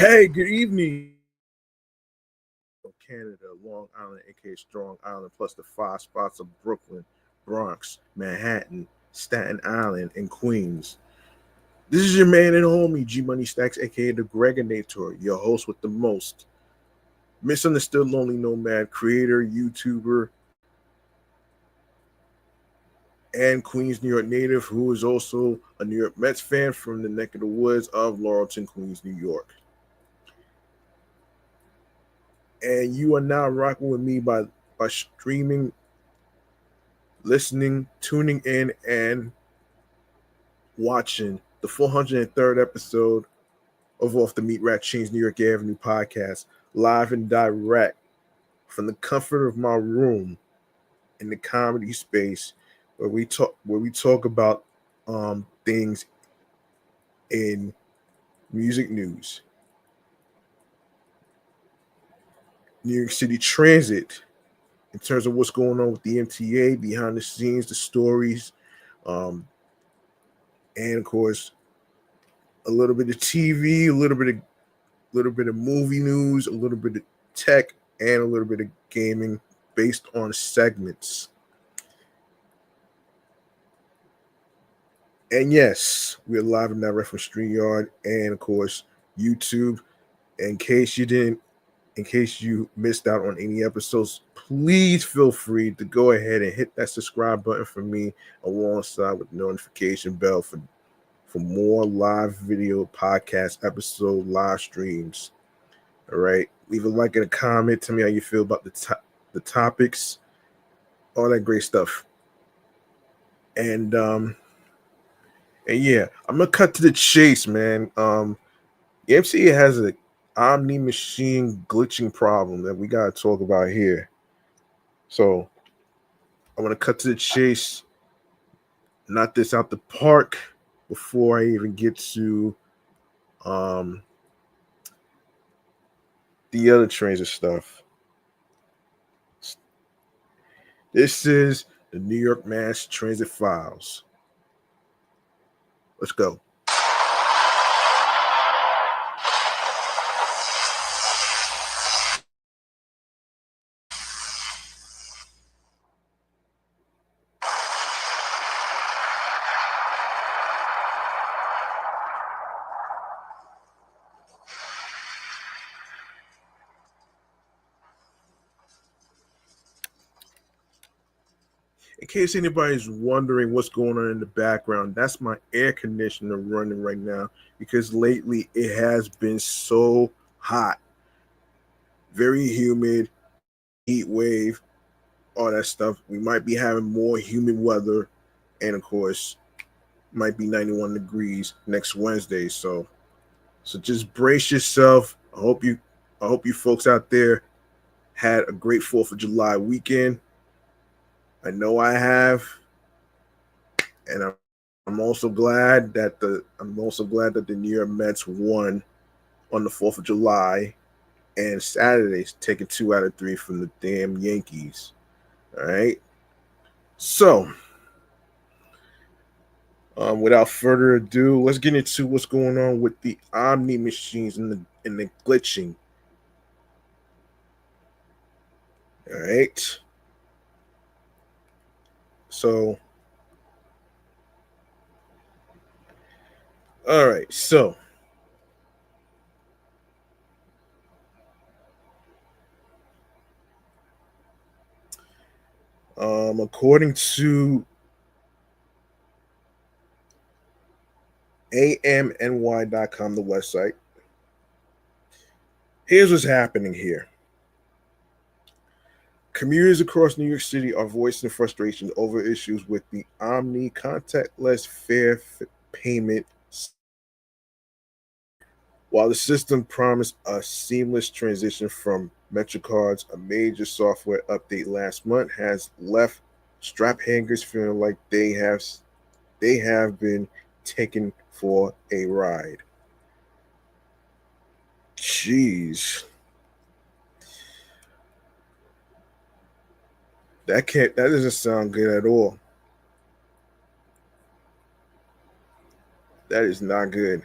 Hey, good evening. Canada, Long Island, aka Strong Island, plus the five spots of Brooklyn, Bronx, Manhattan, Staten Island, and Queens. This is your man and homie, G Money Stacks, aka the Gregonator, your host with the most. Misunderstood lonely nomad, creator, YouTuber, and Queens, New York native, who is also a New York Mets fan from the neck of the woods of Laurelton, Queens, New York. And you are now rocking with me by streaming, listening, tuning in, and watching the 403rd episode of Off the Meat Rat Chainz New York Avenue podcast, live and direct from the comfort of my room in the comedy space, where we talk about things in music news, New York City transit, in terms of what's going on with the MTA, behind the scenes, the stories, um, and of course a little bit of TV, a little bit of movie news, a little bit of tech, and a little bit of gaming based on segments. And yes, we're live and direct from StreamYard and of course YouTube. In case you didn't, in case you missed out on any episodes, please feel free to go ahead and hit that subscribe button for me alongside with the notification bell for more live video podcast episode live streams. All right. Leave a like and a comment. Tell me how you feel about the topics, all that great stuff. And yeah, I'm gonna cut to the chase, man. The MCA has a Omni machine glitching problem that we gotta talk about here. So I'm gonna cut to the chase, knock this out the park before I even get to um the other transit stuff. This is the New York Mass Transit Files. Let's go. In case anybody's wondering what's going on in the background, that's my air conditioner running right now because lately it has been so hot, very humid, heat wave, all that stuff. We might be having more humid weather, and of course, might be 91 degrees next Wednesday. So just brace yourself. I hope you folks out there had a great 4th of July weekend. I know I have, and I'm also glad that the New York Mets won on the 4th of July, and Saturday's taking 2 out of 3 from the damn Yankees. All right. So, without further ado, let's get into what's going on with the Omni machines and the glitching. All right. So, all right. So, according to AMNY.com, the website, here's what's happening here. Commuters across New York City are voicing frustration over issues with the Omni contactless fare payment. While the system promised a seamless transition from MetroCards, a major software update last month has left strap hangers feeling like they have been taken for a ride. Jeez. That doesn't sound good at all. That is not good.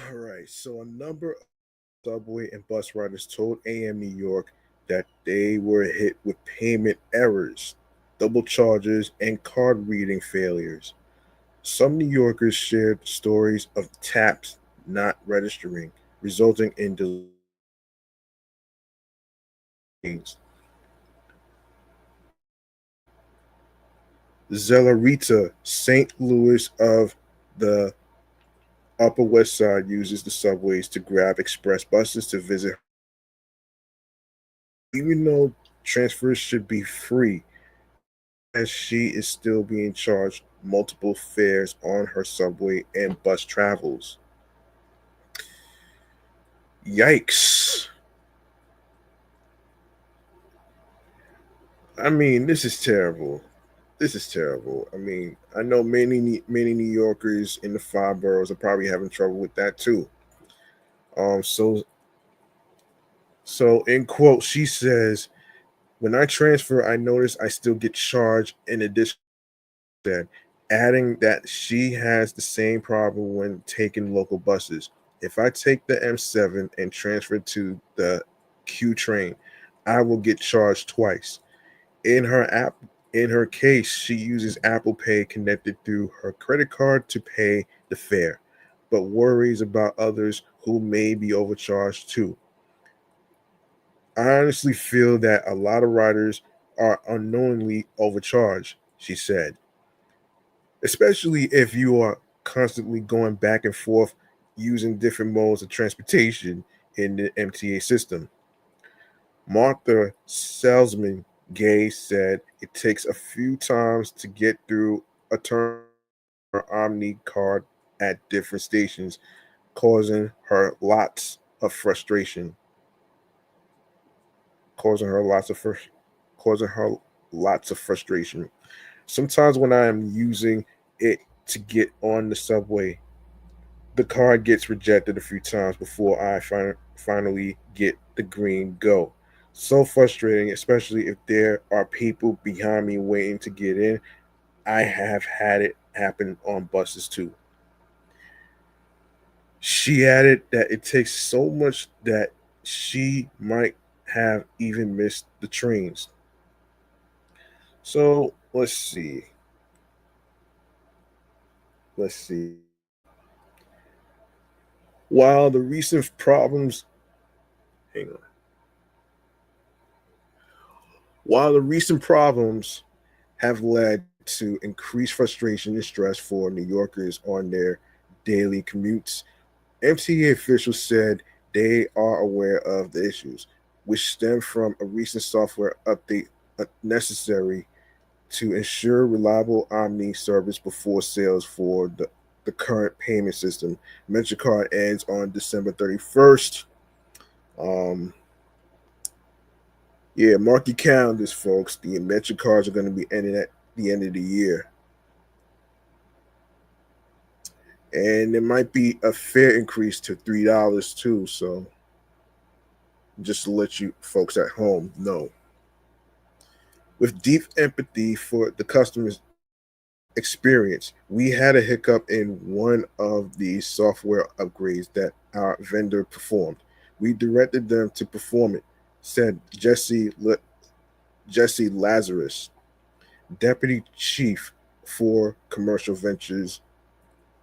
All right. So a number of subway and bus riders told AM New York that they were hit with payment errors, double charges, and card reading failures. Some New Yorkers shared stories of taps not registering, resulting in delays. Zelarita, St. Louis of the Upper West Side, uses the subways to grab express buses to visit. Even though transfers should be free, as she is still being charged multiple fares on her subway and bus travels. Yikes. I mean, this is terrible. This is terrible. I mean, I know many New Yorkers in the five boroughs are probably having trouble with that too. Um, so so in quote, she says, "When I transfer, I notice I still get charged in addition to that," adding that she has the same problem when taking local buses. If I take the M7 and transfer to the Q train, I will get charged twice. In her app, in her case, she uses Apple Pay connected through her credit card to pay the fare, but worries about others who may be overcharged too. I honestly feel that a lot of riders are unknowingly overcharged, she said, especially if you are constantly going back and forth using different modes of transportation in the MTA system. Martha Salesman Gay said it takes a few times to get through a turn or OMNY card at different stations, causing her lots of frustration. Causing her lots of causing her lots of frustration. Sometimes when I am using it to get on the subway, the card gets rejected a few times before I finally get the green go. So frustrating, especially if there are people behind me waiting to get in. I have had it happen on buses too. She added that it takes so much that she might have even missed the trains. So let's see. Let's see. While the recent problems, hang on. While the recent problems have led to increased frustration and stress for New Yorkers on their daily commutes, MTA officials said they are aware of the issues, which stem from a recent software update necessary to ensure reliable Omni service before sales for the current payment system. MetroCard ends on December 31st. Um, yeah, mark your calendars, folks. The MetroCards are going to be ending at the end of the year. And there might be a fare increase to $3 too. So just to let you folks at home know. With deep empathy for the customer's experience, we had a hiccup in one of the software upgrades that our vendor performed. We directed them to perform it, said Jesse Lazarus, deputy chief for commercial ventures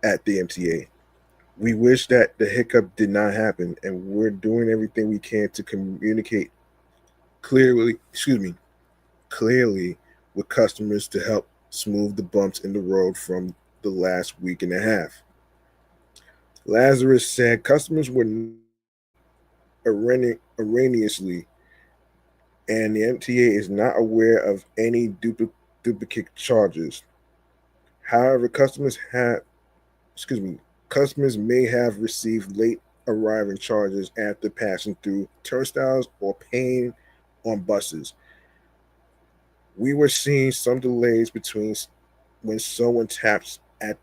at the MTA. We wish that the hiccup did not happen, and we're doing everything we can to communicate clearly with customers to help smooth the bumps in the road from the last week and a half. Lazarus said customers were erroneously, and the MTA is not aware of any duplicate charges. However, excuse me, customers may have received late arriving charges after passing through turnstiles or paying on buses. We were seeing some delays between when someone taps at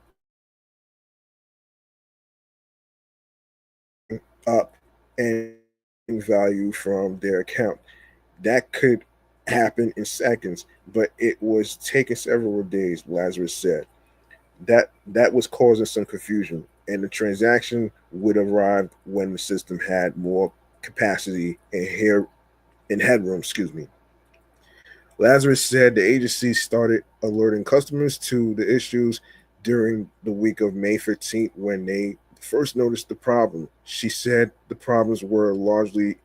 up and value from their account. That could happen in seconds, but it was taking several days, Lazarus said. That was causing some confusion. and the transaction would arrive when the system had more capacity and headroom. Excuse me. Lazarus said the agency started alerting customers to the issues during the week of May 15th when they first noticed the problem. She said the problems were largely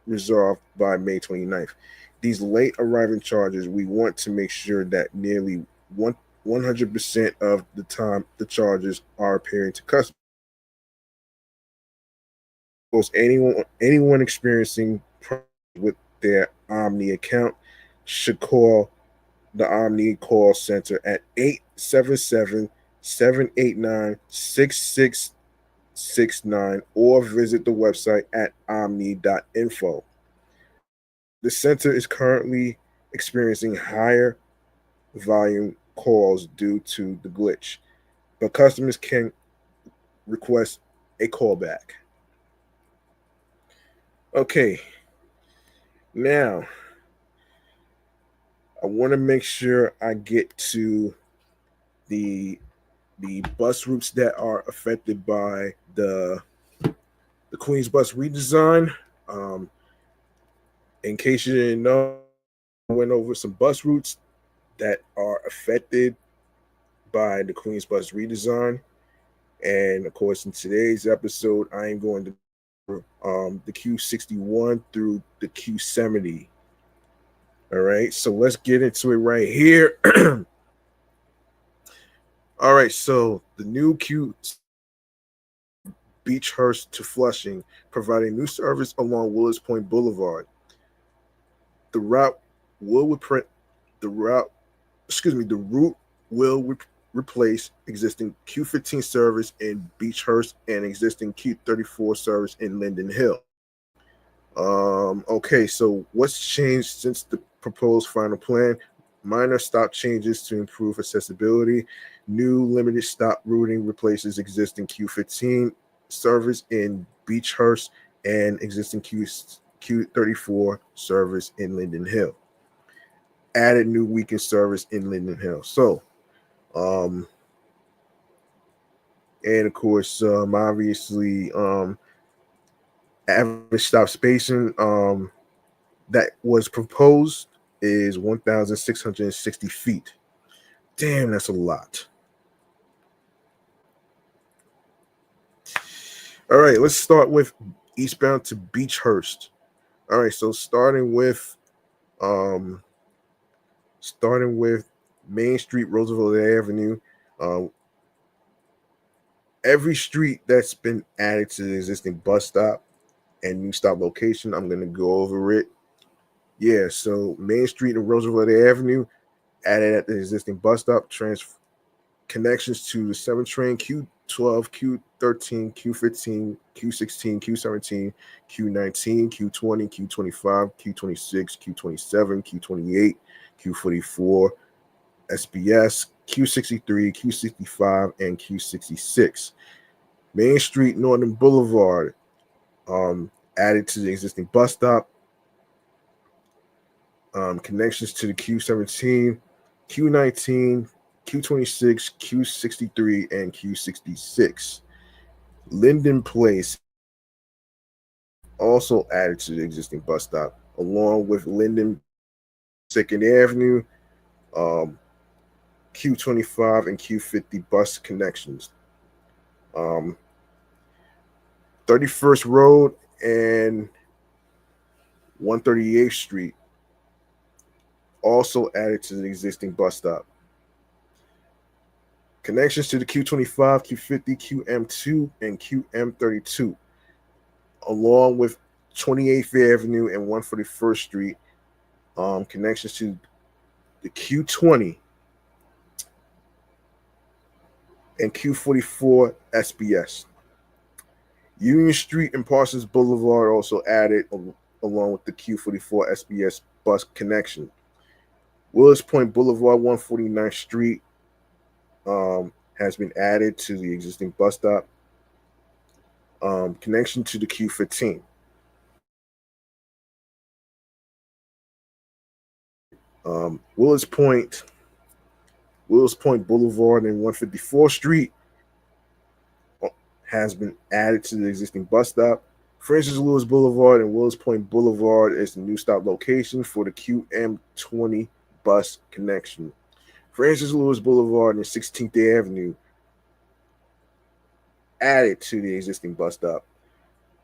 resolved by May 29th. These late arriving charges, we want to make sure that nearly 100% of the time the charges are appearing to customers. Anyone experiencing problems with their Omni account should call the Omni call center at 877-789-6669 or visit the website at omni.info. The center is currently experiencing higher volume calls due to the glitch, but customers can request a callback. Okay, now I want to make sure I get to the bus routes that are affected by the Queens bus redesign. Um, in case you didn't know, I went over some bus routes that are affected by the Queens bus redesign. And of course, in today's episode, I am going to the Q61 through the Q70. All right, so let's get into it right here. All right, so the new Q Beechhurst to Flushing, providing new service along Willis Point Boulevard. The route will print the route. Excuse me. The route will replace existing Q15 service in Beechhurst and existing Q34 service in Linden Hill. Okay, so what's changed since the proposed final plan? Minor stop changes to improve accessibility. New limited stop routing replaces existing Q15 service in Beechhurst and existing Q34 service in Linden Hill. Added new weekend service in Linden Hill. So, and of course, obviously, average stop spacing that was proposed is 1,660 feet. Damn, that's a lot. All right, let's start with eastbound to Beechhurst. All right, so starting with Main Street, Roosevelt Avenue. Every street that's been added to the existing bus stop and new stop location, I'm gonna go over it. Yeah, so Main Street and Roosevelt Avenue added at the existing bus stop. Connections to the 7 train, Q12, Q13, Q15, Q16, Q17, Q19, Q20, Q25, Q26, Q27, Q28, Q44, SBS, Q63, Q65, and Q66. Main Street, Northern Boulevard, added to the existing bus stop. Connections to the Q17, Q19, Q26, Q63, and Q66. Linden Place also added to the existing bus stop, along with Linden 2nd Avenue, Q25, and Q50 bus connections. 31st Road and 138th Street also added to the existing bus stop. Connections to the Q25, Q50, QM2, and QM32, along with 28th Avenue and 141st Street. Connections to the Q20 and Q44 SBS. Union Street and Parsons Boulevard also added along with the Q44 SBS bus connection. Willis Point Boulevard, 149th Street has been added to the existing bus stop. Connection to the Q15. Willis Point Boulevard and 154th Street has been added to the existing bus stop. Francis Lewis Boulevard and Willis Point Boulevard is the new stop location for the QM20 bus connection. Francis Lewis Boulevard and 16th Avenue added to the existing bus stop,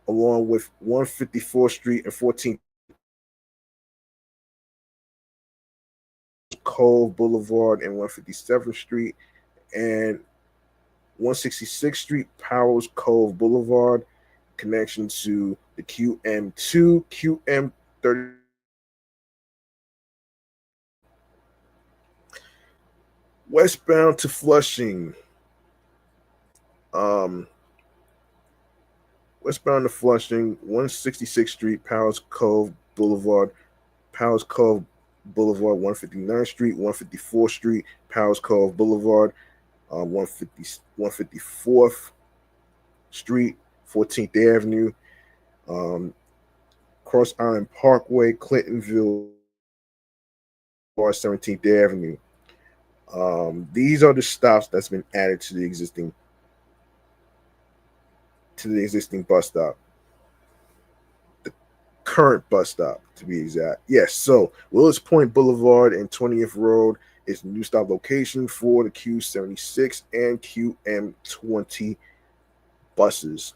along with 154th Street and 14th Cove Boulevard and 157th Street and 166th Street Powers Cove Boulevard connection to the QM2, QM30. Westbound to Flushing. Westbound to Flushing, 166th Street, Powers Cove Boulevard, 159th Street, 154th Street, Powers Cove Boulevard, 154th Street, 14th Avenue, Cross Island Parkway, Clintonville, 17th Avenue. These are the stops that's been added to the existing bus stop. The current bus stop, to be exact. Yes, so Willis Point Boulevard and 20th Road is the new stop location for the Q76 and QM20 buses.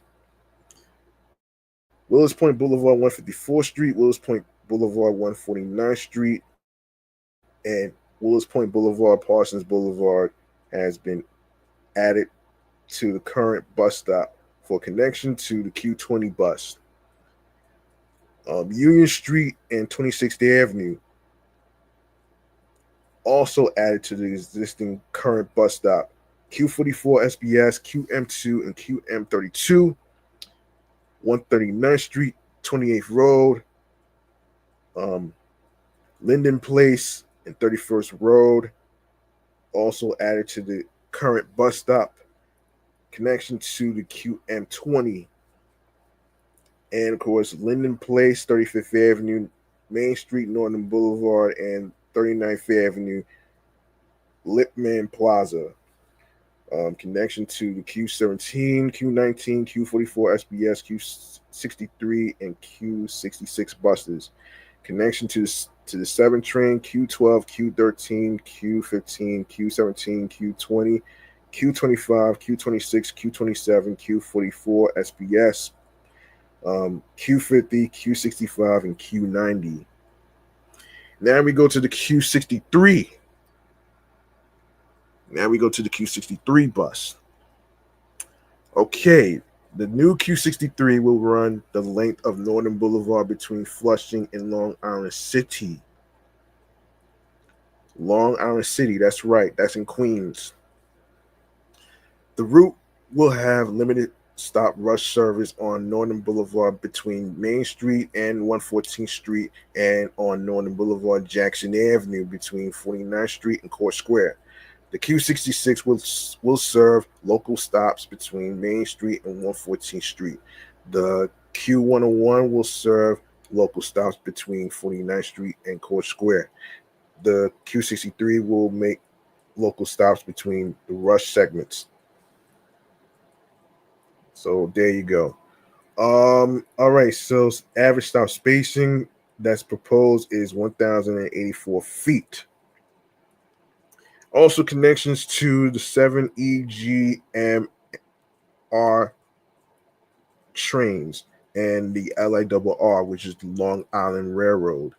Willis Point Boulevard, 154th Street, Willis Point Boulevard, 149th Street, and Willis Point Boulevard, Parsons Boulevard has been added to the current bus stop for connection to the Q20 bus. Union Street and 26th Avenue also added to the existing current bus stop. Q44 SBS, QM2, and QM32. 139th Street, 28th Road, Linden Place, and 31st Road also added to the current bus stop connection to the QM20. And of course, Linden Place, 35th Avenue, Main Street, Northern Boulevard, and 39th Avenue, Lipman Plaza. Connection to the Q17, Q19, Q44 SBS, Q63, and Q66 buses. Connection to the 7 train, Q12, Q13, Q15, Q17, Q20, Q25, Q26, Q27, Q44 SBS, Q50, Q65, and Q90. Now we go to the Q63. Now we go to the Q63 bus. Okay, the new Q63 will run the length of Northern Boulevard between Flushing and Long Island City. Long Island City, that's right, that's in Queens. The route will have limited stop rush service on Northern Boulevard between Main Street and 114th Street, and on Northern Boulevard, Jackson Avenue between 49th Street and Court Square. The Q66 will serve local stops between Main Street and 114th Street. The Q101 will serve local stops between 49th Street and Court Square. The Q63 will make local stops between the rush segments. So there you go. All right, so average stop spacing that's proposed is 1,084 feet. Also, connections to the 7 EGMR trains and the LIRR, which is the Long Island Railroad.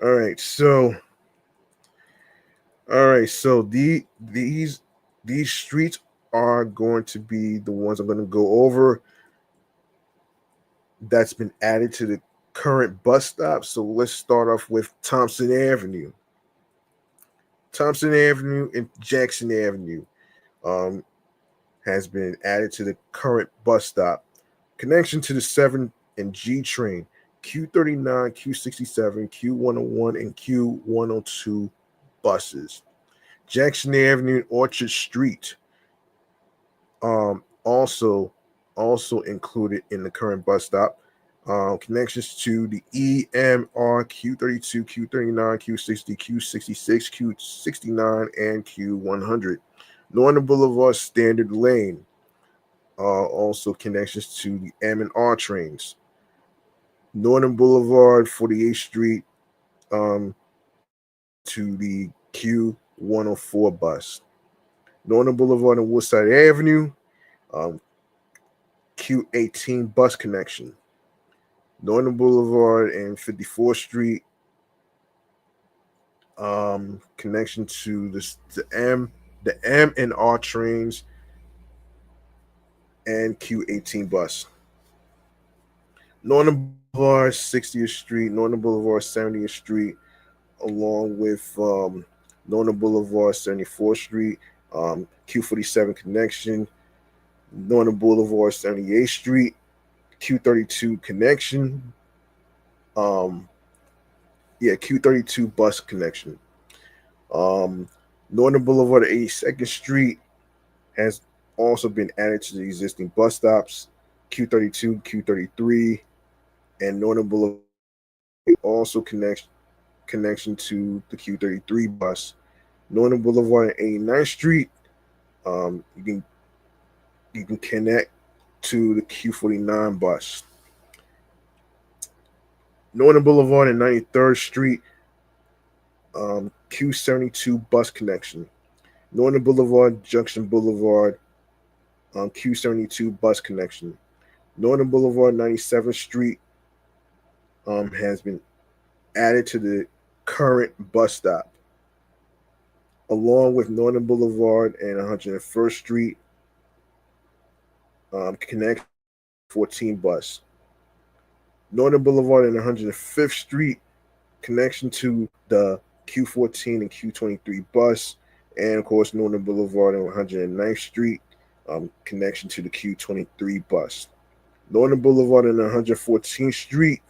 All right, so these streets are going to be the ones I'm going to go over that's been added to the current bus stop. So let's start off with Thompson Avenue. Thompson Avenue and Jackson Avenue has been added to the current bus stop. Connection to the 7 and G train, Q39, Q67, Q101, and Q102 buses. Jackson Avenue and Orchard Street also included in the current bus stop. Connections to the EMR, Q32, Q39, Q60, Q66, Q69, and Q100. Northern Boulevard Standard Lane, also connections to the M and R trains. Northern Boulevard, 48th Street, to the Q104 bus. Northern Boulevard and Woodside Avenue, Q18 bus connection. Northern Boulevard and 54th Street, connection to the M and R trains and Q18 bus. Northern Boulevard, 60th Street, Northern Boulevard, 70th Street, along with Northern Boulevard, 74th Street, Q47 connection, Northern Boulevard, 78th Street, Q32 connection, Q32 bus connection. Northern Boulevard, 82nd Street has also been added to the existing bus stops. Q32, Q33, and Northern Boulevard also connection to the Q33 bus. Northern Boulevard and 89th Street, you can connect to the Q49 bus. Northern Boulevard and 93rd Street, Q72 bus connection. Northern Boulevard, Junction Boulevard, Q72 bus connection. Northern Boulevard, 97th Street, has been added to the current bus stop, along with Northern Boulevard and 101st Street, connect 14 bus. Northern Boulevard and 105th Street, connection to the Q14 and Q23 bus, and of course Northern Boulevard and 109th Street, connection to the Q23 bus. Northern Boulevard and 114th Street,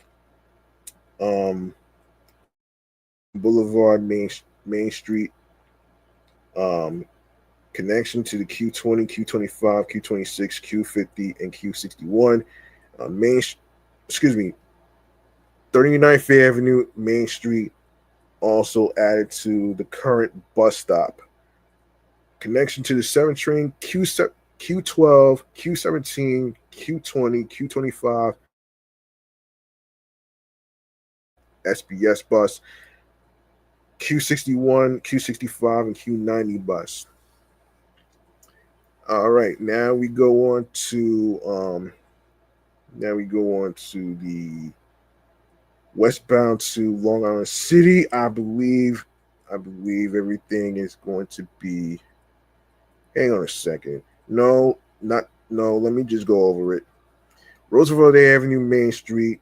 Boulevard Main Street, connection to the Q20, Q25, Q26, Q50, and Q61. 39th Avenue, Main Street, also added to the current bus stop. Connection to the 7 train, Q12, Q17, Q20, Q25, SBS bus, Q61, Q65, and Q90 bus. All right, now we go on to the westbound to Long Island City. I believe everything is going to be. Hang on a second. No. Let me just go over it. Roosevelt Avenue, Main Street,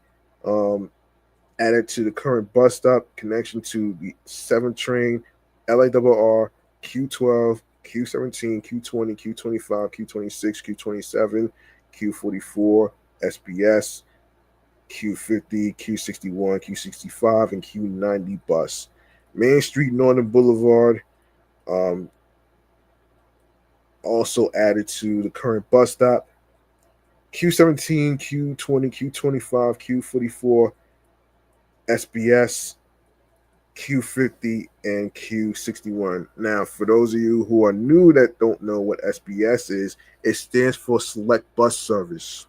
added to the current bus stop. Connection to the 7 train, LIRR, Q12, Q17, Q20, Q25, Q26, Q27, Q44, SBS, Q50, Q61, Q65, and Q90 bus. Main Street, Northern Boulevard, also added to the current bus stop. Q17, Q20, Q25, Q44, SBS, Q50, and Q61. Now, for those of you who are new that don't know what SBS is, it stands for Select Bus Service.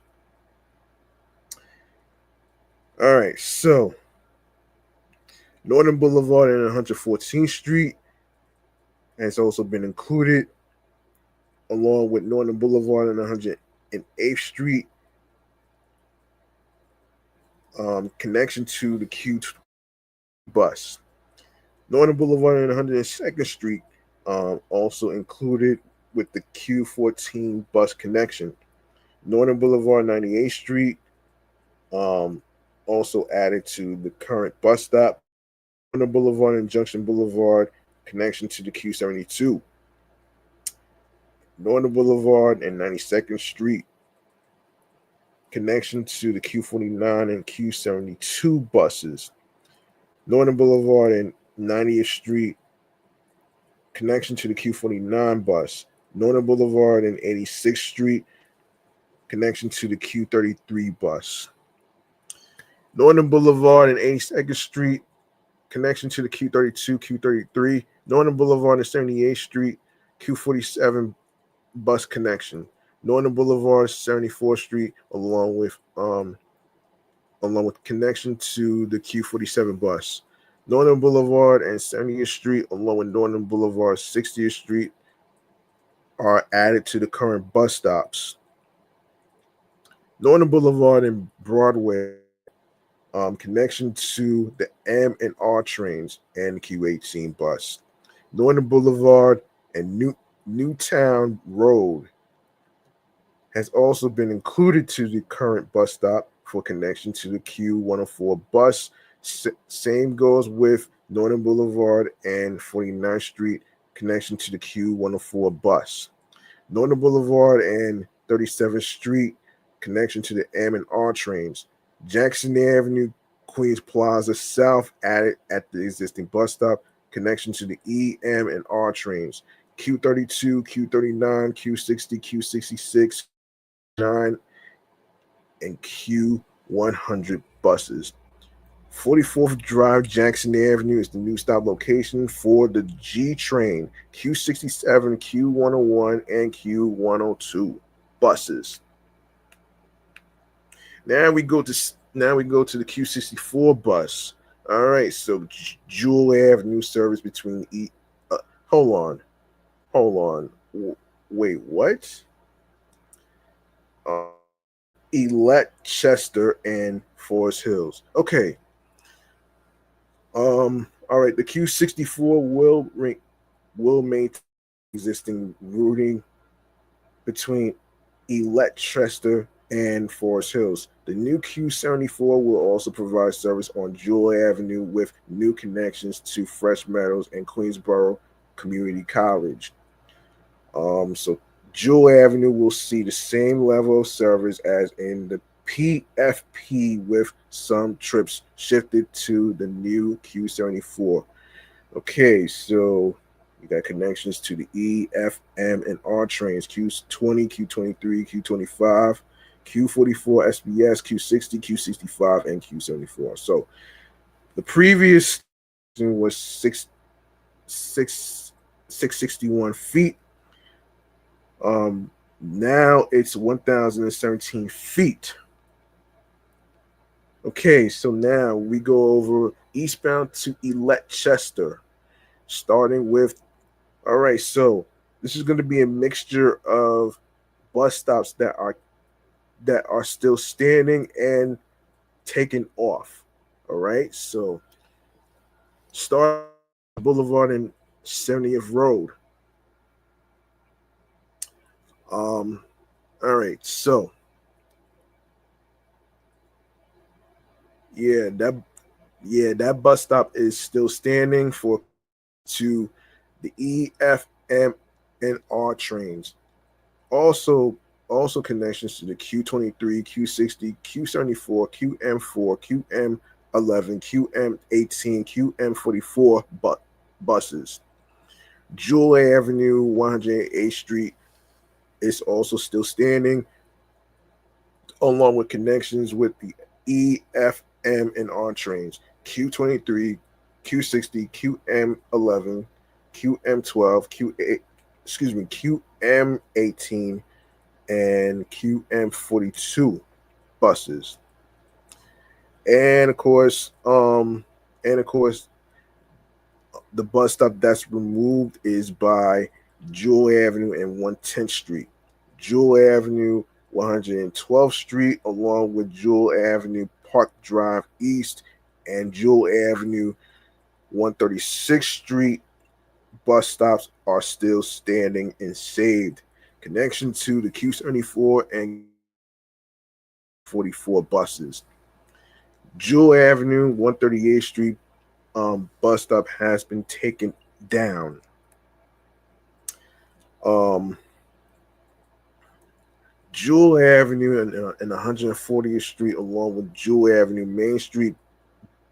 All right, so Northern Boulevard and 114th Street has also been included, along with Northern Boulevard and 108th Street, connection to the Q bus. Northern Boulevard and 102nd Street, also included with the Q14 bus connection. Northern Boulevard, 98th Street, also added to the current bus stop. Northern Boulevard and Junction Boulevard, connection to the Q72. Northern Boulevard and 92nd Street, connection to the Q49 and Q72 buses. Northern Boulevard and 90th Street, connection to the Q49 bus. Northern Boulevard and 86th Street, connection to the Q33 bus. Northern Boulevard and 82nd Street, connection to the Q32, Q33. Northern Boulevard and 78th Street, Q47 bus connection. Northern Boulevard, 74th Street, along with connection to the Q47 bus. Northern Boulevard and 70th Street, along with Northern Boulevard, 60th Street, are added to the current bus stops. Northern Boulevard and Broadway, connection to the M and R trains and Q18 bus. Northern Boulevard and Newtown Road has also been included to the current bus stop for connection to the Q104 bus. Same goes with Northern Boulevard and 49th Street connection to the Q104 bus. Northern Boulevard and 37th Street connection to the M and R trains. Jackson Avenue, Queens Plaza South added at the existing bus stop, connection to the E, M, and R trains. Q32, Q39, Q60, Q66, 9, and Q100 buses. 44th Drive, Jackson Avenue is the new stop location for the G train, Q67, Q101, and Q102 buses. Now we go to the Q64 bus. All right, so Jewel Avenue service between hold on. Wait, what? Chester and Forest Hills. Okay. All right, the Q64 will maintain existing routing between Chester and Forest Hills. The new Q74 will also provide service on Jewel Avenue with new connections to Fresh Meadows and Queensboro Community College. So Jewel Avenue will see the same level of service as in the PFP, with some trips shifted to the new Q74. Okay, so you got connections to the E, F, M, and R trains, Q20, Q23, Q25, Q44, SBS, Q60, Q65, and Q74. So the previous was 661 feet. Now it's 1,017 feet. Okay, so now we go over eastbound to Chester, starting with, all right, so this is going to be a mixture of bus stops that are still standing and taking off. All right, so start Boulevard and 70th Road. All right, so that bus stop is still standing to the E, F, M, and R trains. Also connections to the Q23, Q60, Q74, QM4, QM11, QM18, QM44 buses. Jewel Avenue, 108th Street is also still standing, along with connections with the E, F, M, and R trains. Q23, Q60, QM11, QM12, QM18, and QM42 buses. And of course, the bus stop that's removed is by Jewel Avenue and 110th Street. Jewel Avenue, 112th Street, along with Jewel Avenue, Park Drive East, and Jewel Avenue, 136th Street bus stops are still standing and saved. Connection to the Q74 and 44 buses. Jewel Avenue, 138th Street bus stop has been taken down. Jewel Avenue and 140th Street, along with Jewel Avenue Main Street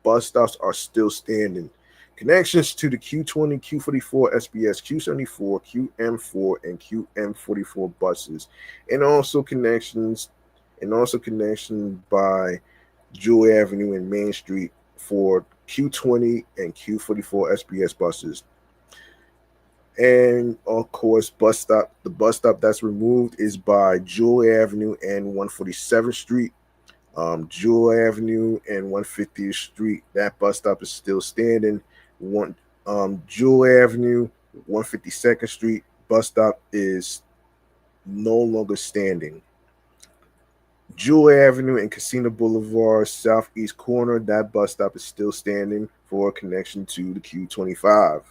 bus stops are still standing. Connections to the Q20, Q44, SBS, Q74, QM4, and QM44 buses, and also connection by Jewel Avenue and Main Street for Q20 and Q44 SBS buses. And of course, bus stop. The bus stop that's removed is by Jewel Avenue and 147th Street. Jewel Avenue and 150th Street. That bus stop is still standing. One Jewel Avenue, 152nd Street bus stop is no longer standing. Jewel Avenue and Casino Boulevard, southeast corner, that bus stop is still standing for a connection to the Q25.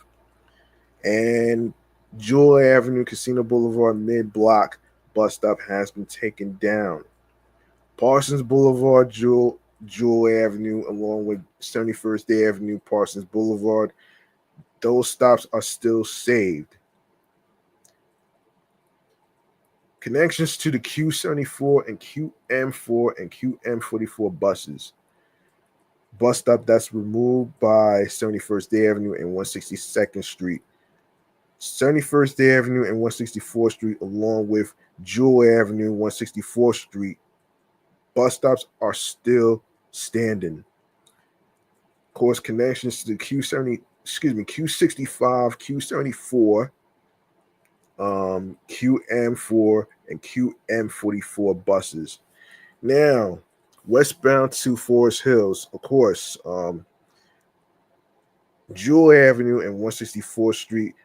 And Jewel Avenue, Casino Boulevard, mid block bus stop has been taken down. Parsons Boulevard, Jewel Avenue, along with 71st Avenue, Parsons Boulevard, those stops are still saved. Connections to the Q74 and QM4 and QM44 buses. Bus stop that's removed by 71st Avenue and 162nd Street. 71st Avenue and 164th Street, along with Jewel Avenue, 164th Street, bus stops are still standing. Of course, connections to the Q65, Q74, QM4, and QM44 buses. Now, westbound to Forest Hills, of course, Jewel Avenue and 164th Street,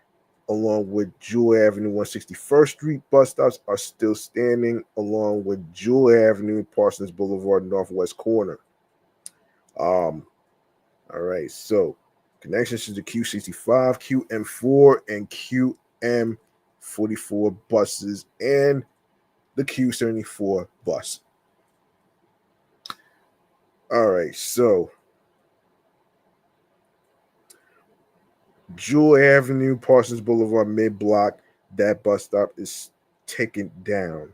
along with Jewel Avenue, 161st Street bus stops are still standing, along with Jewel Avenue, Parsons Boulevard, northwest corner. All right, so connections to the Q65, QM4, and QM44 buses, and the Q74 bus. All right, so Jewel Avenue, Parsons Boulevard, mid block, that bus stop is taken down.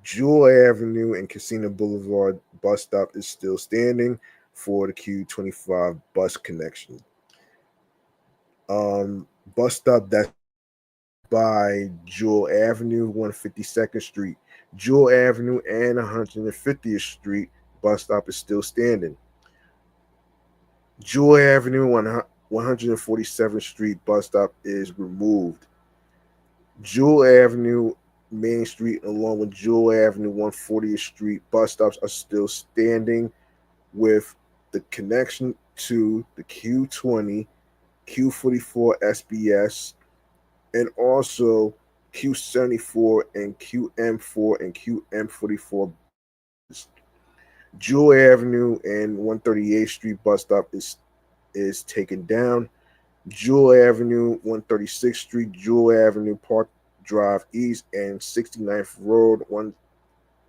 Jewel Avenue and Casino Boulevard bus stop is still standing for the Q25 bus connection. Bus stop that's by Jewel Avenue, 152nd Street. Jewel Avenue and 150th Street bus stop is still standing. Jewel Avenue, 147th Street bus stop is removed. Jewel Avenue, Main Street, along with Jewel Avenue, 140th Street bus stops are still standing with the connection to the Q20, Q44 SBS, and also Q74 and QM4 and QM44. Jewel Avenue and 138th Street bus stop is taken down. Jewel Avenue, 136th Street, Jewel Avenue, Park Drive East, and 69th Road,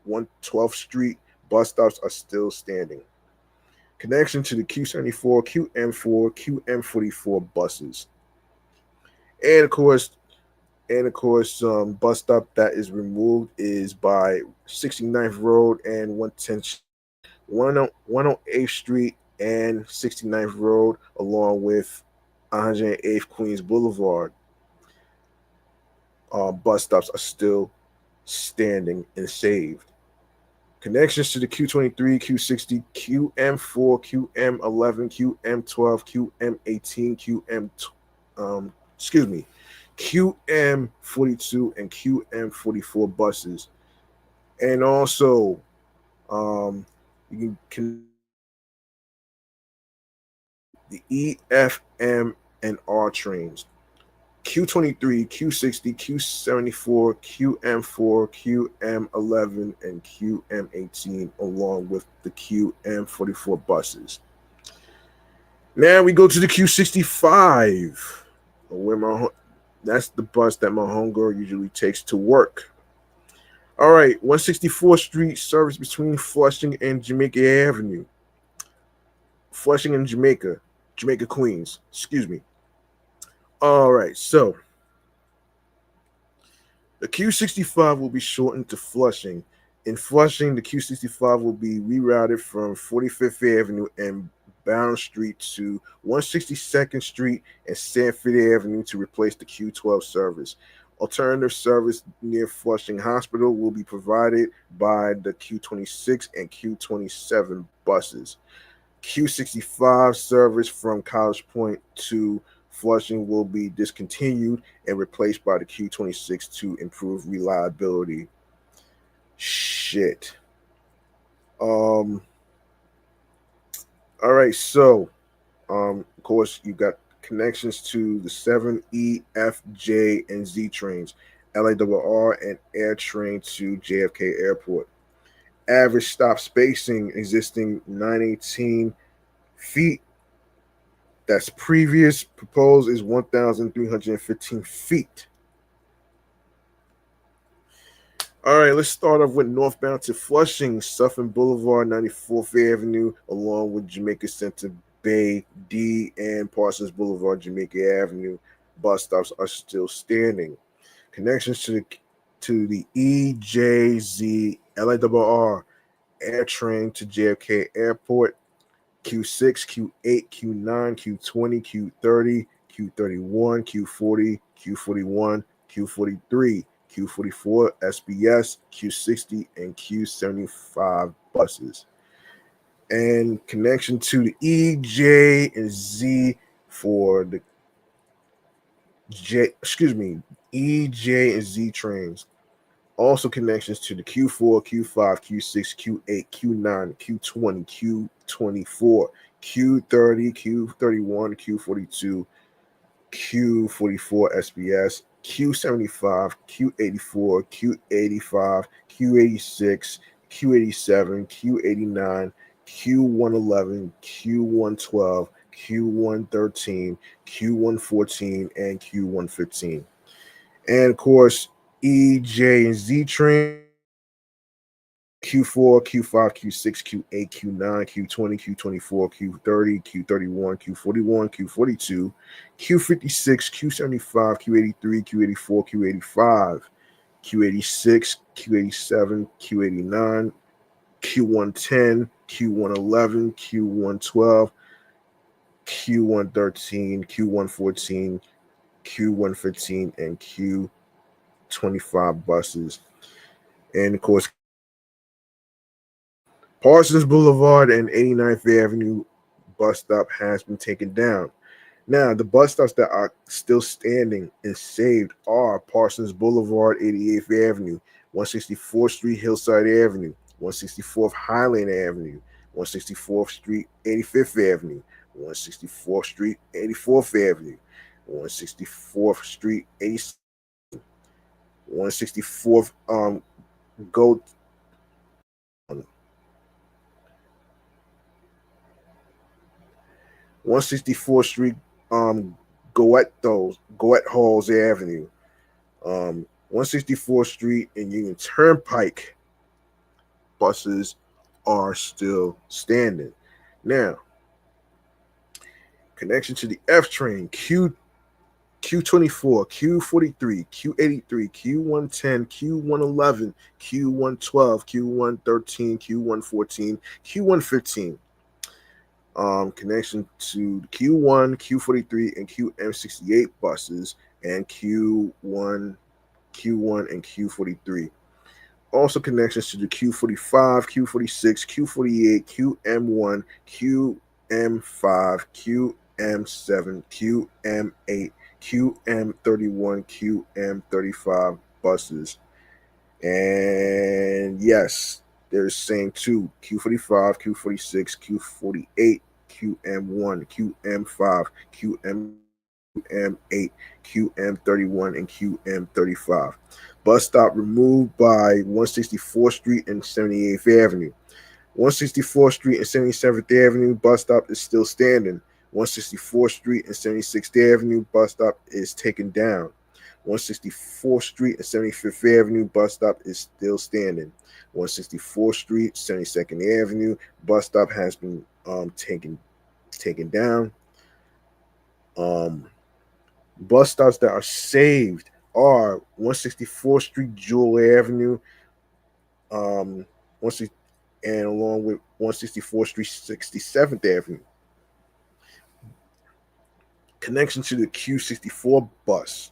112th Street bus stops are still standing. Connection to the Q74, QM4, QM44 buses. And of course, bus stop that is removed is by 69th Road and 108th Street and 69th Road, along with 108th Queens Boulevard. Bus stops are still standing and saved. Connections to the Q23, Q60, QM4, QM11, QM12, QM18, QM42, and QM44 buses. And also, you can the E, F, M, and R trains. Q23, Q60, Q74, QM4, QM11, and QM18, along with the QM44 buses. Now we go to the Q65, where that's the bus that my homegirl usually takes to work. All right, 164th Street service between Flushing and Jamaica Avenue. Flushing and Jamaica, Queens, excuse me. All right, so the Q65 will be shortened to Flushing. In Flushing, the Q65 will be rerouted from 45th Avenue and Bound Street to 162nd Street and Sanford Avenue to replace the Q12 service. Alternative service near Flushing Hospital will be provided by the Q26 and Q27 buses. Q65 service from College Point to Flushing will be discontinued and replaced by the Q26 to improve reliability. Shit. All right, so of course you got connections to the 7E, F, J, and Z trains, LARR, and air train to JFK Airport. Average stop spacing existing 918 feet. That's previous. Proposed is 1,315 feet. All right, let's start off with northbound to Flushing, Suffolk Boulevard, 94th Avenue, along with Jamaica Center Bay D and Parsons Boulevard, Jamaica Avenue. Bus stops are still standing. Connections to the EJZ LARR air train to JFK Airport, Q6, Q8, Q9, Q20, Q30, Q31, Q40, Q41, Q43, Q44, SBS, Q60, and Q75 buses. And connection to the E, J, and Z for the E, J, and Z trains. Also connections to the Q4, Q5, Q6, Q8, Q9, Q20, Q24, Q30, Q31, Q42, Q44 SBS, Q75, Q84, Q85, Q86, Q87, Q89, Q111, Q112, Q113, Q114, and Q115. And of course, E, J, and Z train, Q4, Q5, Q6, Q8, Q9, Q20, Q24, Q30, Q31, Q41, Q42, Q56, Q75, Q83, Q84, Q85, Q86, Q87, Q89, Q110, Q111, Q112, Q113, Q114, Q115, and Q25 buses. And of course, Parsons Boulevard and 89th Avenue bus stop has been taken down. Now, the bus stops that are still standing and saved are Parsons Boulevard, 88th Avenue, 164th Street, Hillside Avenue, 164th Highland Avenue, 164th Street, 85th Avenue, 164th Street, 84th Avenue, 164th Street, 80th, 164th Go 164th Street, Goet Halls Avenue, 164th Street, and Union Turnpike buses are still standing. Now, connection to the F train, Q24, Q43, Q83, Q110, Q111, Q112, Q113, Q114, Q115. Connection to Q1, Q43, and QM68 buses, and Q1, and Q43. Also connections to the Q45, Q46, Q48, QM1, QM5, QM7, QM8, QM31, QM35 buses. And yes, there's same two, Q45, Q46, Q48, QM1, QM5, QM8, QM31, and QM35. Bus stop removed by 164th Street and 78th Avenue. 164th Street and 77th Avenue bus stop is still standing. 164th Street and 76th Avenue bus stop is taken down. 164th Street and 75th Avenue bus stop is still standing. 164th Street, 72nd Avenue bus stop has been taken down. Bus stops that are saved are 164th Street, Jewel Avenue, and along with 164th Street, 67th Avenue. Connection to the Q64 bus.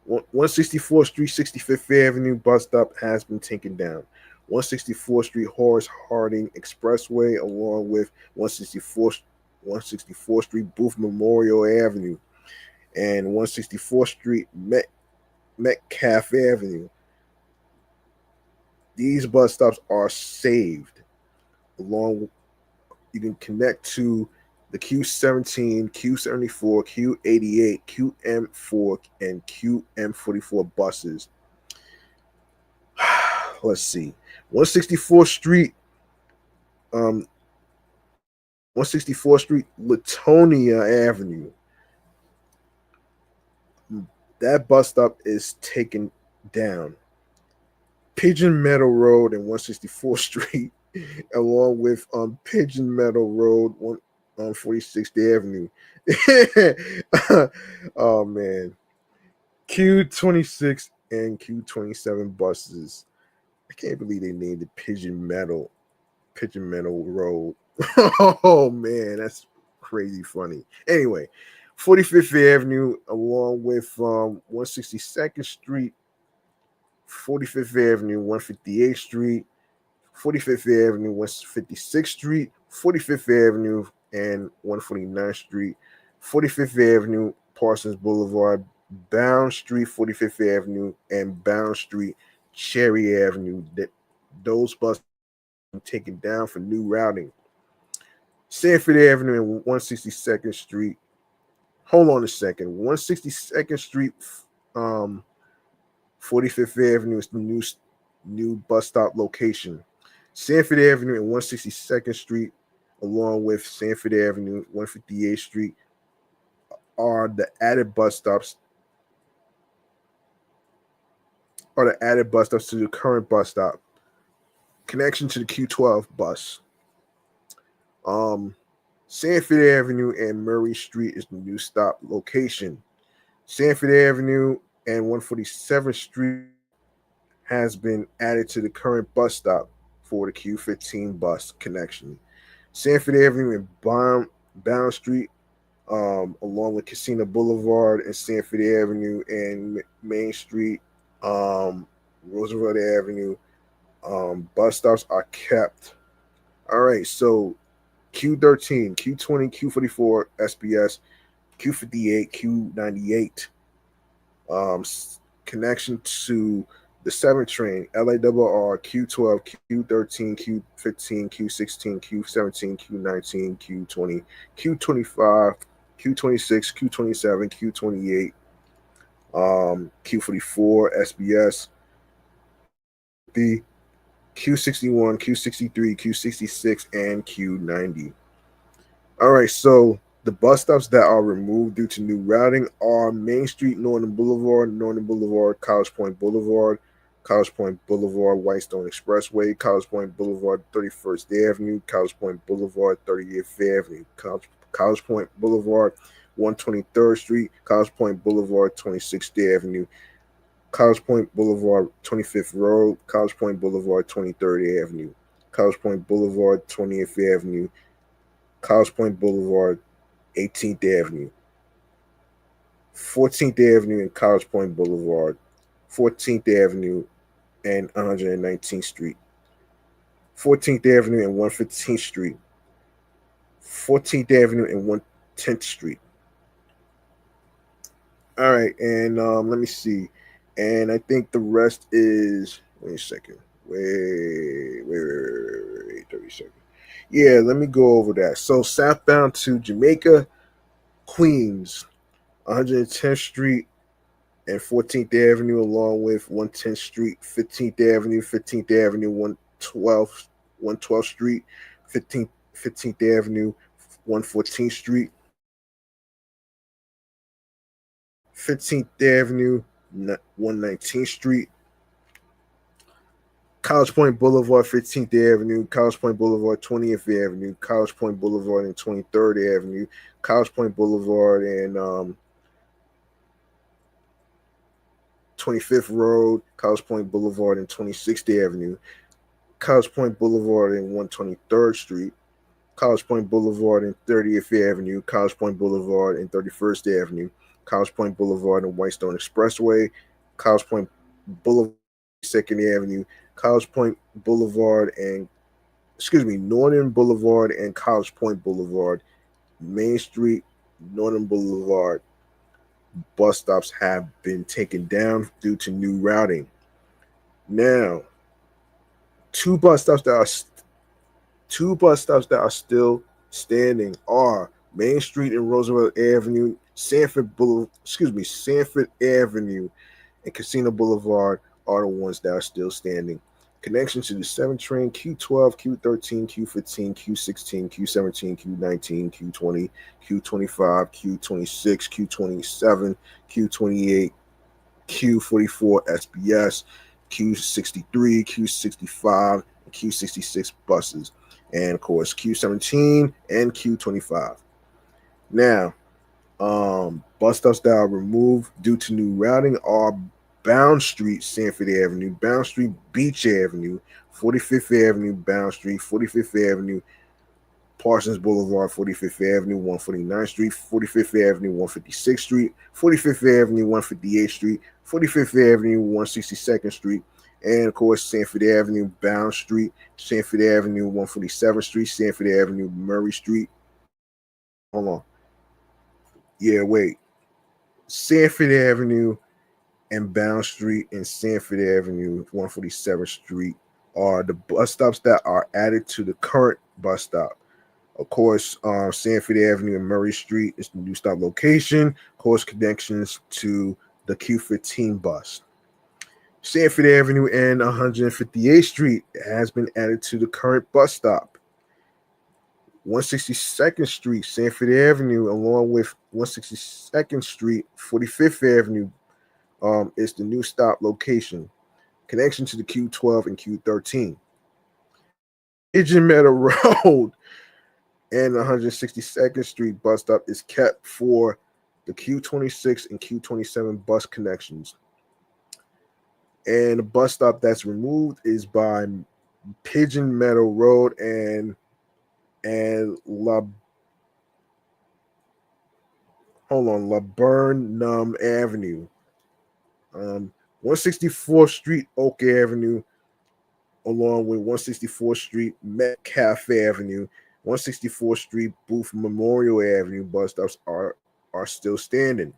164th Street, 65th Avenue bus stop has been taken down. 164th Street, Horace Harding Expressway, along with 164th 164th Street, Booth Memorial Avenue, and 164th Street, Metcalf Avenue. These bus stops are saved. Along, you can connect to the Q17, Q74, Q88, QM4, and QM44 buses. Let's see. 164th Street, 164th Street, Latonia Avenue. That bus stop is taken down. Pigeon Meadow Road and 164th Street, along with Pigeon Meadow Road, 46th Avenue. Oh man, Q26 and Q27 buses. I can't believe they named it Pigeon Meadow Road. Oh man, that's crazy funny. Anyway, 45th Avenue, along with 162nd Street, 45th Avenue, 158th Street, 45th Avenue, 156th Street, 45th Avenue, and 149th Street, 45th Avenue, Parsons Boulevard, Bound Street, 45th Avenue, and Bound Street, Cherry Avenue. Those buses are taken down for new routing. Sanford Avenue and 162nd Street. Hold on a second. 162nd Street, 45th Avenue is the new bus stop location. Sanford Avenue and 162nd Street, along with Sanford Avenue, 158th Street, are the added bus stops. To the current bus stop. Connection to the Q12 bus. Sanford Avenue and Murray Street is the new stop location. Sanford Avenue and 147th Street has been added to the current bus stop for the Q15 bus connection. Sanford Avenue and Bound Street, along with Casino Boulevard and Sanford Avenue and Main Street, Roosevelt Avenue, bus stops are kept. All right, so Q13, Q20, Q44, SBS, Q58, Q98, connection to the 7th train, LARR, Q12, Q13, Q15, Q16, Q17, Q19, Q20, Q25, Q26, Q27, Q28, Q44, SBS, B, Q61, Q63, Q66, and Q90. All right, so the bus stops that are removed due to new routing are Main Street, Northern Boulevard, College Point Boulevard, Whitestone Expressway, College Point Boulevard, 31st Avenue, College Point Boulevard, 30th Avenue, College Point Boulevard, 123rd Street, College Point Boulevard, 26th Avenue, College Point Boulevard, 25th Road, College Point Boulevard, 23rd Avenue, College Point Boulevard, 20th Avenue, College Point Boulevard, 18th Avenue, 14th Avenue and College Point Boulevard, 14th Avenue and 119th Street, 14th Avenue and 115th Street, 14th Avenue and 110th Street. All right, and let me see. And I think the rest is, wait a second. Wait, 30 seconds. Yeah, let me go over that. So southbound to Jamaica, Queens, 110th Street and 14th Avenue, along with 110th Street, 15th Avenue, 112th Street, 15th Avenue, 114th Street, 15th Avenue, 119th Street, College Point Boulevard, 15th Avenue, College Point Boulevard, 20th Avenue, College Point Boulevard and 23rd Avenue, College Point Boulevard and 25th Road, College Point Boulevard and 26th Avenue, College Point Boulevard and 123rd Street, College Point Boulevard and 30th Avenue, College Point Boulevard and 31st Avenue, College Point Boulevard and Whitestone Expressway, College Point Boulevard, 2nd Avenue, College Point Boulevard and Northern Boulevard and College Point Boulevard, Main Street, Northern Boulevard bus stops have been taken down due to new routing. Now, two bus stops that are still standing are Main Street and Roosevelt Avenue, Sanford Avenue, and Casino Boulevard are the ones that are still standing. Connection to the 7 train, Q12, Q13, Q15, Q16, Q17, Q19, Q20, Q25, Q26, Q27, Q28, Q44 SBS, Q63, Q65, and Q66 buses, and of course Q17 and Q25. Now, bus stops that are removed due to new routing are Bound Street, Sanford Avenue, Bound Street, Beach Avenue, 45th Avenue, Bound Street, 45th Avenue, Parsons Boulevard, 45th Avenue, 149th Street, 45th Avenue, 156th Street, 45th Avenue, 158th Street, 45th Avenue, 162nd Street, and of course Sanford Avenue, Bound Street, Sanford Avenue, 147th Street, Sanford Avenue, Murray Street. Hold on. Yeah, wait. Sanford Avenue and Bound Street and Sanford Avenue, 147th Street are the bus stops that are added to the current bus stop. Of course, Sanford Avenue and Murray Street is the new stop location. Of course, connections to the Q15 bus. Sanford Avenue and 158th Street has been added to the current bus stop. 162nd Street, Sanford Avenue, along with 162nd Street, 45th Avenue, is the new stop location. Connection to the Q12 and Q13. Pigeon Meadow Road and 162nd Street bus stop is kept for the Q26 and Q27 bus connections. And the bus stop that's removed is by Pigeon Meadow Road and Laburnum Avenue. 164th Street, Oak Avenue, along with 164th Street, Metcalf Avenue, 164th Street, Booth Memorial Avenue bus stops are still standing.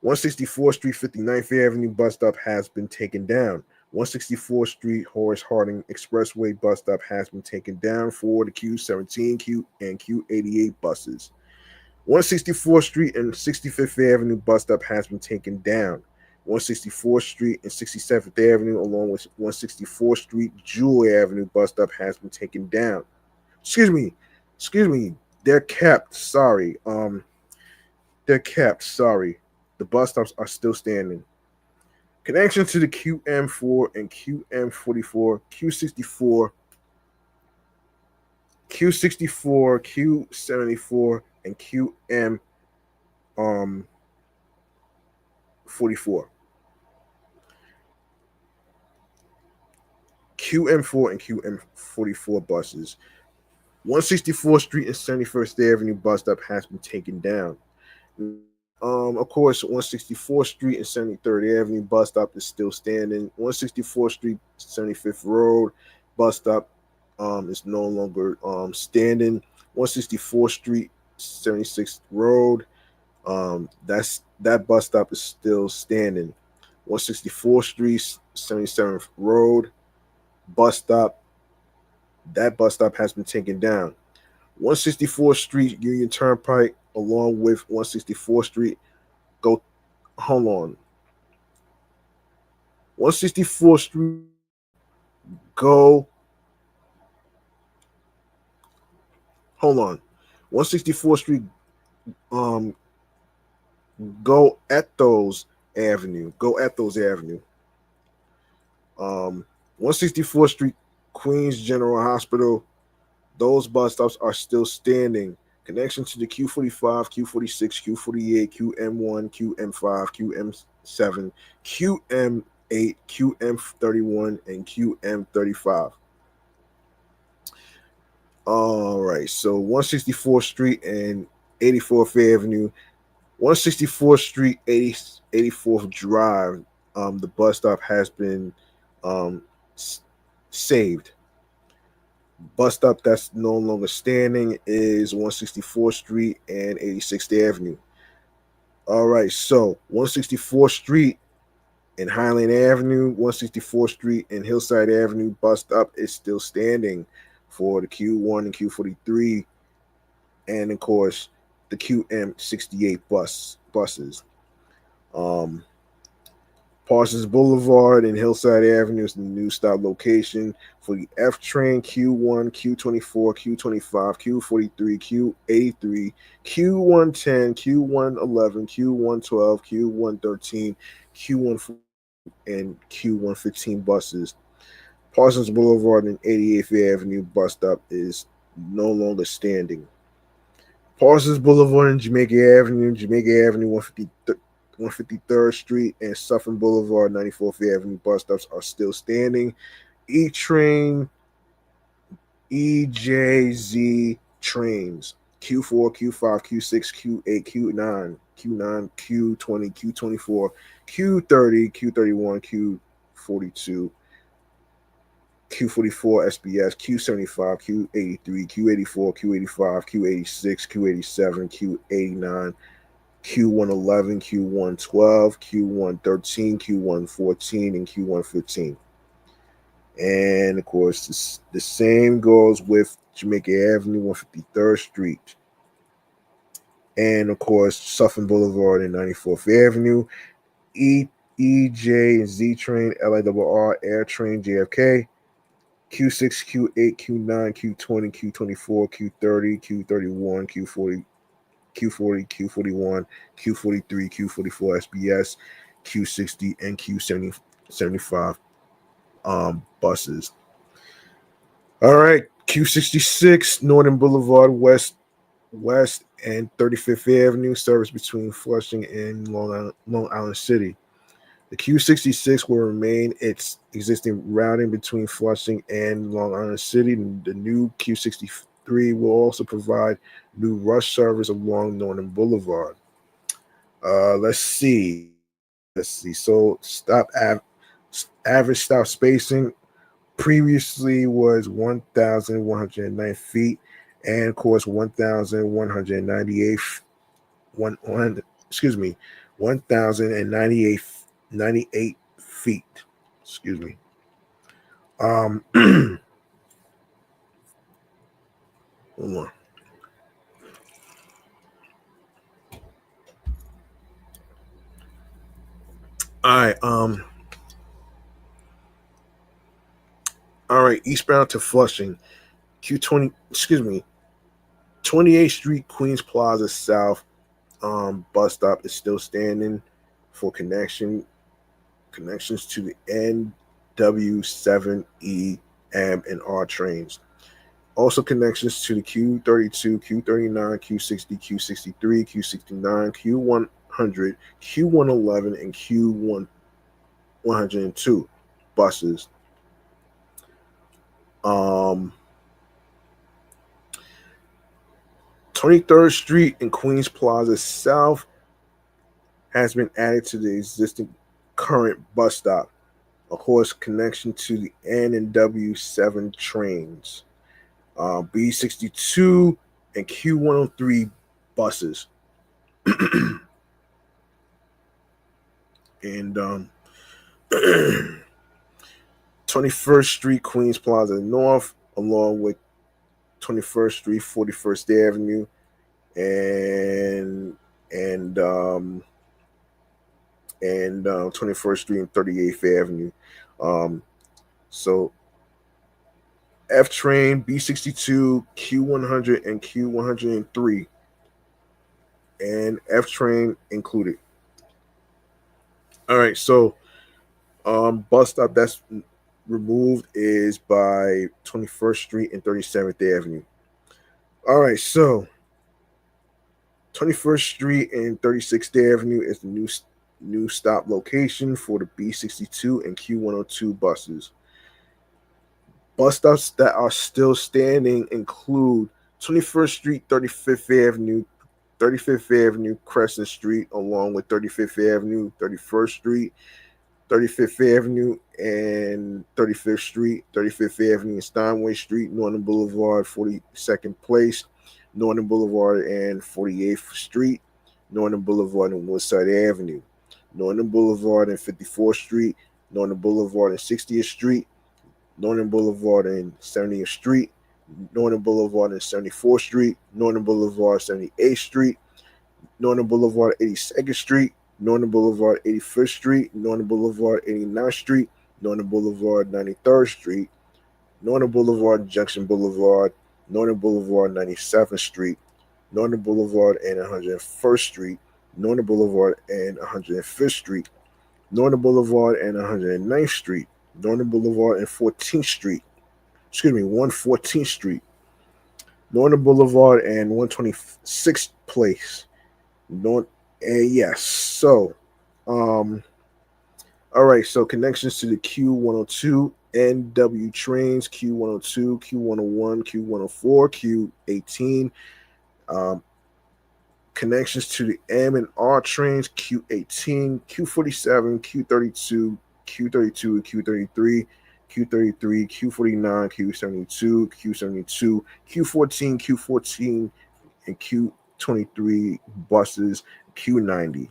164th Street, 59th Avenue bus stop has been taken down. 164th Street, Horace Harding Expressway bus stop has been taken down for the Q17, Q and Q88 buses. 164th Street and 65th Avenue bus stop has been taken down. 164th Street and 67th Avenue, along with 164th Street, Jewel Avenue bus stop has been taken down. Excuse me. They're kept. Sorry. They're kept. Sorry. The bus stops are still standing. Connection to the QM4 and QM44, Q64, Q74, and QM44. QM4 and QM44 buses. 164th Street and 71st Avenue bus stop has been taken down. Of course, 164th Street and 73rd Avenue bus stop is still standing. 164th Street, 75th Road bus stop is no longer standing. 164th Street, 76th Road, that bus stop is still standing. 164th Street, 77th Road bus stop, that bus stop has been taken down. 164th Street, Union Turnpike, along with 164th Street, 164th Street, go. 164th Street, Go Ethos Avenue. 164th Street, Queens General Hospital. Those bus stops are still standing. Connection to the Q45, Q46, Q48, QM1, QM5, QM7, QM8, QM31, and QM35. All right, so 164th Street and 84th Avenue, 164th Street, 84th Drive. The bus stop has been saved. Bus stop that's no longer standing is 164th Street and 86th Avenue. All right, so 164th Street and Highland Avenue, 164th Street and Hillside Avenue bus stop is still standing for the Q1 and Q43, and of course the QM68 buses. Um, Parsons Boulevard and Hillside Avenue is the new stop location for the F train Q1, Q24, Q25, Q43, Q83, Q110, Q111, Q112, Q113, Q114, and Q115 buses. Parsons Boulevard and 88th Avenue bus stop is no longer standing. Parsons Boulevard and Jamaica Avenue 153rd Street, and Suffern Boulevard, 94th Avenue bus stops are still standing. E-Train, EJZ trains, Q4, Q5, Q6, Q8, Q9, Q9, Q20, Q24, Q30, Q31, Q42, Q44 SBS, Q75, Q83, Q84, Q85, Q86, Q87, Q89, Q111, Q112, Q113, Q114, and Q115. And of course, the same goes with Jamaica Avenue, 153rd Street. And of course, Suffern Boulevard and 94th Avenue, EJ and Z Train, LIRR, Air Train, JFK, Q6, Q8, Q9, Q20, Q24, Q30, Q31, Q40, Q40, Q41, Q43, Q44 SBS, Q60, and Q75 buses. All right, Q66, Northern Boulevard West and 35th Avenue, service between Flushing and Long Island City. The Q66 will remain its existing routing between Flushing and Long Island City. The new Q63 will also provide new rush service along Northern Boulevard. Let's see. So average stop spacing previously was 1,109 feet, and of course 1,198 1,098 feet. Excuse me. Hold on. All right. All right. Eastbound to Flushing, Q20. Excuse me. 28th Street, Queens Plaza South. Bus stop is still standing for connections to the NW7E, M, and R trains. Also connections to the Q32, Q39, Q60, Q63, Q69, Q100, Q111, and Q102 buses. 23rd Street and Queens Plaza South has been added to the existing current bus stop. Of course, connection to the N and W7 trains. B62 and Q103 buses. And 21st Street, Queens Plaza North, along with 21st Street, 41st Avenue, and 21st Street and 38th Avenue. So F train, B62, Q100, and Q103, and F train included. All right, so bus stop that's removed is by 21st Street and 37th Avenue. All right, so 21st Street and 36th Avenue is the new stop location for the B62 and Q102 buses. Bus stops that are still standing include 21st Street, 35th Avenue, Crescent Street, along with 35th Avenue, 31st Street, 35th Avenue and 35th Street, 35th Avenue and Steinway Street, Northern Boulevard, 42nd Place, Northern Boulevard and 48th Street, Northern Boulevard and Woodside Avenue, Northern Boulevard and 54th Street, Northern Boulevard and 60th Street, Northern Boulevard and 70th Street, Northern Boulevard and 74th Street, Northern Boulevard 78th Street, Northern Boulevard 82nd Street, Northern Boulevard 85th Street, Northern Boulevard 89th Street, Northern Boulevard 93rd Street, Northern Boulevard Junction Boulevard, Northern Boulevard 97th Street, Northern Boulevard and 101st Street, Northern Boulevard and 105th Street, Northern Boulevard and 109th Street, Northern Boulevard and 14th Street, 114th Street, Northern Boulevard and 126th Place. Yes. So, all right. So connections to the Q102 NW trains, Q102, Q101, Q104, Q18. Connections to the M and R trains, Q18, Q47, Q32, Q32, Q33, Q33, Q49, Q72, Q72, Q14, Q14, and Q23 buses, Q90.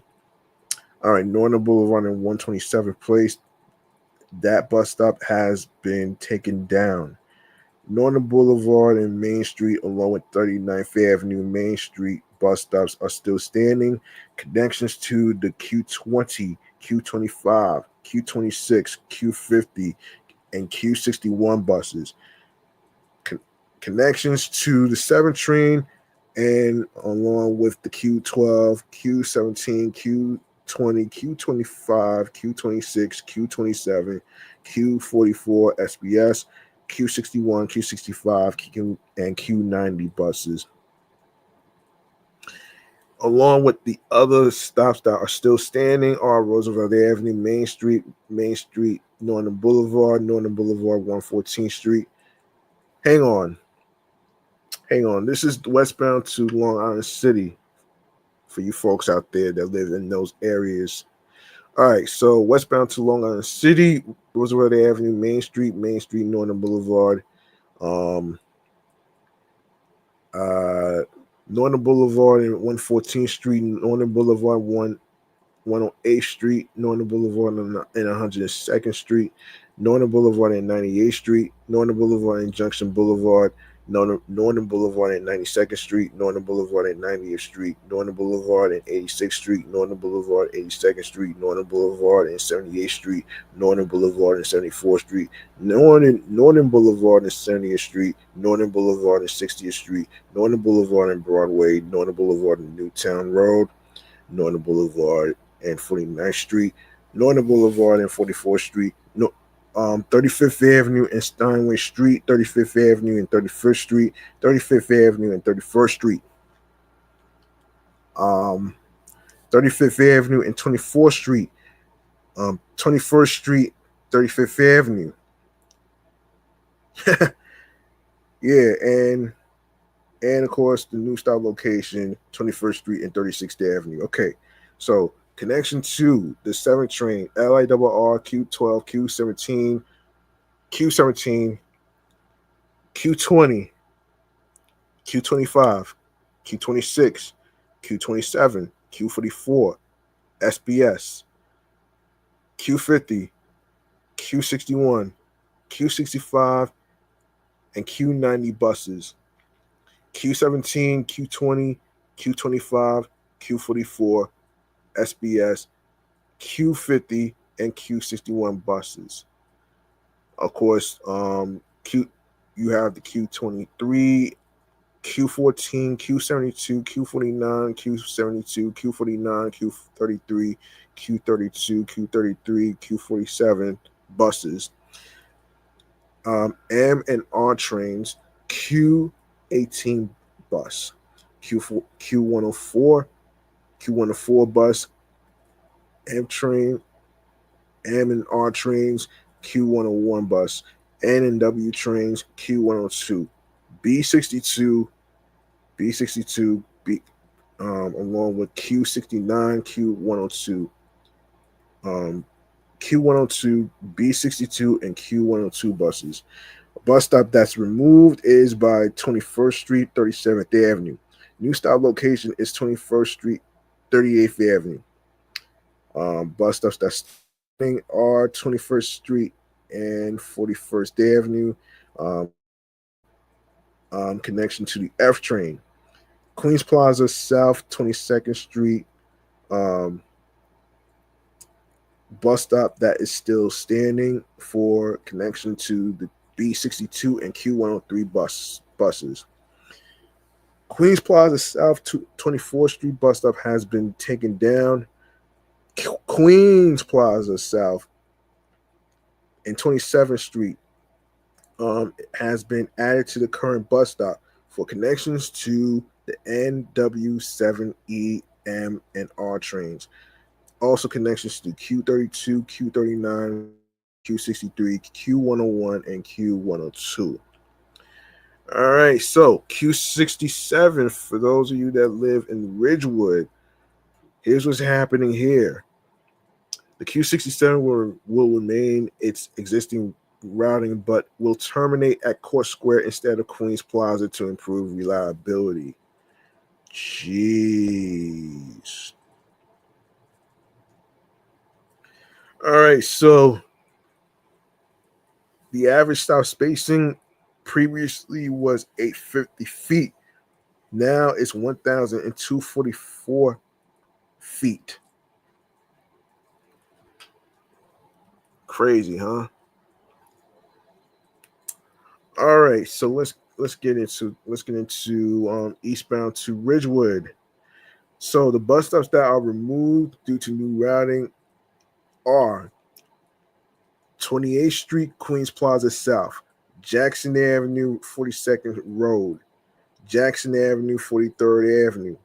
All right, Northern Boulevard and 127th Place. That bus stop has been taken down. Northern Boulevard and Main Street, along with 39th Avenue, Main Street bus stops are still standing. Connections to the Q20, Q25, Q26, Q50, and Q61 buses. Connections to the 7 train and along with the Q12, Q17, Q20, Q25, Q26, Q27, Q44 SBS, Q61, Q65, and Q90 buses. Along with the other stops that are still standing are Roosevelt Avenue, Main Street, Northern Boulevard, 114th Street. Hang on. This is westbound to Long Island City for you folks out there that live in those areas. All right, so westbound to Long Island City, Roosevelt Avenue, Main Street, Northern Boulevard, Northern Boulevard and 114th Street, Northern Boulevard 108th Street, Northern Boulevard and 102nd Street, Northern Boulevard and 98th Street, Northern Boulevard and Junction Boulevard, Northern Boulevard and 92nd Street, Northern Boulevard and 90th Street, Northern Boulevard and 86th Street, Northern Boulevard 82nd Street, Northern Boulevard and 78th Street, Northern Boulevard and 74th Street, Northern Boulevard and 70th Street, Northern Boulevard and 60th Street, Northern Boulevard and Broadway, Northern Boulevard and Newtown Road, Northern Boulevard and 49th Street, Northern Boulevard and 44th Street, 35th Avenue and Steinway Street, 35th Avenue and 31st Street, 35th Avenue and 31st Street, 35th Avenue and 24th Street, 21st Street, 35th Avenue. Yeah, and of course the new stop location, 21st Street and 36th Avenue. Okay, so connection to the 7 train, LIRR, Q12, Q17, Q20, Q25, Q26, Q27, Q44, SBS, Q50, Q61, Q65, and Q90 buses. Q17, Q20, Q25, Q44, SBS, Q50, and Q61 buses. Of course, you have the Q23, Q14, Q72, Q49, Q72, Q49, Q33, Q32, Q33, Q47 buses. M and R trains, Q18 bus, Q104 bus, M train, M and R trains, Q101 bus, N and W trains, Q102, B62, along with Q69, Q102 Q102, B62, and Q102 buses. A bus stop that's removed is by 21st Street, 37th Avenue. New stop location is 21st Street, 38th Avenue. Bus stops that's are 21st Street and 41st Avenue. Um, Connection to the F train. Queens Plaza South, 22nd Street. Um, Bus stop that is still standing for connection to the B62 and Q103 buses. Queens Plaza South 24th Street bus stop has been taken down. Queens Plaza South and 27th Street has been added to the current bus stop for connections to the NW7E, M, and R trains. Also connections to Q32, Q39, Q63, Q101, and Q102. All right, so Q67, for those of you that live in Ridgewood, here's what's happening here. The Q67 will remain its existing routing, but will terminate at Court Square instead of Queens Plaza to improve reliability. Jeez. All right, so the average stop spacing previously was 850 feet. Now it's 1,244 feet. Crazy, huh? All right, so let's get into eastbound to Ridgewood. So the bus stops that are removed due to new routing are 28th Street, Queens Plaza South, Jackson Avenue, 42nd Road, Jackson Avenue, 43rd Avenue,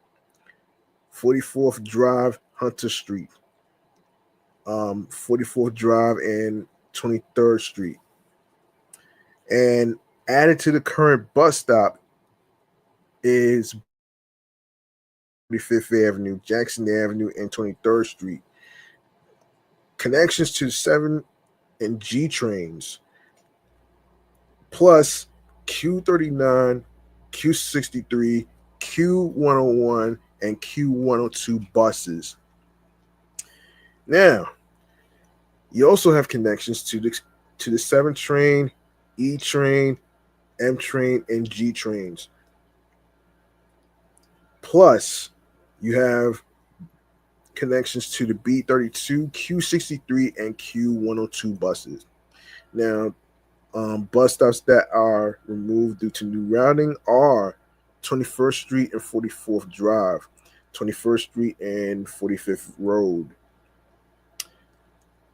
44th Drive, Hunter Street, 44th Drive, and 23rd Street. And added to the current bus stop is 45th Avenue, Jackson Avenue, and 23rd Street. Connections to 7 and G trains, plus Q39, Q63, Q101, and Q102 buses. Now, you also have connections to the 7 train, E train, M train, and G trains. Plus, you have connections to the B32, Q63, and Q102 buses. Now, bus stops that are removed due to new routing are 21st Street and 44th Drive, 21st Street and 45th Road,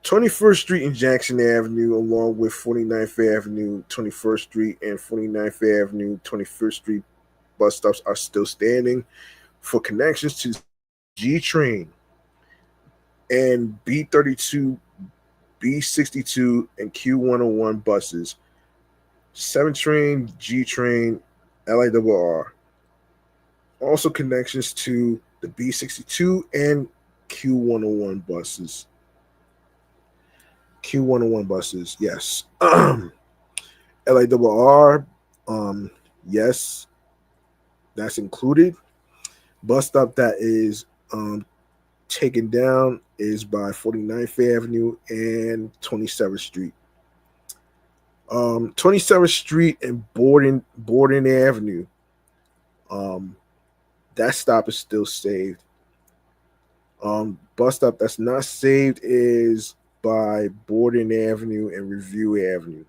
21st Street and Jackson Avenue, along with 49th Avenue, 21st Street, and 49th Avenue, 21st Street bus stops are still standing for connections to G train and B32, B62, and Q101 buses, 7 train, G train, LIRR. Also connections to the B62 and Q101 buses. Q101 buses, yes. LIRR, yes, that's included. Bus stop that is taken down is by 49th Avenue and 27th Street. 27th Street and Borden Avenue. That stop is still saved. Bus stop that's not saved is by Borden Avenue and Review Avenue.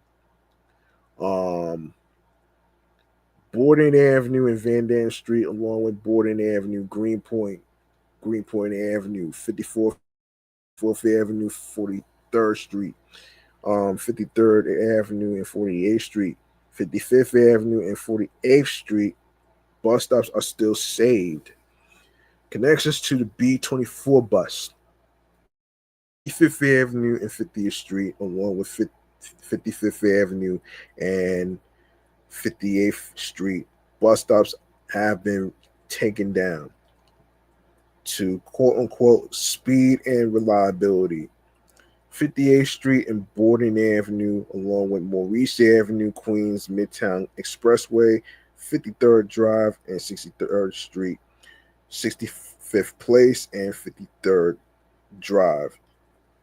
Borden Avenue and Van Dam Street, along with Borden Avenue, Greenpoint Avenue, 54th Avenue, 43rd Street, 53rd Avenue and 48th Street, 55th Avenue and 48th Street. Bus stops are still saved. Connections to the B24 bus, 55th Avenue and 50th Street, along with 55th Avenue and 58th Street. Bus stops have been taken down to quote unquote speed and reliability. 58th Street and Borden Avenue, along with Maurice Avenue, Queens, Midtown Expressway, 53rd Drive, and 63rd Street, 65th Place, and 53rd Drive.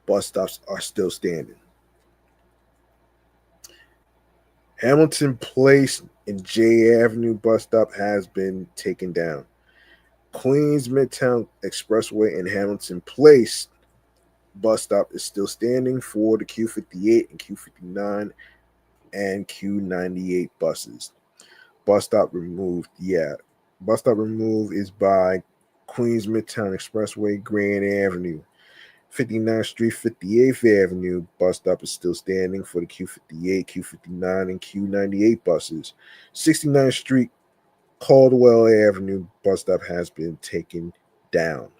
Bus stops are still standing. Hamilton Place and J Avenue bus stop has been taken down. Queens Midtown Expressway and Hamilton Place bus stop is still standing for the Q58 and Q59 and Q98 buses. Bus stop removed. Yeah. Bus stop removed is by Queens Midtown Expressway, Grand Avenue. 59th Street, 58th Avenue bus stop is still standing for the Q58, Q59, and Q98 buses. 69th Street, Caldwell Avenue bus stop has been taken down.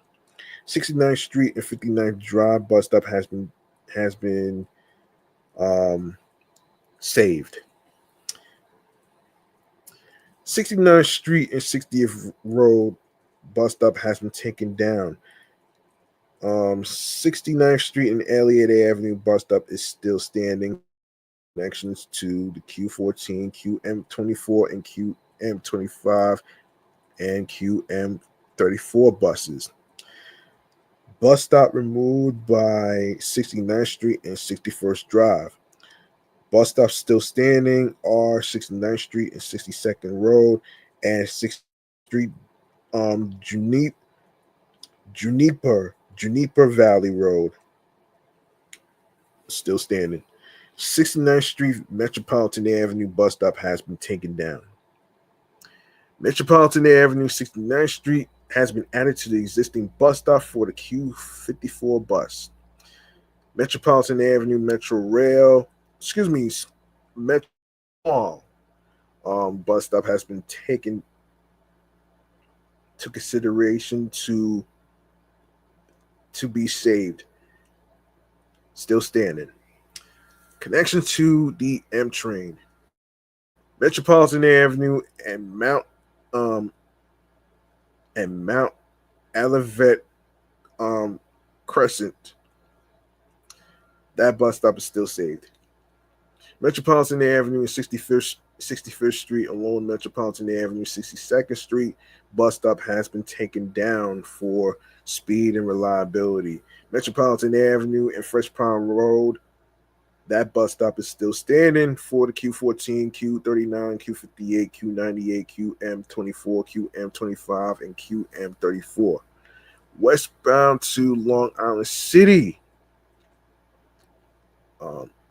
69th Street and 59th Drive bus stop has been saved. 69th Street and 60th Road bus stop has been taken down. 69th Street and Elliott Avenue bus stop is still standing. Connections to the Q14, QM24, and QM25 and QM34 buses. Bus stop removed by 69th Street and 61st Drive. Bus stops still standing are 69th Street and 62nd Road and 6th Street, Juniper Valley Road still standing. 69th Street Metropolitan Avenue bus stop has been taken down. Metropolitan Avenue, 69th Street has been added to the existing bus stop for the Q54 bus. Metropolitan Avenue Metro Rail, Metro bus stop has been taken to consideration to be saved. Still standing. Connection to the M train. Metropolitan Avenue and Mount Olivet Crescent. That bus stop is still saved. Metropolitan Avenue and 65th Street along Metropolitan Avenue, 62nd Street bus stop has been taken down for speed and reliability. Metropolitan Avenue and Fresh Pond Road, that bus stop is still standing for the Q14, Q39, Q58, Q98, QM24, QM25, and QM34. Westbound to Long Island City.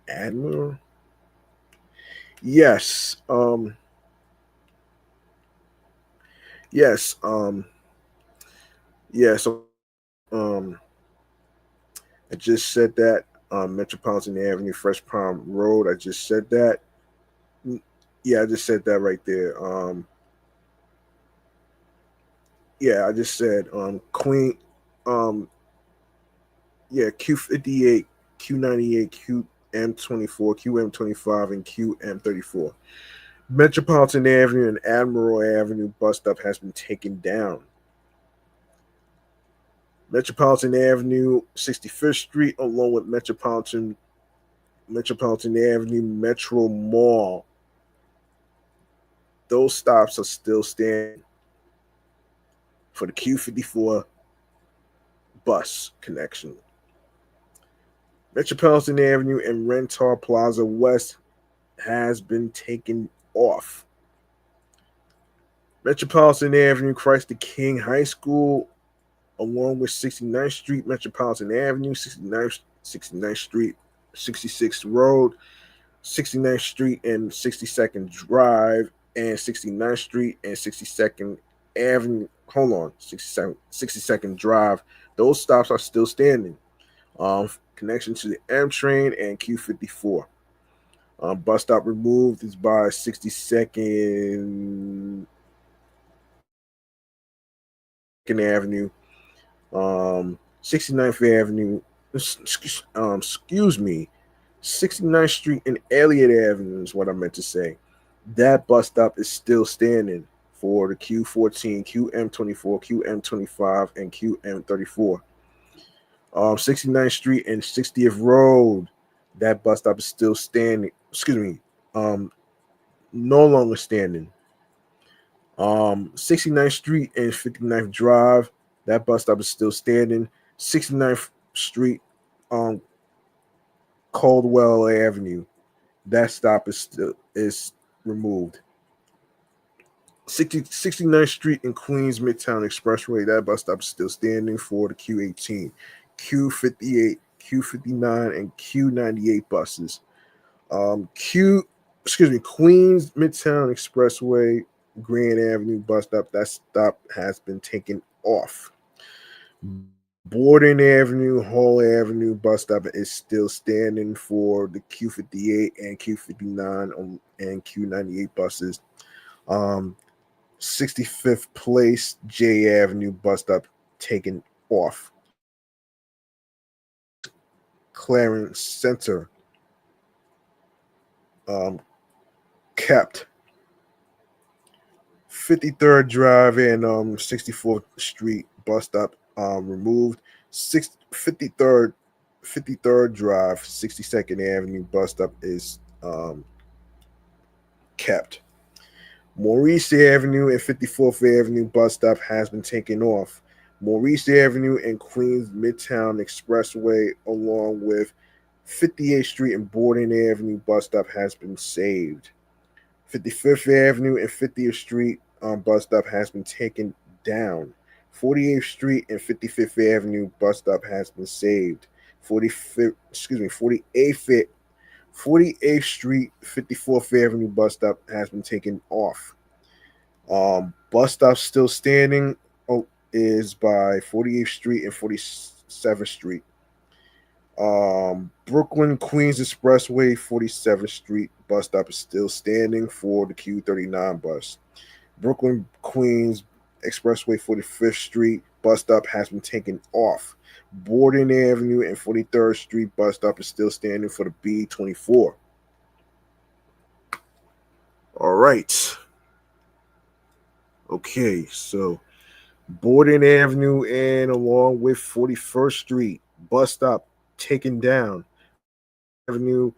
Admiral? Yes. Yes. I just said that. Metropolitan Avenue, Fresh Pond Road. I just said that. Yeah, I just said that right there. I just said Queen. Q58, Q98, QM24, QM25, and QM34. Metropolitan Avenue and Admiral Avenue bus stop has been taken down. Metropolitan Avenue, 65th Street, along with Metropolitan Avenue Metro Mall. Those stops are still standing for the Q54 bus connection. Metropolitan Avenue and Rental Plaza West has been taken off. Metropolitan Avenue, Christ the King High School, along with 69th Street, Metropolitan Avenue, 69th Street, 66th Road, 69th Street and 62nd Drive, and 69th Street and 62nd Avenue. 62nd Drive. Those stops are still standing. Connection to the M train and Q54. Bus stop removed is by 62nd Avenue, 69th Avenue, 69th Street and Elliott Avenue is what I meant to say. That bus stop is still standing for the Q14, QM24, QM25, and QM34. 69th Street and 60th Road, that bus stop is still standing. Excuse me, no longer standing. 69th Street and 59th Drive, that bus stop is still standing. 69th Street, um, Caldwell Avenue, that stop is removed. 69th Street and Queens Midtown Expressway, that bus stop is still standing for the Q18, Q58, Q59, and Q98 buses. Queens Midtown Expressway, Grand Avenue bus stop, that stop has been taken off. Borden Avenue, Hall Avenue bus stop is still standing for the Q58 and Q59 and Q98 buses. 65th Place, J Avenue bus stop taken off. Clarence Center, kept. 53rd Drive and 64th Street bus stop removed. 53rd Drive, 62nd Avenue bus stop is kept. Maurice Avenue and 54th Avenue bus stop has been taken off. Maurice Avenue and Queens Midtown Expressway, along with 58th Street and Borden Avenue bus stop has been saved. 55th Avenue and 50th Street bus stop has been taken down. 48th Street and 55th Avenue bus stop has been saved. 48th Street, 54th Avenue bus stop has been taken off. Bus stop still standing is by 48th Street and 47th Street. Brooklyn Queens Expressway, 47th Street bus stop is still standing for the Q39 bus. Brooklyn Queens Expressway, 45th Street bus stop has been taken off. Borden Avenue and 43rd Street bus stop is still standing for the B24. All right. Okay, so Borden Avenue and along with 41st Street bus stop taken down. Avenue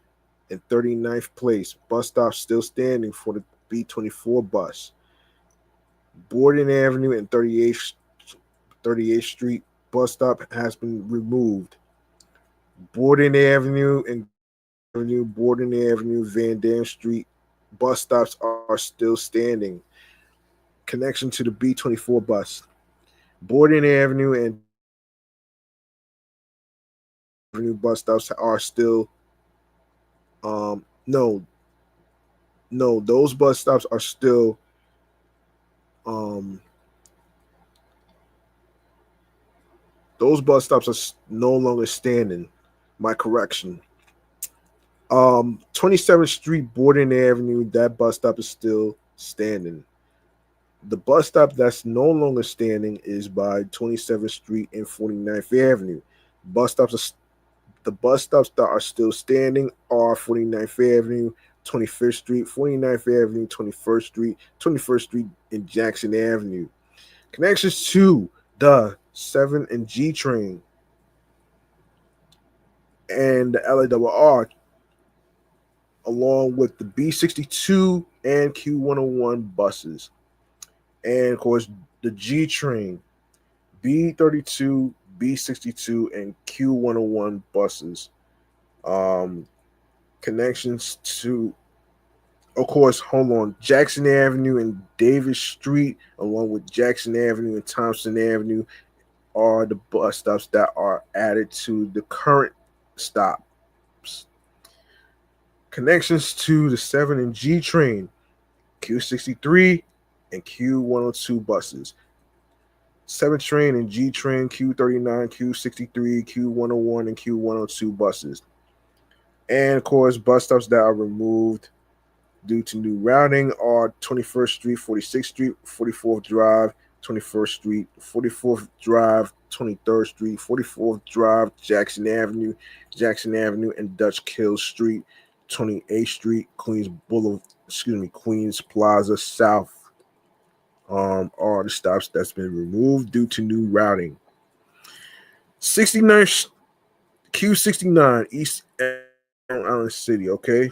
and 39th Place bus stop still standing for the B24 bus. Borden Avenue and 38th Street bus stop has been removed. Borden Avenue, Van Dam Street bus stops are still standing. Connection to the B24 bus. Borden Avenue and Avenue bus stops are still no, those bus stops are still those bus stops are no longer standing. My correction. 27th Street, Borden Avenue, that bus stop is still standing. The bus stop that's no longer standing is by 27th Street and 49th Avenue. The bus stops that are still standing are 49th Avenue, 25th Street, 49th Avenue, 21st Street, 21st Street, and Jackson Avenue. Connections to the 7 and G train and the LARR, along with the B62 and Q101 buses. And of course, the G train, B32, B62, and Q101 buses. Connections to, of course, hold on, Jackson Avenue and Davis Street, along with Jackson Avenue and Thompson Avenue, are the bus stops that are added to the current stops. Connections to the 7 and G train, Q63 and Q102 buses. 7 train and G train, Q39, Q63, Q101, and Q102 buses. And of course, bus stops that are removed due to new routing are 21st Street, 46th Street, 44th Drive, 21st Street, 44th Drive, 23rd Street, 44th Drive, Jackson Avenue, and Dutch Kill Street, 28th Street, Queens Plaza South. Are the stops that's been removed due to new routing. 69 Q69 East Island City, okay?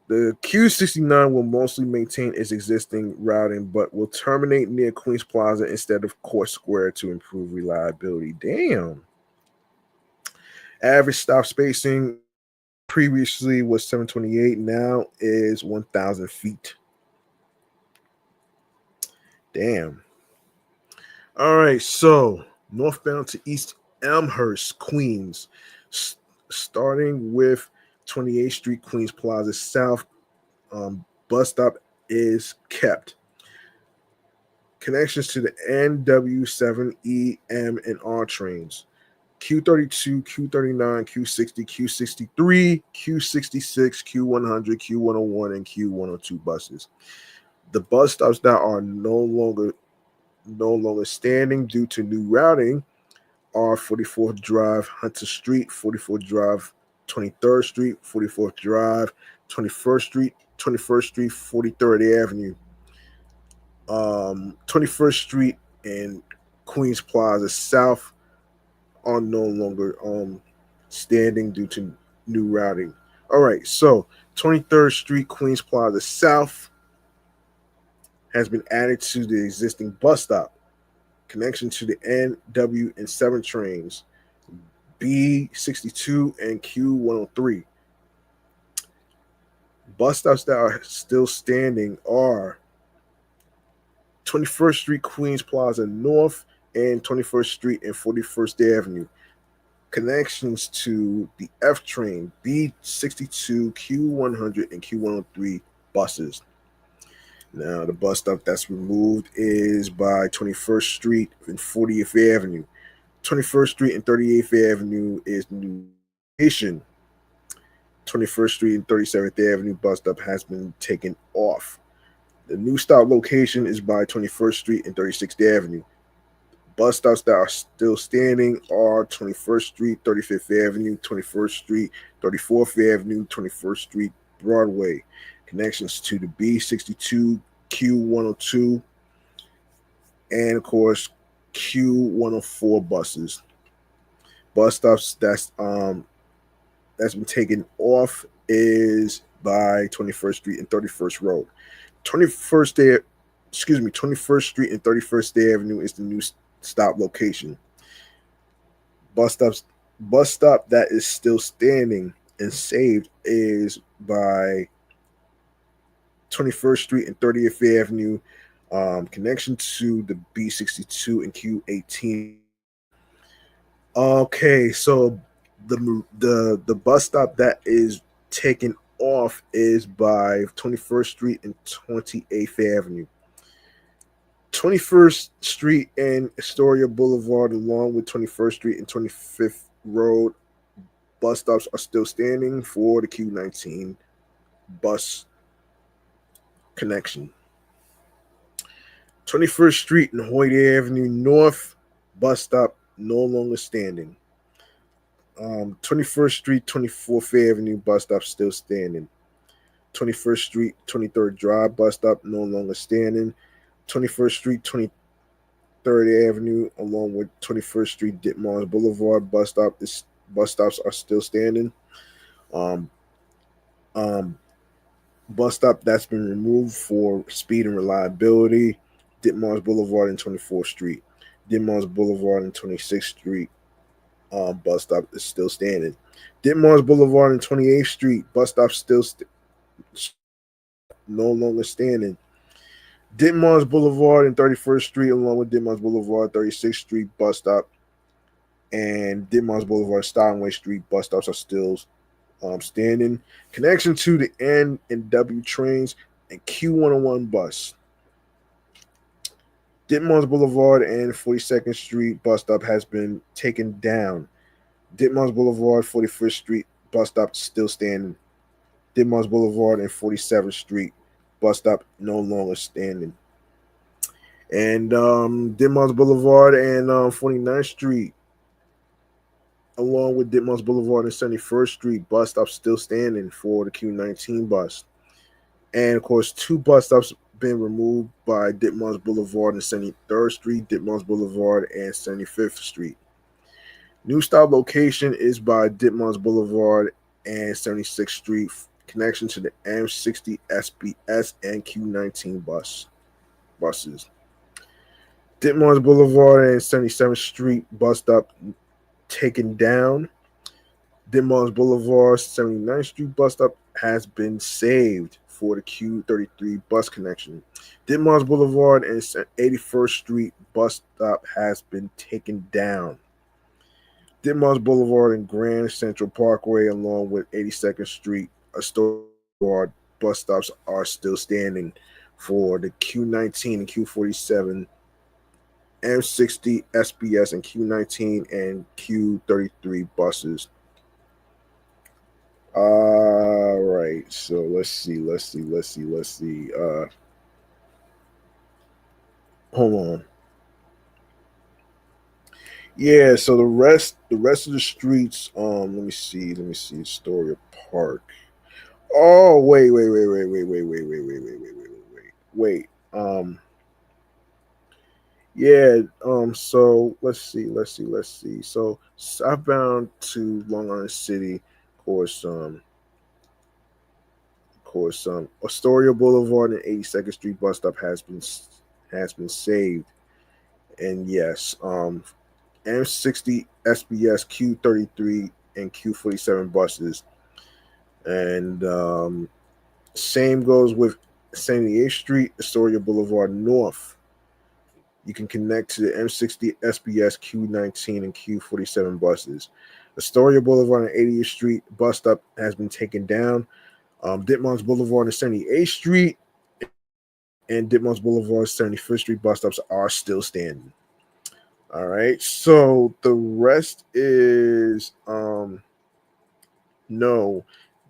The Q69 will mostly maintain its existing routing, but will terminate near Queens Plaza instead of Court Square to improve reliability. Damn. Average stop spacing previously was 728, now is 1,000 feet. Damn. All right, so northbound to East Elmhurst, Queens, starting with 28th Street, Queens Plaza South. Bus stop is kept. Connections to the NW7, E, M, and R trains. Q32, Q39, Q60, Q63, Q66, Q100, Q101, and Q102 buses. The bus stops that are no longer standing due to new routing are 44th Drive, Hunter Street, 44th Drive, 23rd Street, 44th Drive, 21st Street, 43rd Avenue, 21st Street, and Queens Plaza South are no longer standing due to new routing. All right, so 23rd Street, Queens Plaza South has been added to the existing bus stop. Connection to the N, W, and 7 trains, B62 and Q103. Bus stops that are still standing are 21st Street, Queens Plaza North, and 21st Street and 41st Avenue. Connections to the F train, B62, Q100, and Q103 buses. Now, the bus stop that's removed is by 21st Street and 40th Avenue. 21st Street and 38th Avenue is new location. 21st Street and 37th Avenue bus stop has been taken off. The new stop location is by 21st Street and 36th Avenue. Bus stops that are still standing are 21st Street, 35th Avenue, 21st Street, 34th Avenue, 21st Street, Broadway. Connections to the B62, Q102, and of course Q104 buses. Bus stops that's been taken off is by 21st Street and 31st Road. 21st Street and 31st Avenue is the new stop location. Bus stop that is still standing and saved is by 21st Street and 30th Avenue. Connection to the B62 and Q18. Okay, so the bus stop that is taken off is by 21st Street and 28th Avenue. 21st Street and Astoria Boulevard, along with 21st Street and 25th Road, bus stops are still standing for the Q19 bus connection. 21st Street and Hoyt Avenue North, bus stop no longer standing. 21st Street, 24th Avenue, bus stop still standing. 21st Street, 23rd Drive, bus stop no longer standing. 21st Street, 23rd Avenue, along with 21st Street, Ditmars Boulevard, bus stops are still standing. Bus stop that's been removed for speed and reliability, Ditmars Boulevard and 24th Street. Ditmars Boulevard and 26th Street bus stop is still standing. Ditmars Boulevard and 28th Street bus stop still no longer standing. Ditmars Boulevard and 31st Street, along with Ditmars Boulevard, 36th Street bus stop, and Ditmars Boulevard, Steinway Street bus stops are still standing. Connection to the N and W trains and Q101 bus. Ditmars Boulevard and 42nd Street bus stop has been taken down. Ditmars Boulevard, 41st Street bus stop still standing. Ditmars Boulevard and 47th Street bus stop no longer standing. And Ditmars Boulevard and 49th Street, along with Ditmars Boulevard and 71st Street bus stops still standing for the Q19 bus. And of course, 2 bus stops been removed by Ditmars Boulevard and 73rd Street, Ditmars Boulevard and 75th Street. New stop location is by Ditmars Boulevard and 76th Street. Connection to the M60 SBS and Q19 buses. Ditmars Boulevard and 77th Street bus stop taken down. Ditmars Boulevard, 79th Street bus stop has been saved for the Q33 bus connection. Ditmars Boulevard and 81st Street bus stop has been taken down. Ditmars Boulevard and Grand Central Parkway, along with 82nd Street, Astoria Boulevard bus stops are still standing for the Q19 and Q47, M60 SBS and Q19 and Q33 buses. All right, so let's see. Hold on. Yeah, so the rest of the streets. Let me see. Astoria Park. Oh, wait. Yeah. So let's see. So southbound to Long Island City, of course. Astoria Boulevard and 82nd Street bus stop has been saved, and yes, M60 SBS Q33 and Q47 buses, and same goes with 78th Street, Astoria Boulevard North. You can connect to the M60 SBS Q19 and Q47 buses. Astoria Boulevard and 80th Street bus stop has been taken down. Ditmars Boulevard and 78th Street and Ditmars Boulevard, 75th Street bus stops are still standing. All right. So the rest is no.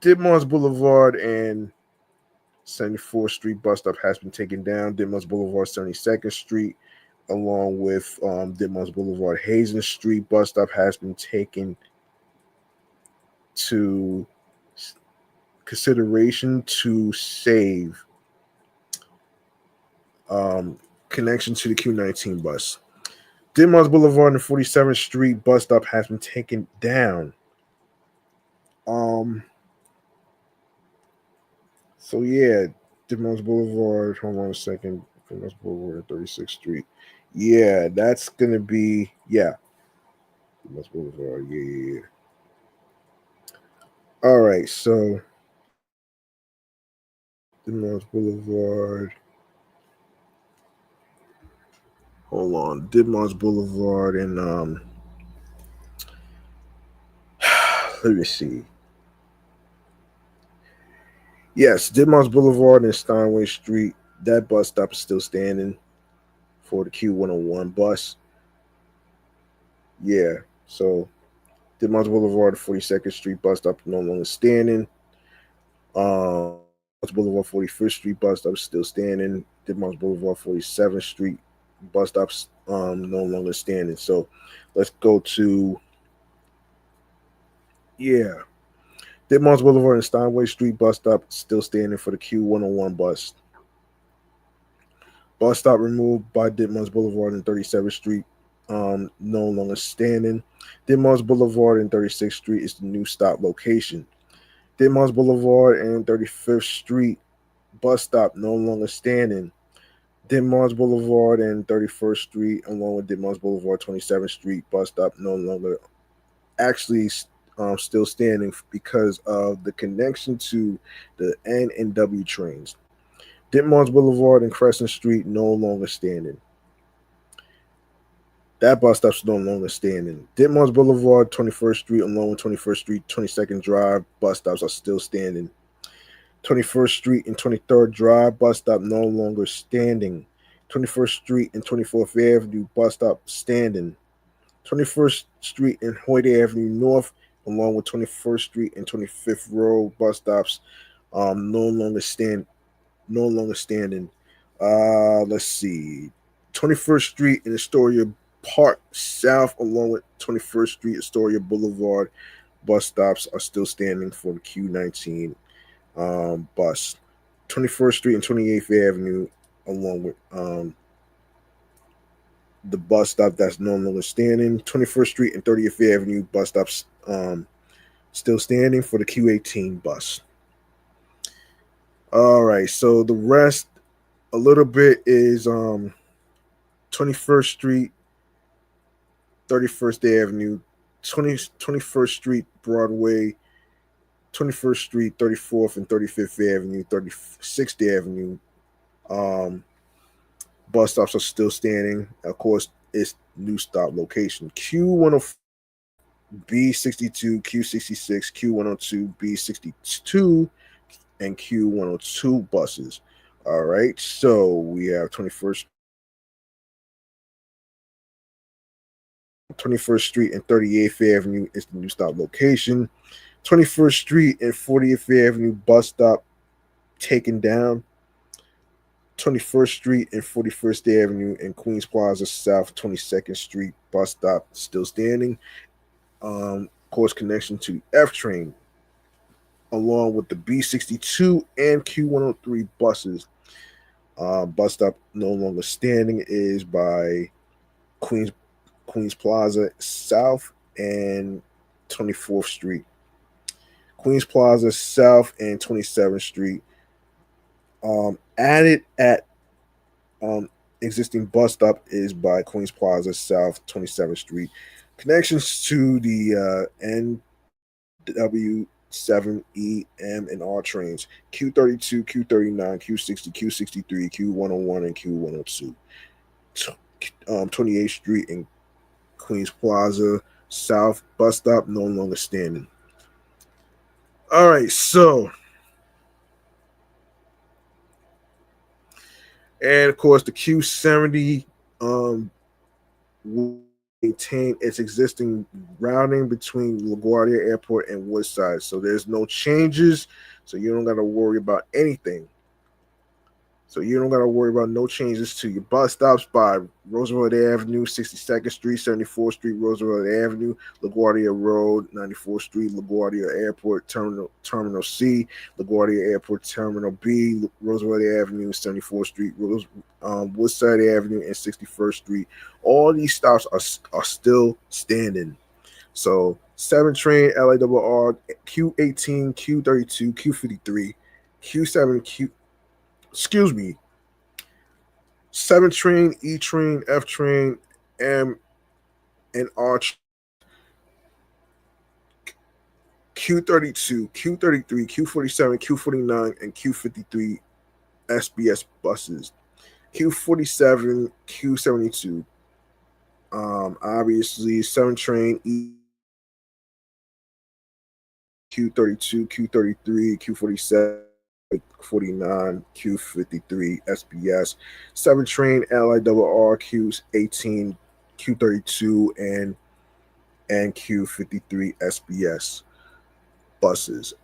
Ditmars Boulevard and 74th Street bus stop has been taken down. Ditmars Boulevard, 72nd Street, along with Ditmars Boulevard, Hazen Street bus stop has been taken to consideration to save connection to the Q19 bus. Ditmars Boulevard and 47th Street bus stop has been taken down. So yeah, Ditmars Boulevard. Hold on a second. Ditmars Boulevard and 36th Street. Yeah, that's gonna be Ditmars Boulevard. Yeah. All right, so Ditmars Boulevard. Hold on, Ditmars Boulevard and let me see. Yes, Ditmars Boulevard and Steinway Street. That bus stop is still standing for the Q101 bus. Yeah, so Ditmars Boulevard, 42nd Street bus stop no longer standing. Boulevard, 41st Street bus stop still standing. Ditmars Boulevard, 47th Street bus stops no longer standing. So let's go to Ditmars Boulevard and Steinway Street bus stop still standing for the Q101 bus. Bus stop removed by Ditmars Boulevard and 37th Street no longer standing. Ditmars Boulevard and 36th Street is the new stop location. Ditmars Boulevard and 35th Street bus stop no longer standing. Ditmars Boulevard and 31st Street, along with Ditmars Boulevard, 27th Street bus stop no longer actually still standing because of the connection to the N and W trains. Ditmars Boulevard and Crescent Street no longer standing. That bus stop's no longer standing. Ditmars Boulevard, 21st Street, along with 21st Street, 22nd Drive bus stops are still standing. 21st Street and 23rd Drive bus stop no longer standing. 21st Street and 24th Avenue bus stop standing. 21st Street and Hoyt Avenue North, along with 21st Street and 25th Road bus stops no longer standing. Let's see. 21st Street and Astoria Park South, along with 21st Street, Astoria Boulevard bus stops are still standing for the Q19 bus. 21st Street and 28th Avenue, along with the bus stop that's no longer standing. 21st Street and 30th Avenue bus stops still standing for the Q18 bus. All right, so the rest a little bit is 21st Street, 31st Avenue, 21st Street, Broadway, 21st Street, 34th and 35th Avenue, 36th Avenue. Bus stops are still standing. Of course, it's new stop location. Q104, B62, Q66, Q102, B62, and Q102 buses. All right, so we have 21st Street and 38th Avenue is the new stop location. 21st Street and 40th Avenue bus stop taken down. 21st Street and 41st Avenue and Queens Plaza South 22nd Street bus stop still standing. Course connection to F train, along with the B62 and Q103 buses. Bus stop no longer standing is by Queens Plaza South and 24th Street. Queens Plaza South and 27th Street. Added at existing bus stop is by Queens Plaza South, 27th Street. Connections to the NW7, E, M, and R trains: Q32, Q39, Q60, Q63, Q101, and Q102. 28th Street and Queens Plaza South bus stop no longer standing. All right, so, and of course the Q70 will maintain its existing routing between LaGuardia Airport and Woodside, so there's no changes, so you don't got to worry about anything. So you don't got to worry about no changes to your bus stops by Roosevelt Avenue, 62nd Street, 74th Street, Roosevelt Avenue, LaGuardia Road, 94th Street, LaGuardia Airport, Terminal C, LaGuardia Airport, Terminal B, Roosevelt Avenue, 74th Street, Woodside Avenue, and 61st Street. All these stops are still standing. So 7 train, LIRR, Q18, Q32, Q53, Q7, 7 train, E train, F train, M and R, Q32, Q33, Q47, Q49, and Q53 SBS buses. Q47, Q72. Obviously 7 train, E, Q32, Q33, Q47. 49, Q53, SBS, 7 train, LIRR, Q18, Q32, and Q53 SBS buses.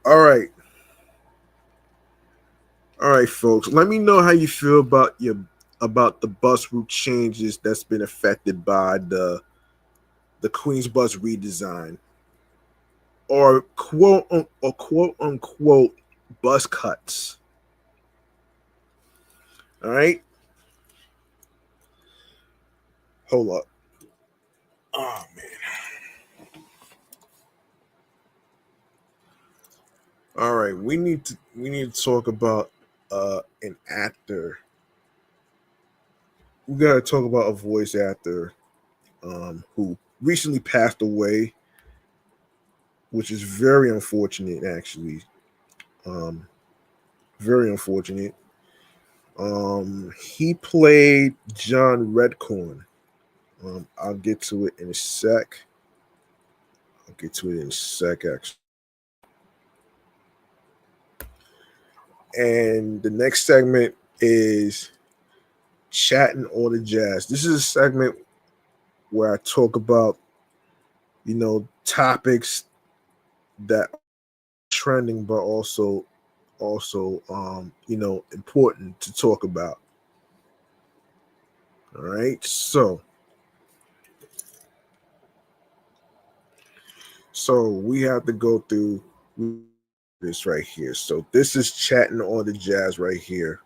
All right, folks. Let me know how you feel about the bus route changes that's been affected by the Queens bus redesign, or quote unquote bus cuts. All right. Hold up. Oh man. All right, we need to talk about an actor. We gotta talk about a voice actor who recently passed away, which is very unfortunate, actually. Very unfortunate. He played John Redcorn. I'll get to it in a sec. Actually. And the next segment is Chatting All the Jazz. This is a segment where I talk about, topics that are trending, but also, important to talk about. All right. So we have to go through this right here. So this is Chatting All the Jazz right here.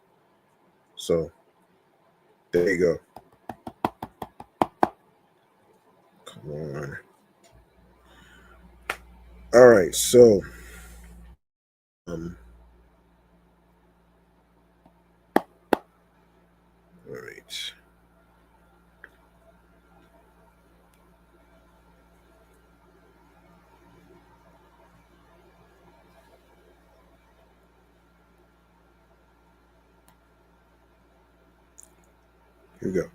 So there you go. on. All right, so um, all right. Here we go.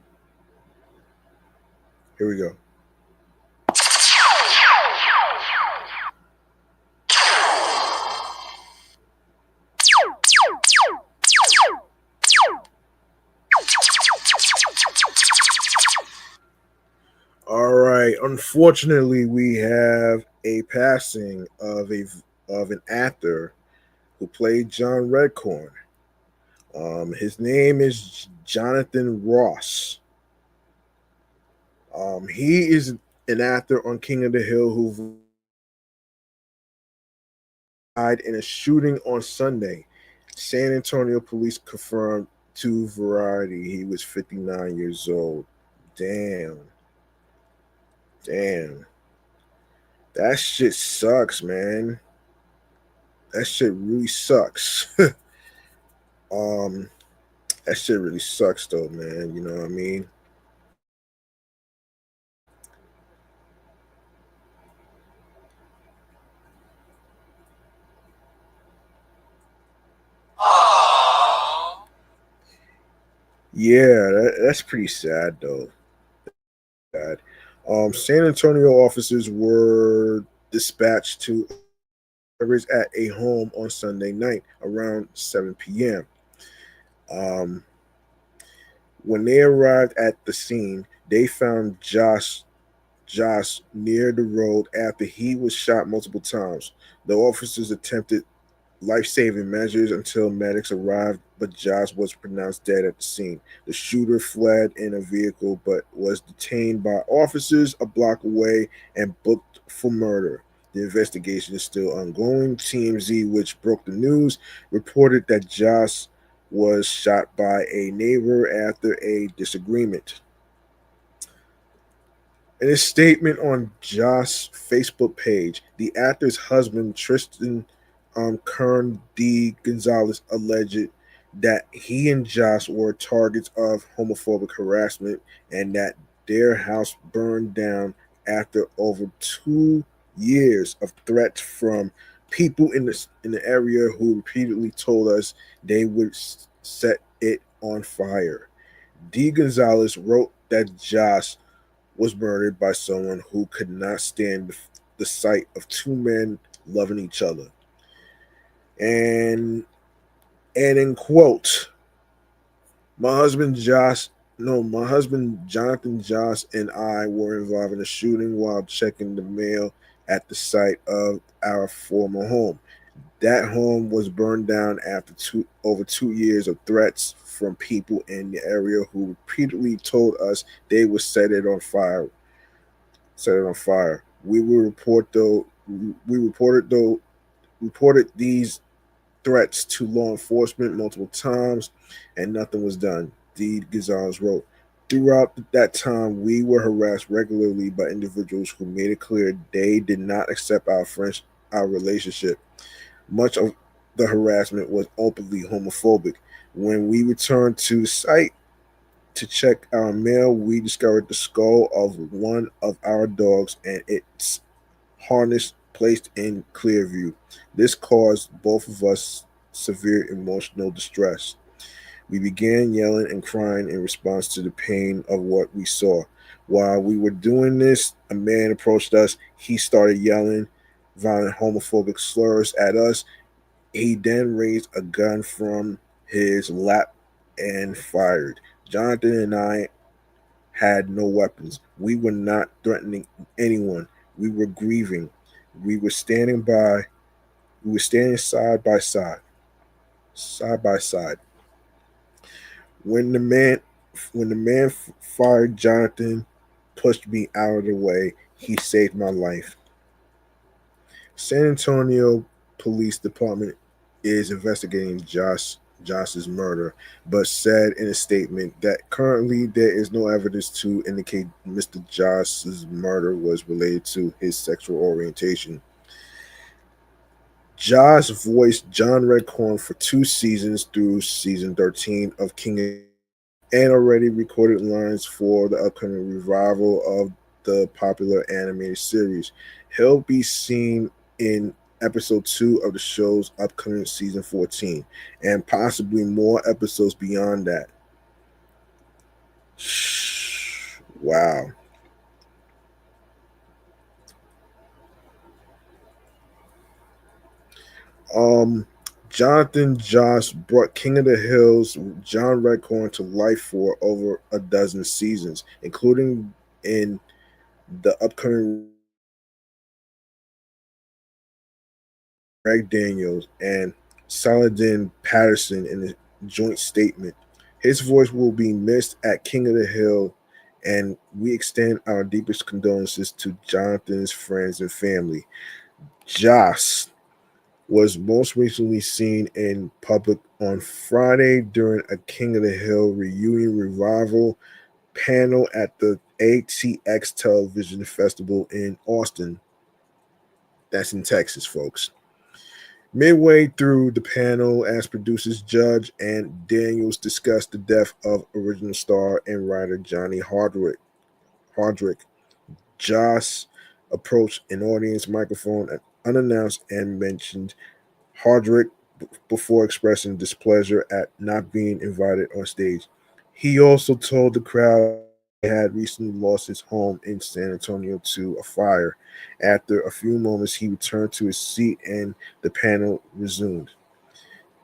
Here we go. All right. Unfortunately, we have a passing of an actor who played John Redcorn. His name is Jonathan Ross. He is an actor on King of the Hill who died in a shooting on Sunday. San Antonio police confirmed to Variety he was 59 years old. Damn. Damn. That shit sucks, man. That shit really sucks. um, that shit really sucks though, man. You know what I mean? Yeah, that's pretty sad though. Sad. San Antonio officers were dispatched to at a home on Sunday night around 7 p.m. Um, when they arrived at the scene, they found Josh near the road after he was shot multiple times. The officers attempted life-saving measures until medics arrived, but Josh was pronounced dead at the scene. The shooter fled in a vehicle but was detained by officers a block away and booked for murder. The investigation is still ongoing. TMZ, which broke the news, reported that Josh was shot by a neighbor after a disagreement. In a statement on Josh's Facebook page, the actor's husband, Tristan Kern D. Gonzalez, alleged that he and Josh were targets of homophobic harassment and that their house burned down after over 2 years of threats from people in the area who repeatedly told us they would set it on fire. D. Gonzalez wrote that Josh was murdered by someone who could not stand the sight of two men loving each other. And in quote, my husband Josh, no, my husband Jonathan Josh and I were involved in a shooting while checking the mail at the site of our former home. That home was burned down after over 2 years of threats from people in the area who repeatedly told us they would set it on fire. Set it on fire. We reported these threats to law enforcement multiple times, and nothing was done. D. Gonzalez wrote. Throughout that time, we were harassed regularly by individuals who made it clear they did not accept our relationship. Much of the harassment was openly homophobic. When we returned to the site to check our mail, we discovered the skull of one of our dogs and its harness placed in clear view. This caused both of us severe emotional distress. We began yelling and crying in response to the pain of what we saw. While we were doing this, a man approached us. He started yelling violent homophobic slurs at us. He then raised a gun from his lap and fired. Jonathan and I had no weapons. We were not threatening anyone. We were grieving. We were standing by. We were standing side by side. When the man, when the man fired, Jonathan pushed me out of the way. He saved my life. San Antonio Police Department is investigating Josh's murder, but said in a statement that currently there is no evidence to indicate Mr. Josh's murder was related to his sexual orientation. Josh voiced John Redcorn for 2 seasons through season 13 of King of, and already recorded lines for the upcoming revival of the popular animated series. He'll be seen in episode 2 of the show's upcoming season 14, and possibly more episodes beyond that. Wow. Um, Jonathan Joss brought King of the Hills John Redcorn to life for over a dozen seasons, including in the upcoming Greg Daniels and Saladin Patterson in a joint statement. His voice will be missed at King of the Hill, and we extend our deepest condolences to Jonathan's friends and family. Joss was most recently seen in public on Friday during a King of the Hill reunion revival panel at the ATX Television Festival in Austin. That's in Texas, folks. Midway through the panel, as producers Judge and Daniels discussed the death of original star and writer Johnny Hardrick, Joss approached an audience microphone unannounced and mentioned Hardrick before expressing displeasure at not being invited on stage. He also told the crowd he had recently lost his home in San Antonio to a fire. After a few moments, he returned to his seat and the panel resumed.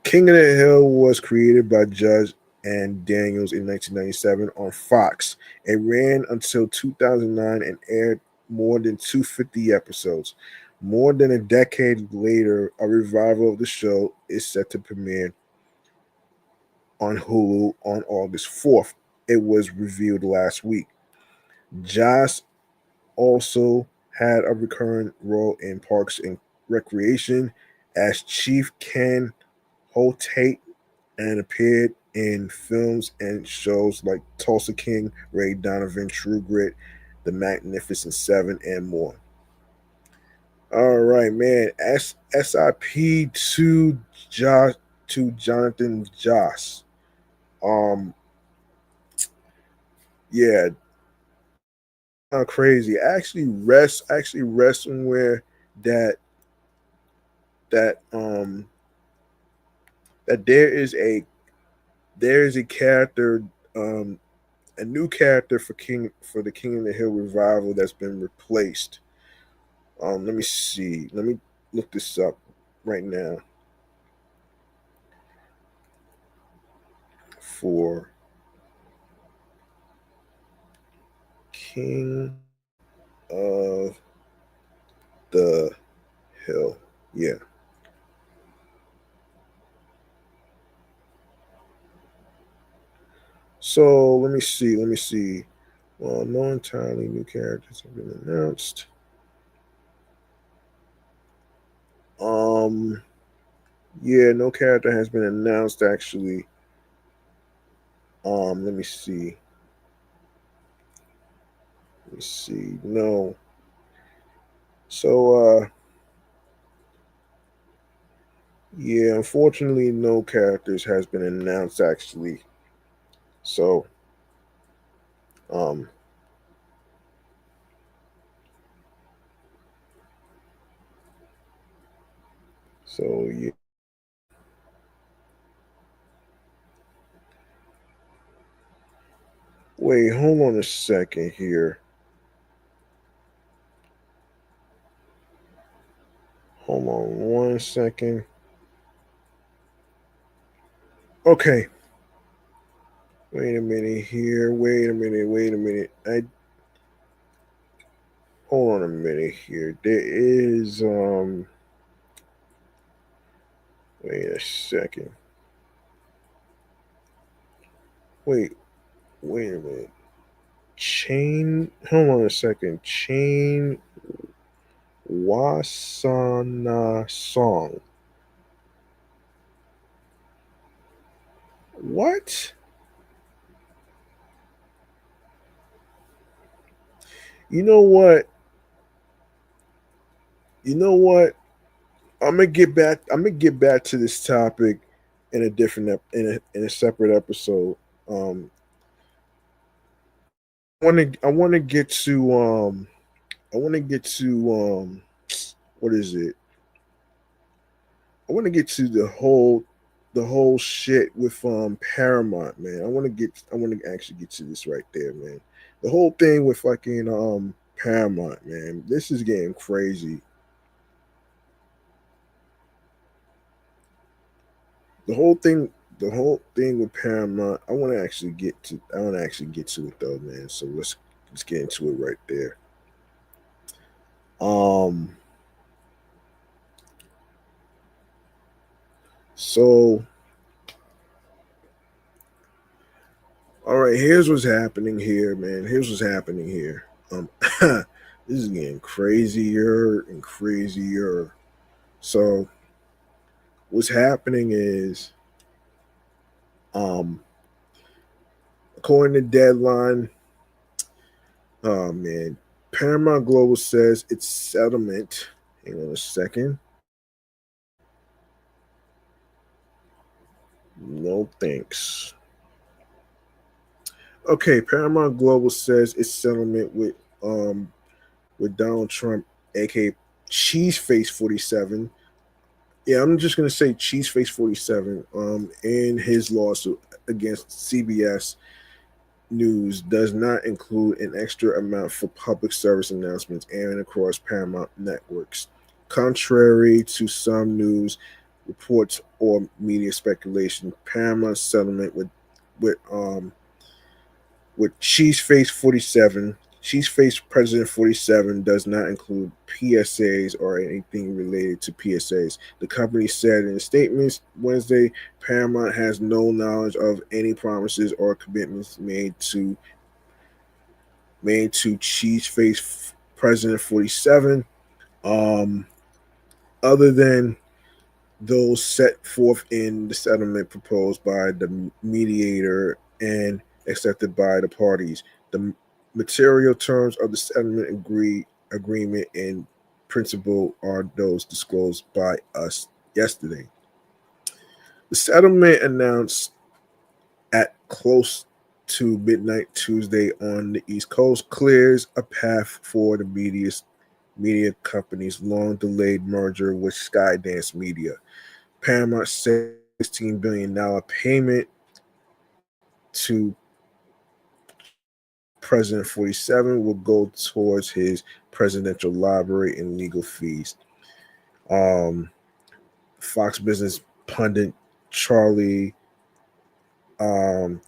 King of the Hill was created by Judge and Daniels in 1997 on Fox. It ran until 2009 and aired more than 250 episodes. More than a decade later, a revival of the show is set to premiere on Hulu on August 4th. It was revealed last week. Joss also had a recurring role in Parks and Recreation as Chief Ken Hotate and appeared in films and shows like Tulsa King, Ray Donovan, True Grit, The Magnificent Seven, and more. All right, man. SIP to Josh to Jonathan Joss. Um, yeah, crazy. I actually rest somewhere that that that there is a character, um a new character for the King of the Hill revival that's been replaced. Let me see. Let me look this up right now for King of the Hill. Yeah. So let me see. Let me see. Well, no entirely new characters have been announced. Um, yeah, no character has been announced actually. Let me see. Let me see. No. So yeah, unfortunately no characters has been announced actually. So um yeah. Wait, hold on a second here. Hold on 1 second. Okay. Wait a minute here. Wait a minute. Wait a minute. I hold on a minute here. There is wait a second. Wait, wait a minute. Chain hold on a second. Chain Wasana song. What? You know what? You know what? I'm gonna get back. I'm gonna get back to this topic in a different in a separate episode. Um, I want to get to I want to get to what is it? I want to get to the whole shit with Paramount, man. I want to actually get to this right there, man. The whole thing with fucking Paramount, man. This is getting crazy. The whole thing the whole thing with Paramount, I want to actually get to it though, man. So let's get into it right there. Um so all right, here's what's happening here, man. Here's what's happening here. This is getting crazier and crazier. So what's happening is, um, according to Deadline, oh man, Paramount Global says its settlement. Hang on a second. No thanks. Okay, Paramount Global says its settlement with Donald Trump, aka Cheeseface 47. Yeah, I'm just gonna say Cheeseface 47. In his lawsuit against CBS News does not include an extra amount for public service announcements airing across Paramount networks, contrary to some news reports or media speculation. Paramount's settlement with Cheeseface President 47 does not include PSAs or anything related to PSAs. The company said in statements Wednesday, Paramount has no knowledge of any promises or commitments made to Cheeseface President 47, um, other than those set forth in the settlement proposed by the mediator and accepted by the parties. The material terms of the settlement agreement in principle are those disclosed by us yesterday. The settlement announced at close to midnight Tuesday on the East Coast clears a path for the media company's long delayed merger with Sky Dance Media. Paramount's $16 billion payment to President 47 will go towards his presidential library and legal fees. Um, Fox Business pundit Charlie um,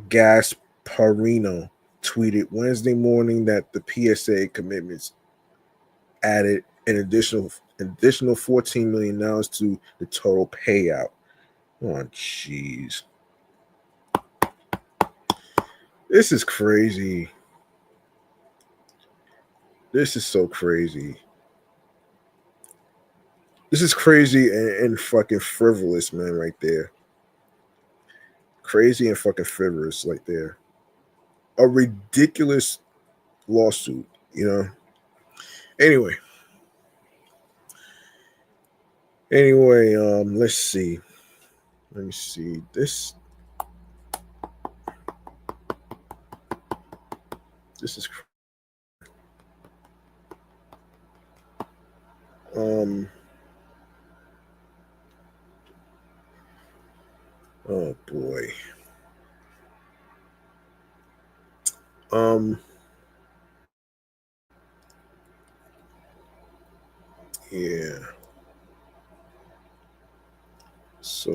Gasparino tweeted Wednesday morning that the PSA commitments added an additional $14 million to the total payout. Oh, jeez. This is crazy. This is so crazy. This is crazy and fucking frivolous, man, right there. Crazy and fucking frivolous, right there. A ridiculous lawsuit, you know. Anyway, let's see. Let me see this. This is um. Oh boy. Um. Yeah. So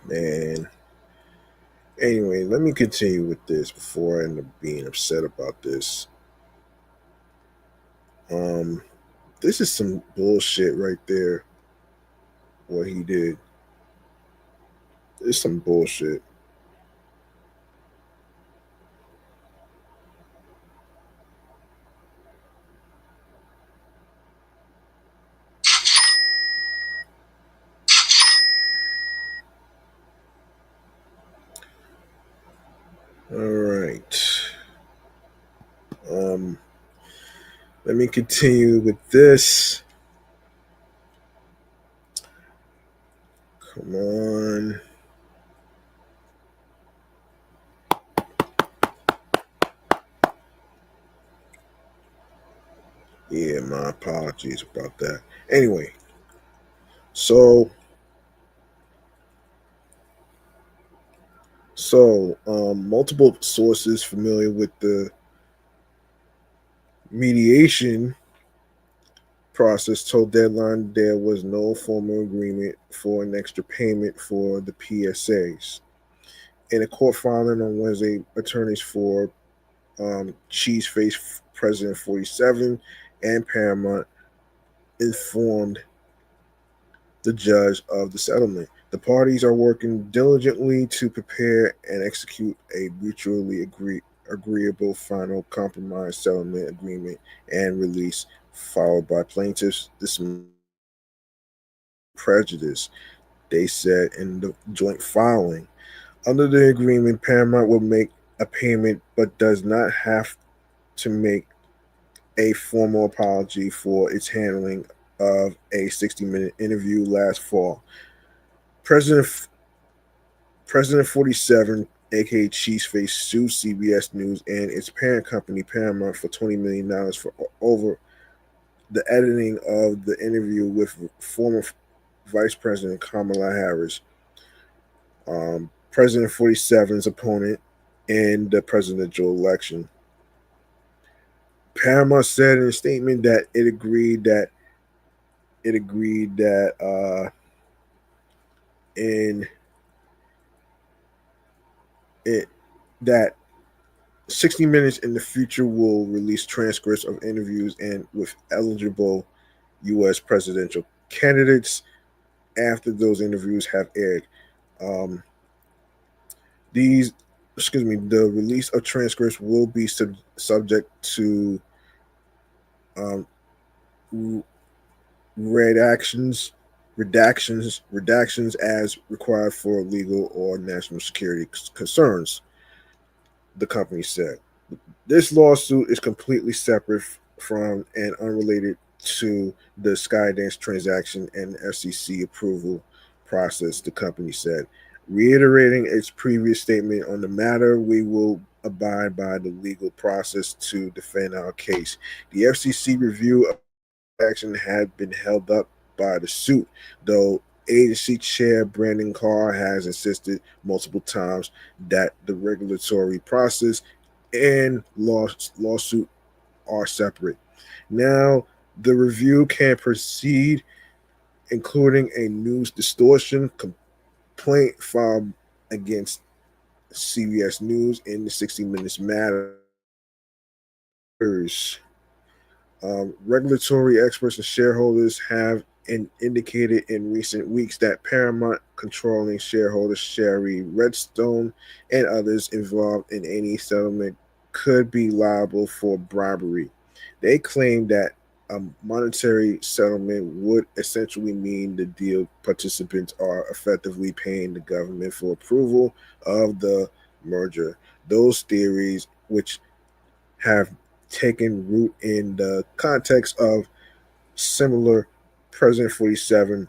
man. Anyway, let me continue with this before I end up being upset about this. Um, this is some bullshit right there. What he did. It's some bullshit. Let me continue with this. Come on. Yeah, my apologies about that. Anyway, so multiple sources familiar with the mediation process told Deadline there was no formal agreement for an extra payment for the PSAs. In a court filing on Wednesday, attorneys for Cheeseface President 47 and Paramount informed the judge of the settlement. The parties are working diligently to prepare and execute a mutually agreeable final compromise settlement agreement and release, followed by plaintiffs' prejudice, they said in the joint filing. Under the agreement, Paramount will make a payment but does not have to make a formal apology for its handling of a 60-minute interview last fall. President President 47, aka Cheeseface, sued CBS News and its parent company Paramount for $20 million for over the editing of the interview with former Vice President Kamala Harris, President 47's opponent in the presidential election. Paramount said in a statement that it agreed that in it that 60 Minutes in the future will release transcripts of interviews and with eligible U.S. presidential candidates after those interviews have aired. Um, these, the release of transcripts will be subject to um, redactions as required for legal or national security concerns, the company said. This lawsuit is completely separate from and unrelated to the Skydance transaction and FCC approval process, the company said. Reiterating its previous statement on the matter, we will abide by the legal process to defend our case. The FCC review of action had been held up by the suit, though agency chair Brandon Carr has insisted multiple times that the regulatory process and lawsuit are separate. Now, the review can proceed, including a news distortion complaint filed against CBS News in the 60 Minutes Matters. Regulatory experts and shareholders have indicated in recent weeks that Paramount controlling shareholders Sherry Redstone and others involved in any settlement could be liable for bribery. They claim that a monetary settlement would essentially mean the deal participants are effectively paying the government for approval of the merger. Those theories, which have taken root in the context of similar President 47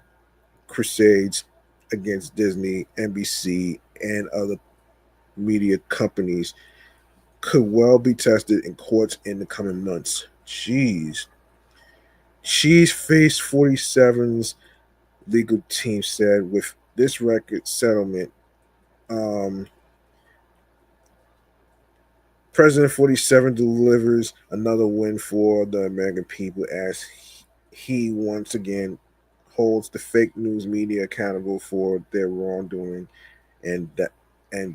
crusades against Disney, NBC, and other media companies, could well be tested in courts in the coming months. Jeez. Cheeseface 47's legal team said with this record settlement, President 47 delivers another win for the American people as he once again holds the fake news media accountable for their wrongdoing and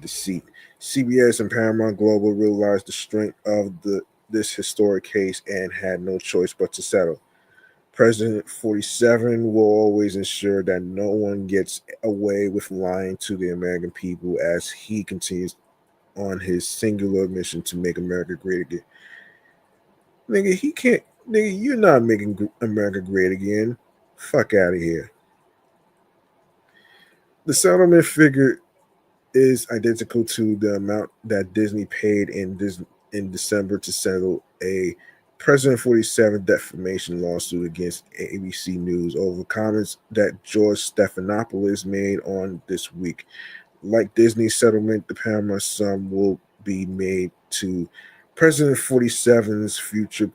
deceit. CBS and Paramount Global realized the strength of this historic case and had no choice but to settle. President 47 will always ensure that no one gets away with lying to the American people as he continues on his singular mission to make America great again. Nigga, he can't. Nigga, you're not making America great again. Fuck out of here. The settlement figure is identical to the amount that Disney paid in December to settle a President 47 defamation lawsuit against ABC News over comments that George Stephanopoulos made on This Week. Like Disney's settlement, the Paramount sum will be made to President 47's future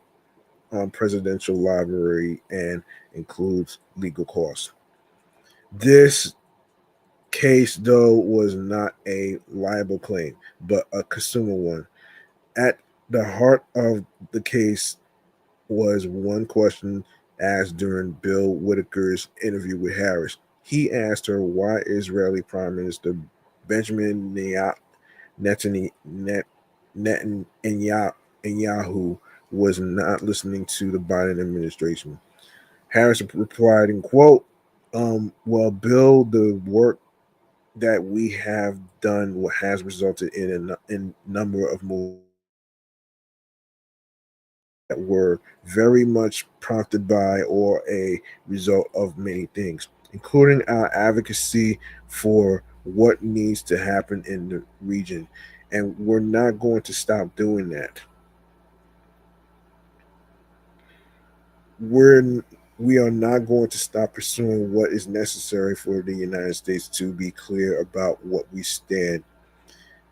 presidential library and includes legal costs. This case, though, was not a liable claim, but a consumer one. At the heart of the case was one question asked during Bill Whitaker's interview with Harris. He asked her why Israeli Prime Minister Benjamin Netanyahu was not listening to the Biden administration. Harris replied, in quote, well, Bill, the work that we have done has resulted in a number of moves that were very much prompted by or a result of many things, including our advocacy for what needs to happen in the region. And we're not going to stop doing that. We are not going to stop pursuing what is necessary for the United States to be clear about what we stand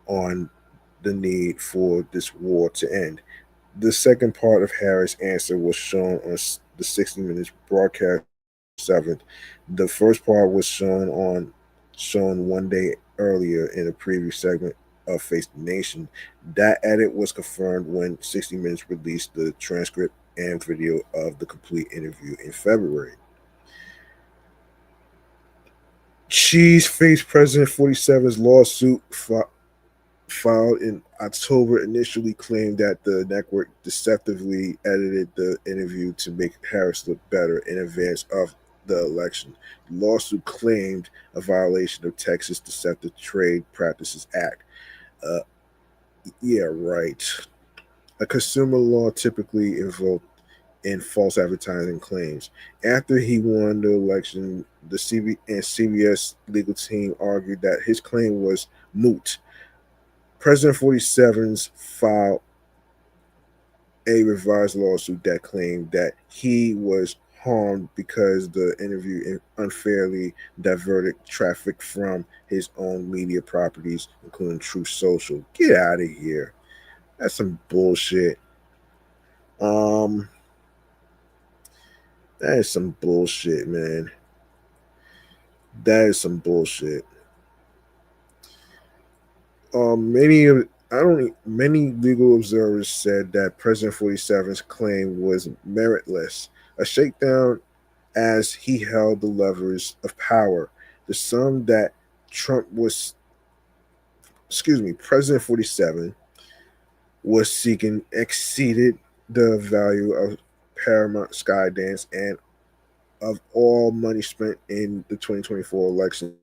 on the need for this war to end. The second part of Harris' answer was shown on the 60 Minutes broadcast 7th. The first part was shown one day earlier in a preview segment of Face the Nation. That edit was confirmed when 60 Minutes released the transcript and video of the complete interview in February. Cheese faced President 47's lawsuit filed in October initially claimed that the network deceptively edited the interview to make Harris look better in advance of the election. The lawsuit claimed a violation of Texas Deceptive Trade Practices Act. Uh, yeah, right. A consumer law typically invoked in false advertising claims. After he won the election, the CBS legal team argued that his claim was moot. President 47's filed a revised lawsuit that claimed that he was harmed because the interview unfairly diverted traffic from his own media properties, including Truth Social. Get out of here. That's some bullshit. Um, that is some bullshit, man. That is some bullshit. Many legal observers said that President 47's claim was meritless, a shakedown as he held the levers of power. The sum that Trump was, President 47 was seeking exceeded the value of Paramount Sky Dance and of all money spent in the 2024 election.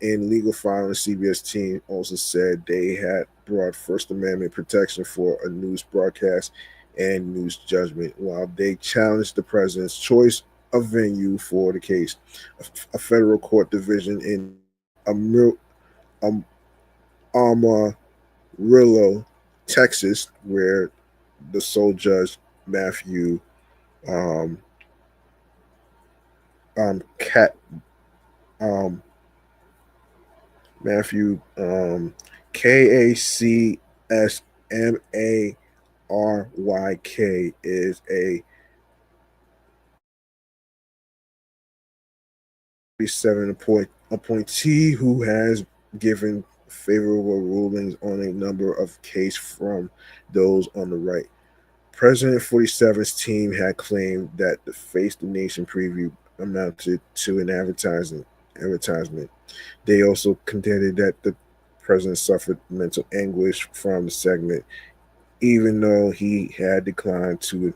In legal filing, the CBS team also said they had brought First Amendment protection for a news broadcast and news judgment, while they challenged the president's choice of venue for the case. A federal court division in Amarillo, Texas, where the sole judge um, Cat Matthew Kacsmaryk is a 37 appointee who has given favorable rulings on a number of cases from those on the right. President 47's team had claimed that the Face the Nation preview amounted to an advertisement. They also contended that the president suffered mental anguish from the segment, even though he had declined to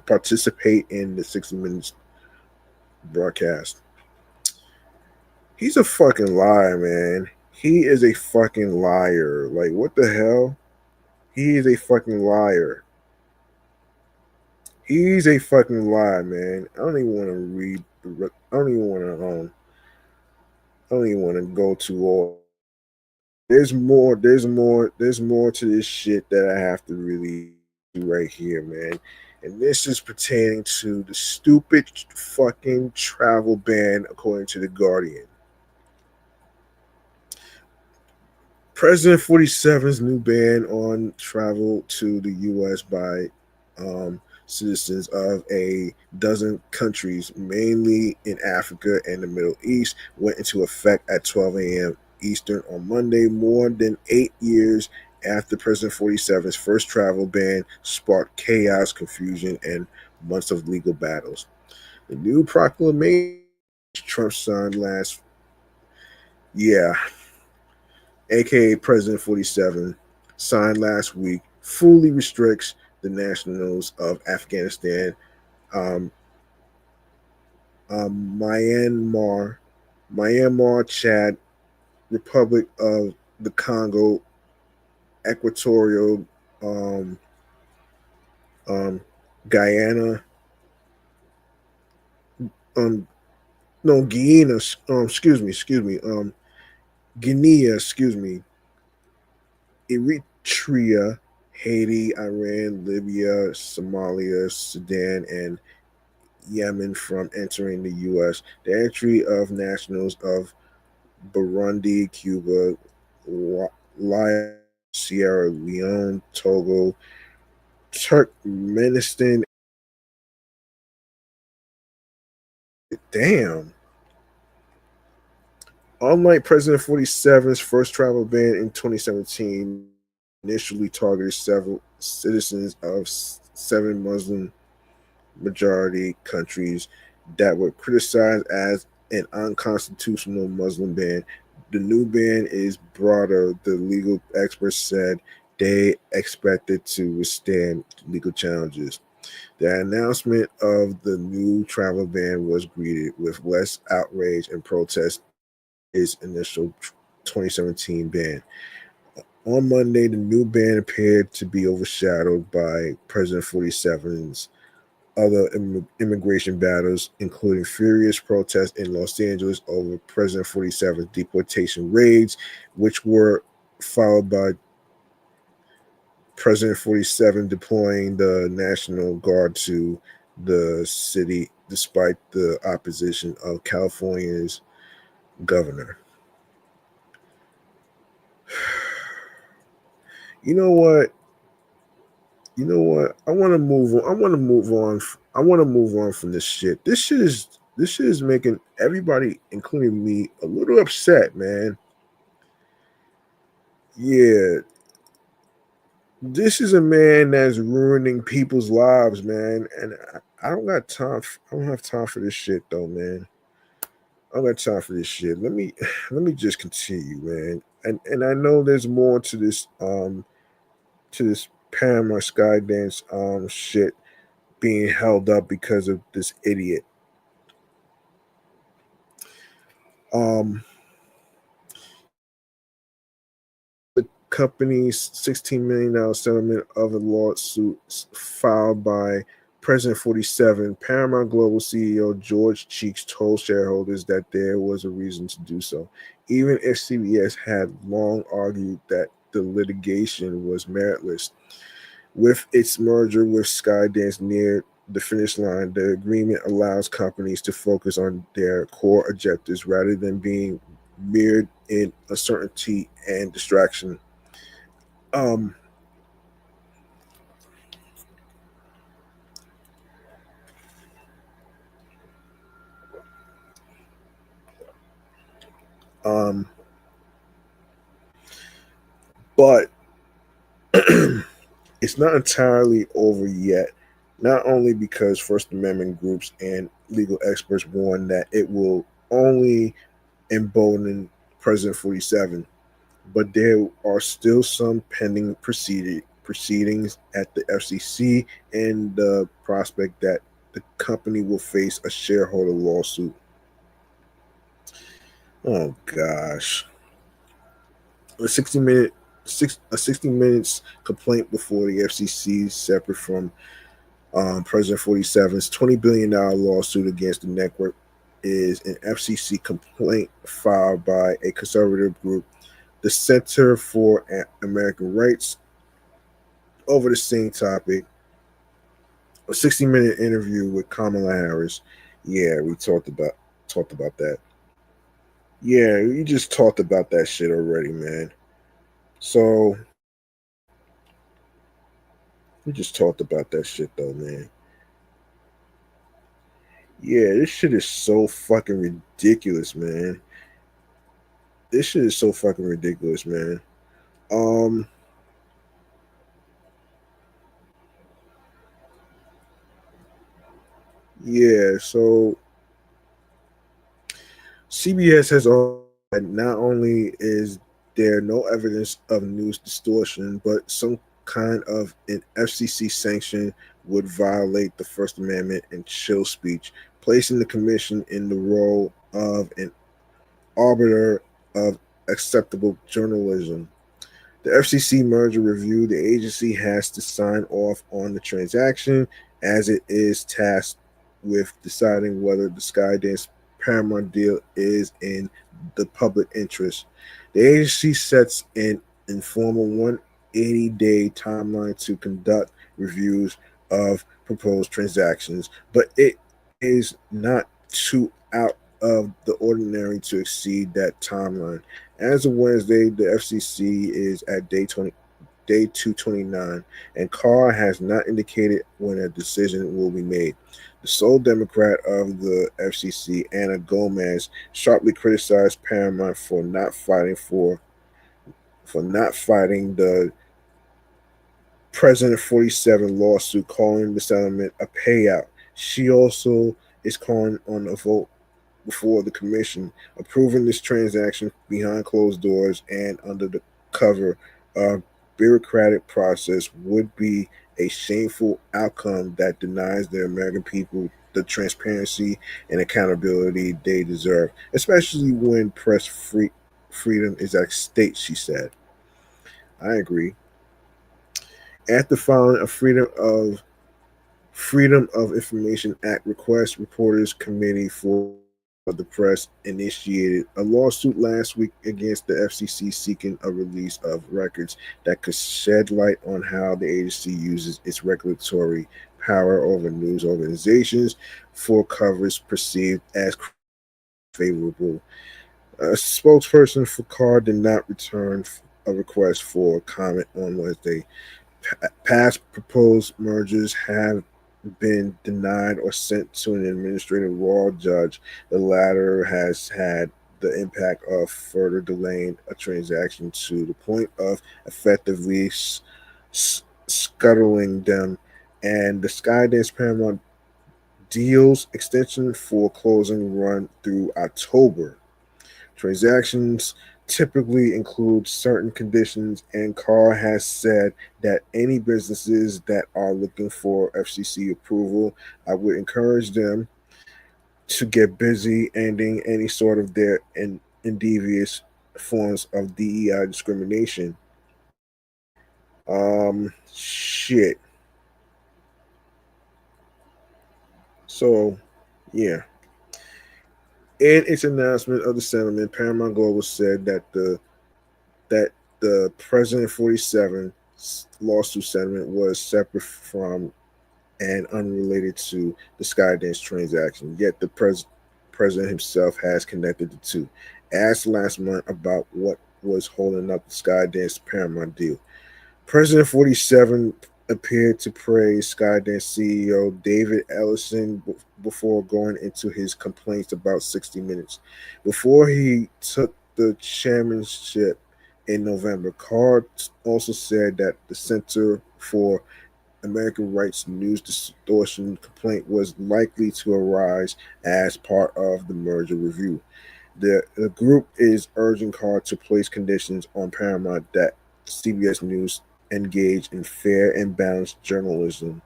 participate in the 60 Minutes broadcast. He's a fucking liar, man. He is a fucking liar. Like, what the hell? He is a fucking liar. He's a fucking liar, man. I don't even want to read. I don't even want to. I don't even want to go to all. There's more. There's more to this shit that I have to really right here, man. And this is pertaining to the stupid fucking travel ban, according to The Guardian. President 47's new ban on travel to the U.S. by citizens of a dozen countries, mainly in Africa and the Middle East, went into effect at 12 a.m. Eastern on Monday, more than 8 years after President 47's first travel ban sparked chaos, confusion, and months of legal battles. The new proclamation Trump signed yeah, aka President 47, signed last week, fully restricts the nationals of Afghanistan, um, Myanmar, Chad, Republic of the Congo, Equatorial um, um, Guyana, um, no, Guyana, Guinea, Eritrea, Haiti, Iran, Libya, Somalia, Sudan, and Yemen from entering the U.S. The entry of nationals of Burundi, Cuba, Laos, Sierra Leone, Togo, Turkmenistan. Damn. Unlike President 47's first travel ban in 2017, initially targeted several citizens of seven Muslim majority countries that were criticized as an unconstitutional Muslim ban. The new ban is broader, the legal experts said. They expected to withstand legal challenges. The announcement of the new travel ban was greeted with less outrage and protest its initial 2017 ban. On Monday, the new ban appeared to be overshadowed by President 47's other immigration battles, including furious protests in Los Angeles over President 47's deportation raids, which were followed by President 47 deploying the National Guard to the city despite the opposition of California's governor. You know what? I want to move on. I want to move on from this shit. This shit is making everybody, including me, a little upset, man. Yeah, this is a man that's ruining people's lives, man. And I don't got time. I don't have time for this shit, though, man. I don't got time for this shit. Let me just continue, man. And I know there's more to this Paramount Sky Dance shit being held up because of this idiot. Um, the company's $16 million settlement of a lawsuit filed by President 47, Paramount Global CEO George Cheeks told shareholders that there was a reason to do so, even if CBS had long argued that the litigation was meritless. With its merger with Skydance near the finish line, the agreement allows companies to focus on their core objectives rather than being mired in uncertainty and distraction. Um, um, but it's not entirely over yet. Not only because First Amendment groups and legal experts warn that it will only embolden President 47, but there are still some pending proceedings at the FCC and the prospect that the company will face a shareholder lawsuit. Oh gosh, a 60 minutes complaint before the FCC, separate from President 47's $20 billion lawsuit against the network, is an FCC complaint filed by a conservative group, the Center for American Rights, over the same topic, a 60-minute interview with Kamala Harris. Yeah, we talked about that. Yeah, we just talked about that shit already, man. So we just talked about that shit though, man. Yeah, this shit is so fucking ridiculous, man. This shit is so fucking ridiculous, man. Um, yeah, so CBS has all that not only is there no evidence of news distortion, but some kind of an FCC sanction would violate the First Amendment and chill speech, placing the commission in the role of an arbiter of acceptable journalism. The FCC merger review, the agency has to sign off on the transaction as it is tasked with deciding whether the Skydance Paramount deal is in the public interest. The agency sets an informal 180-day timeline to conduct reviews of proposed transactions, but it is not too out of the ordinary to exceed that timeline. As of Wednesday, the FCC is at day 229, and Carr has not indicated when a decision will be made. The sole Democrat of the FCC, Anna Gomez, sharply criticized Paramount for not fighting the President 47 lawsuit, calling the settlement a payout. She also is calling on a vote before the commission, approving this transaction behind closed doors and under the cover of bureaucratic process would be a shameful outcome that denies the American people the transparency and accountability they deserve, especially when freedom is at stake, she said. I agree. After filing a Freedom of Information Act request, Reporters Committee for the Press initiated a lawsuit last week against the FCC seeking a release of records that could shed light on how the agency uses its regulatory power over news organizations for coverage perceived as favorable. A spokesperson for Carr did not return a request for comment on Wednesday. Past proposed mergers have been denied or sent to an administrative law judge. The latter has had the impact of further delaying a transaction to the point of effectively scuttling them. And the Skydance Paramount deals extension for closing run through October. Transactions typically include certain conditions, and Carr has said that any businesses that are looking for FCC approval, I would encourage them to get busy ending any sort of their endeavors forms of DEI discrimination. Shit. So, yeah. In its announcement of the settlement, Paramount Global said that the President 47 lawsuit settlement was separate from and unrelated to the Skydance transaction. Yet the president himself has connected the two. Asked last month about what was holding up the Skydance Paramount deal, President 47 appeared to praise Skydance CEO David Ellison before going into his complaints about 60 Minutes. Before he took the chairmanship in November, Carr also said that the Center for American Rights News Distortion complaint was likely to arise as part of the merger review. The group is urging Carr to place conditions on Paramount that CBS News engage in fair and balanced journalism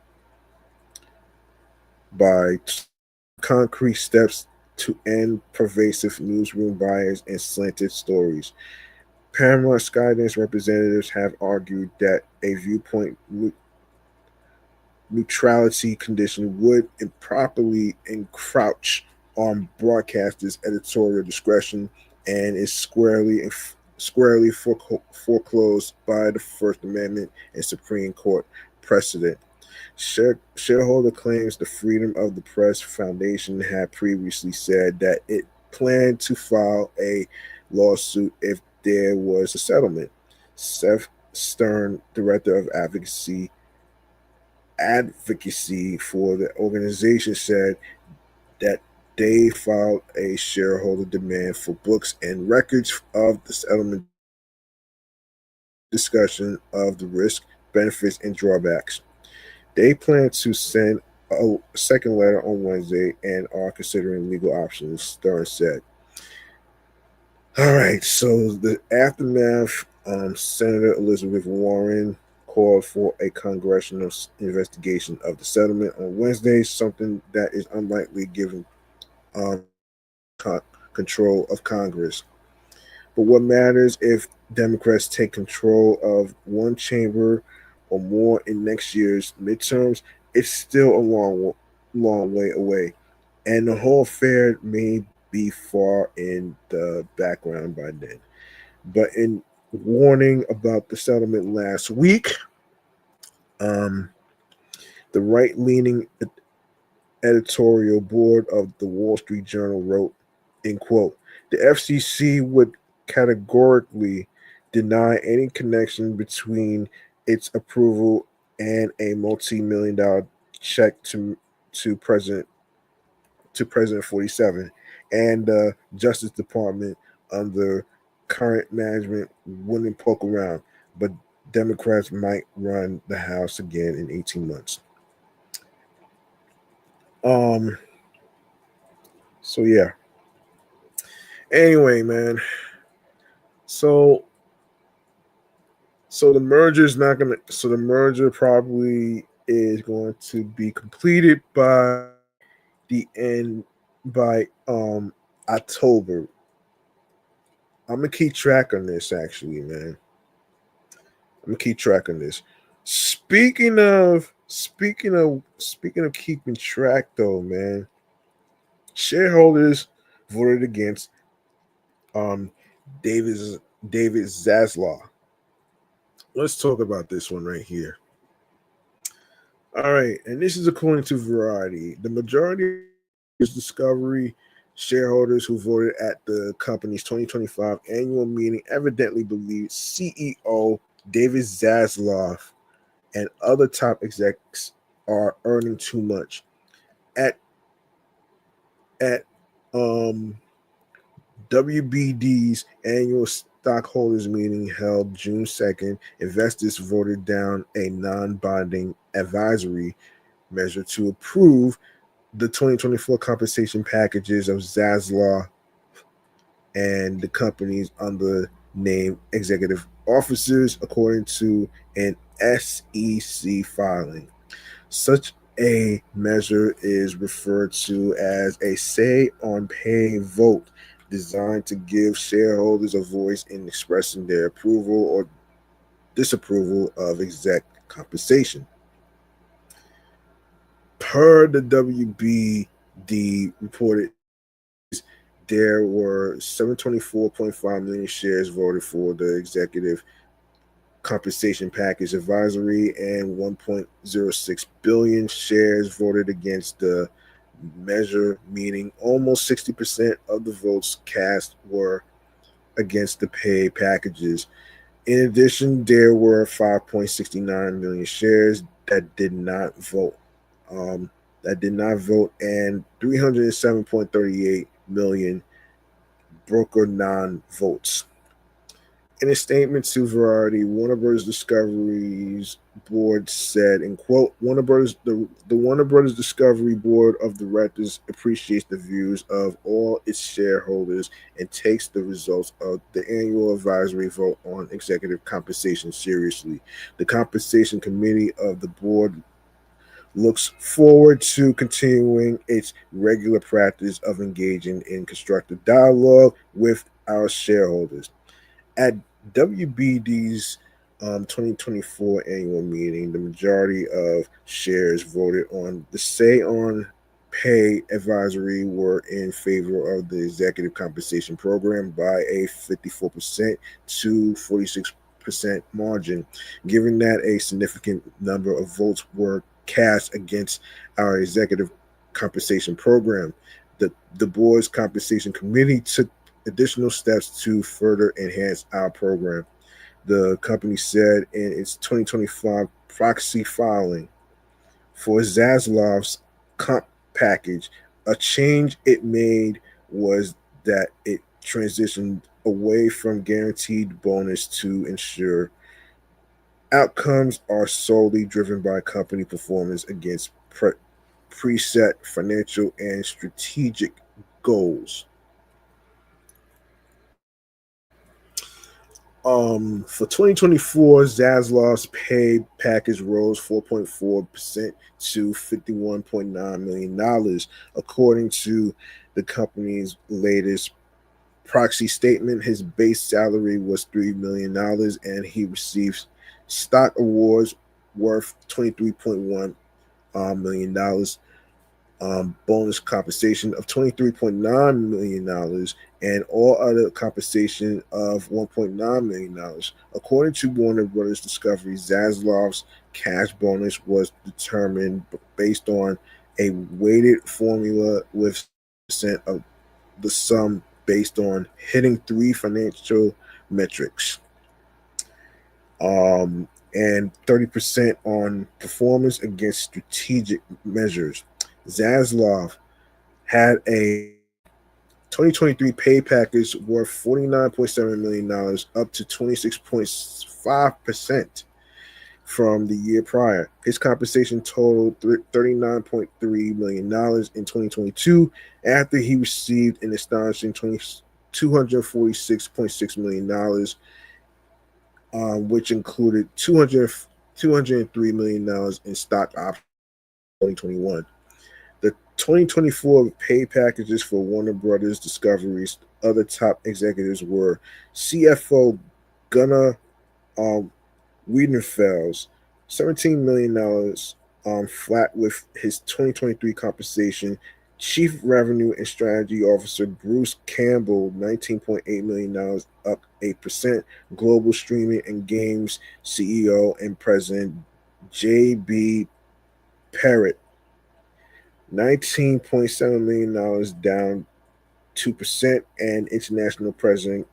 by concrete steps to end pervasive newsroom bias and slanted stories. Paramount Skydance representatives have argued that a viewpoint neutrality condition would improperly encroach on broadcasters' editorial discretion and is squarely squarely foreclosed by the First Amendment and Supreme Court precedent. Shareholder claims the Freedom of the Press Foundation had previously said that it planned to file a lawsuit if there was a settlement. Seth Stern, director of advocacy for the organization, said that they filed a shareholder demand for books and records of the settlement discussion of the risk, benefits, and drawbacks. They plan to send a second letter on Wednesday and are considering legal options, Stern said. All right, so the aftermath, Senator Elizabeth Warren called for a congressional investigation of the settlement on Wednesday, something that is unlikely given um, control of Congress. But what matters if Democrats take control of one chamber or more in next year's midterms? It's still a long way away, and the whole affair may be far in the background by then. But in warning about the settlement last week, um, the right-leaning editorial board of the Wall Street Journal wrote, in quote, the FCC would categorically deny any connection between its approval and a multi-million-dollar check to President President 47 and the Justice Department under current management wouldn't poke around, but Democrats might run the House again in 18 months. Um so yeah. Anyway, man. So the merger is not gonna. So the merger probably is going to be completed by the end by October. I'm gonna keep track on this. Actually, man, I'm gonna keep track on this. Speaking of keeping track, though, man, shareholders voted against um David Zaslav. Let's talk about this one right here. All right, and this is according to Variety. The majority of Discovery shareholders who voted at the company's 2025 annual meeting evidently believe CEO David Zaslav and other top execs are earning too much. At at um WBD's annual stockholders meeting held June 2nd, investors voted down a non-binding advisory measure to approve the 2024 compensation packages of Zaslav and the companies under named executive officers, according to an SEC filing. Such a measure is referred to as a say on pay vote, designed to give shareholders a voice in expressing their approval or disapproval of exec compensation. Per the WBD reported, there were 724.5 million shares voted for the executive compensation package advisory and 1.06 billion shares voted against the measure, meaning almost 60% of the votes cast were against the pay packages. In addition, there were 5.69 million shares that did not vote. And 307.38 million broker non-votes. In a statement to Variety, Warner Bros. Discovery's board said, in quote, the Warner Bros. Discovery Board of Directors appreciates the views of all its shareholders and takes the results of the annual advisory vote on executive compensation seriously. The compensation committee of the board looks forward to continuing its regular practice of engaging in constructive dialogue with our shareholders. At WBD's 2024 annual meeting, the majority of shares voted on the say on pay advisory were in favor of the executive compensation program by a 54% to 46% margin, given that a significant number of votes were cast against our executive compensation program. The board's compensation committee took additional steps to further enhance our program, the company said in its 2025 proxy filing. For Zaslav's comp package, a change it made was that it transitioned away from guaranteed bonus to ensure outcomes are solely driven by company performance against preset financial and strategic goals. For 2024, Zaslav's pay package rose 4.4% to $51.9 million, according to the company's latest proxy statement. His base salary was $3 million, and he received stock awards worth $23.1 million, bonus compensation of $23.9 million, and all other compensation of $1.9 million. According to Warner Brothers Discovery, Zaslav's cash bonus was determined based on a weighted formula with percent of the sum based on hitting three financial metrics. And 30% on performance against strategic measures. Zaslav had a 2023 pay package worth $49.7 million, up to 26.5% from the year prior. His compensation totaled $39.3 million in 2022 after he received an astonishing $246.6 million, which included $203 million in stock options in 2021. The 2024 pay packages for Warner Brothers Discovery's other top executives were CFO Gunnar Wiedenfels, $17 million, flat with his 2023 compensation. Chief Revenue and Strategy Officer Bruce Campbell, $19.8 million, up 8%. Global Streaming and Games CEO and President J.B. Parrott, $19.7 million, down 2%. And International President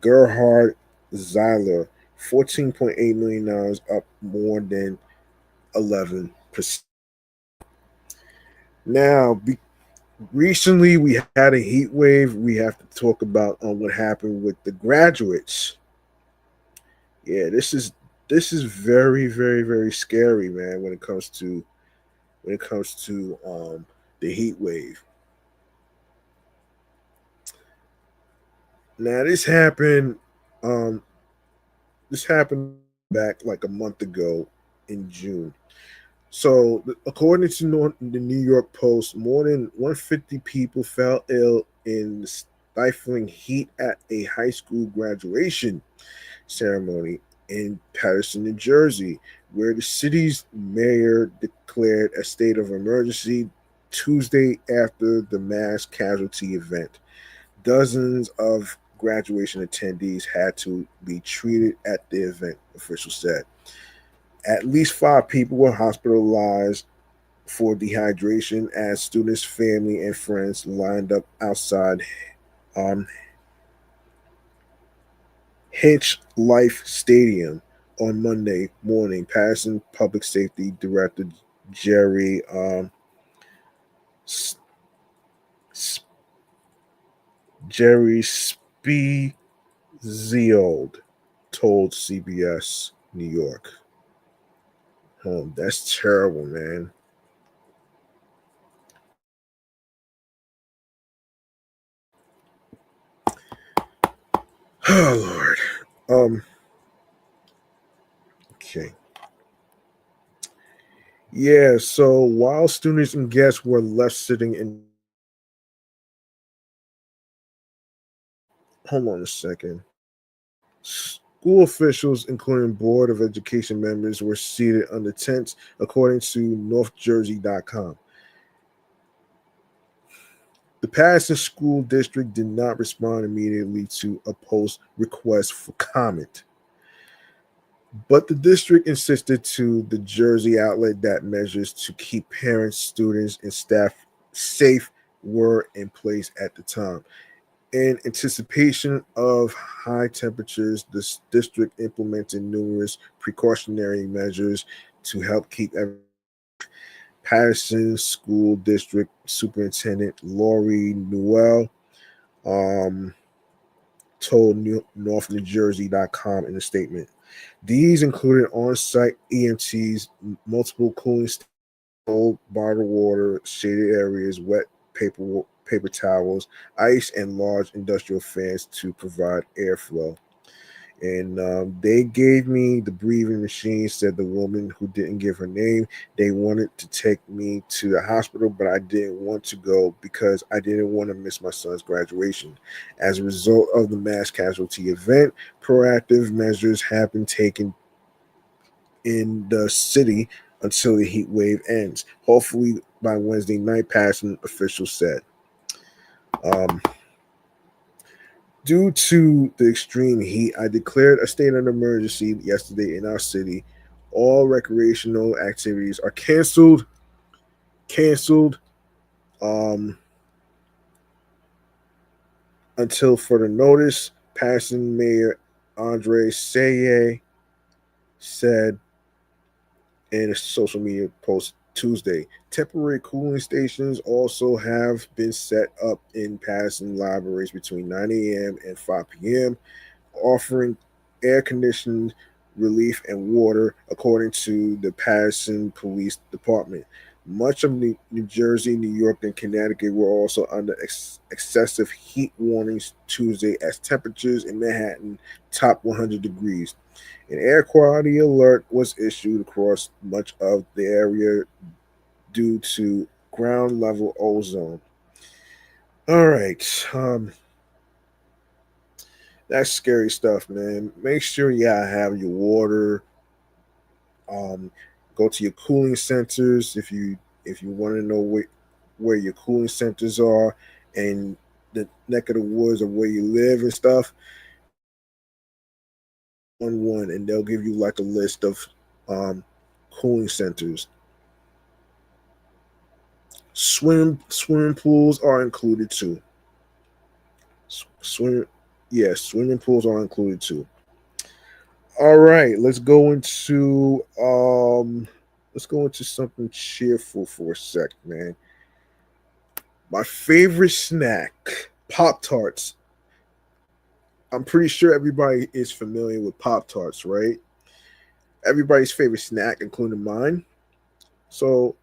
Gerhard Zeiler, $14.8 million, up more than 11%. Now, recently we had a heat wave. We have to talk about what happened with the graduates. Yeah, this is very, very, very scary, man, when it comes to the heat wave. Now this happened back like a month ago in June. So, according to the New York Post, more than 150 people fell ill in the stifling heat at a high school graduation ceremony in Paterson, New Jersey, where the city's mayor declared a state of emergency Tuesday after the mass casualty event. Dozens of graduation attendees had to be treated at the event, officials said. At least 5 people were hospitalized for dehydration as students, family, and friends lined up outside Hinch Life Stadium on Monday morning. Patterson Public Safety Director Jerry Jerry Spezield told CBS New York. Oh, that's terrible, man. Oh Lord. Okay. Yeah, so while students and guests were left sitting in, hold on a second. School officials, including Board of Education members, were seated under tents, according to NorthJersey.com. The Patterson School District did not respond immediately to a post request for comment, but the district insisted to the Jersey outlet that measures to keep parents, students, and staff safe were in place at the time. In anticipation of high temperatures, the district implemented numerous precautionary measures to help keep everyone. Patterson School District Superintendent Lori Newell um, told NorthNewJersey.com in a statement. These included on-site EMTs, multiple cooling stations, cold bottled water, shaded areas, wet paper towels, ice, and large industrial fans to provide airflow. And they gave me the breathing machine, said the woman who didn't give her name. They wanted to take me to the hospital, but I didn't want to go because I didn't want to miss my son's graduation. As a result of the mass casualty event, proactive measures have been taken in the city until the heat wave ends. Hopefully by Wednesday night, Patterson officials said. Due to the extreme heat, I declared a state of emergency yesterday in our city. All recreational activities are canceled. Um, until further notice. Patterson Mayor Andre Saye said in a social media post Tuesday. Temporary cooling stations also have been set up in Patterson libraries between 9 a.m. and 5 p.m., offering air conditioned relief and water, according to the Patterson Police Department. Much of New Jersey, New York, and Connecticut were also under excessive heat warnings Tuesday as temperatures in Manhattan topped 100 degrees. An air quality alert was issued across much of the area due to ground level ozone. All right. That's scary stuff, man. Make sure you have your water. Um, go to your cooling centers if you want to know where your cooling centers are and the neck of the woods of where you live and stuff. On one, and they'll give you like a list of um, cooling centers. Swimming pools are included too. Swim, yes, swimming pools are included too. All right, let's go into something cheerful for a sec, man. My favorite snack, Pop Tarts. I'm pretty sure everybody is familiar with Pop Tarts, right? Everybody's favorite snack, including mine. So,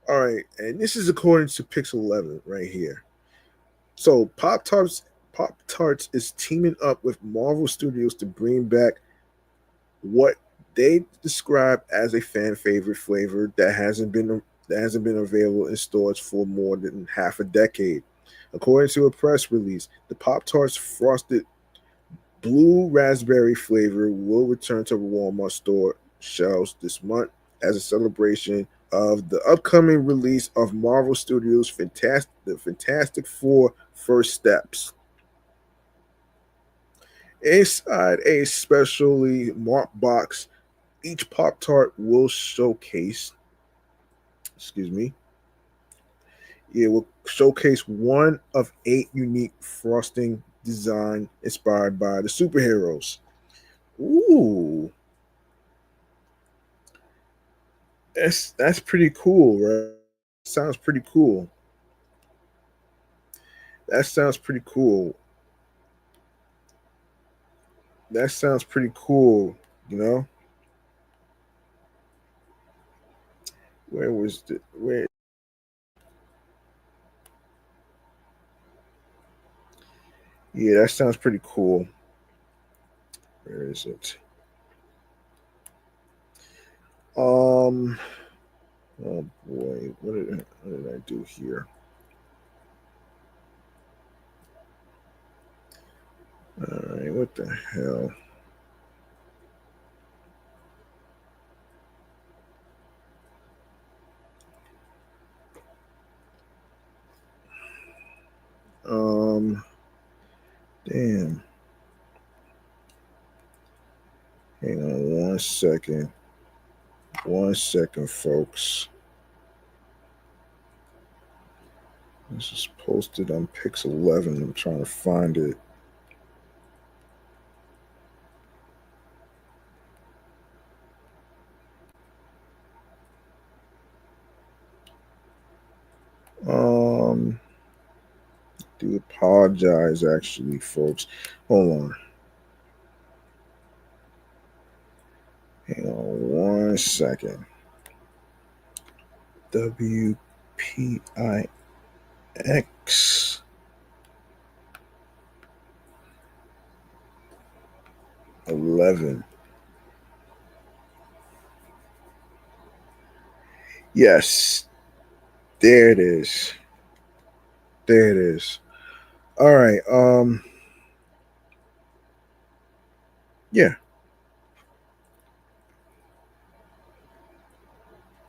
all right, and this is according to Pixel 11 right here. So, Pop Tarts is teaming up with Marvel Studios to bring back what they describe as a fan favorite flavor that hasn't been available in stores for more than half a decade. According to a press release, the Pop Tarts frosted blue raspberry flavor will return to Walmart store shelves this month as a celebration of the upcoming release of Marvel Studios' The Fantastic Four First Steps. Inside a specially marked box, each Pop Tart will showcase, excuse me, it will showcase one of 8 unique frosting design inspired by the superheroes. Ooh, that's pretty cool, right? Sounds pretty cool. That sounds pretty cool. That sounds pretty cool. You know, where was the where? Yeah, that sounds pretty cool. Where is it? Um. Oh boy, what did I do here? All right, what the hell? Damn. Hang on 1 second. 1 second, folks. This is posted on Pix 11. I'm trying to find it. Um, do apologize, actually, folks. Hold on. Hang on 1 second. WPIX 11. Yes, there it is. There it is. All right. Yeah.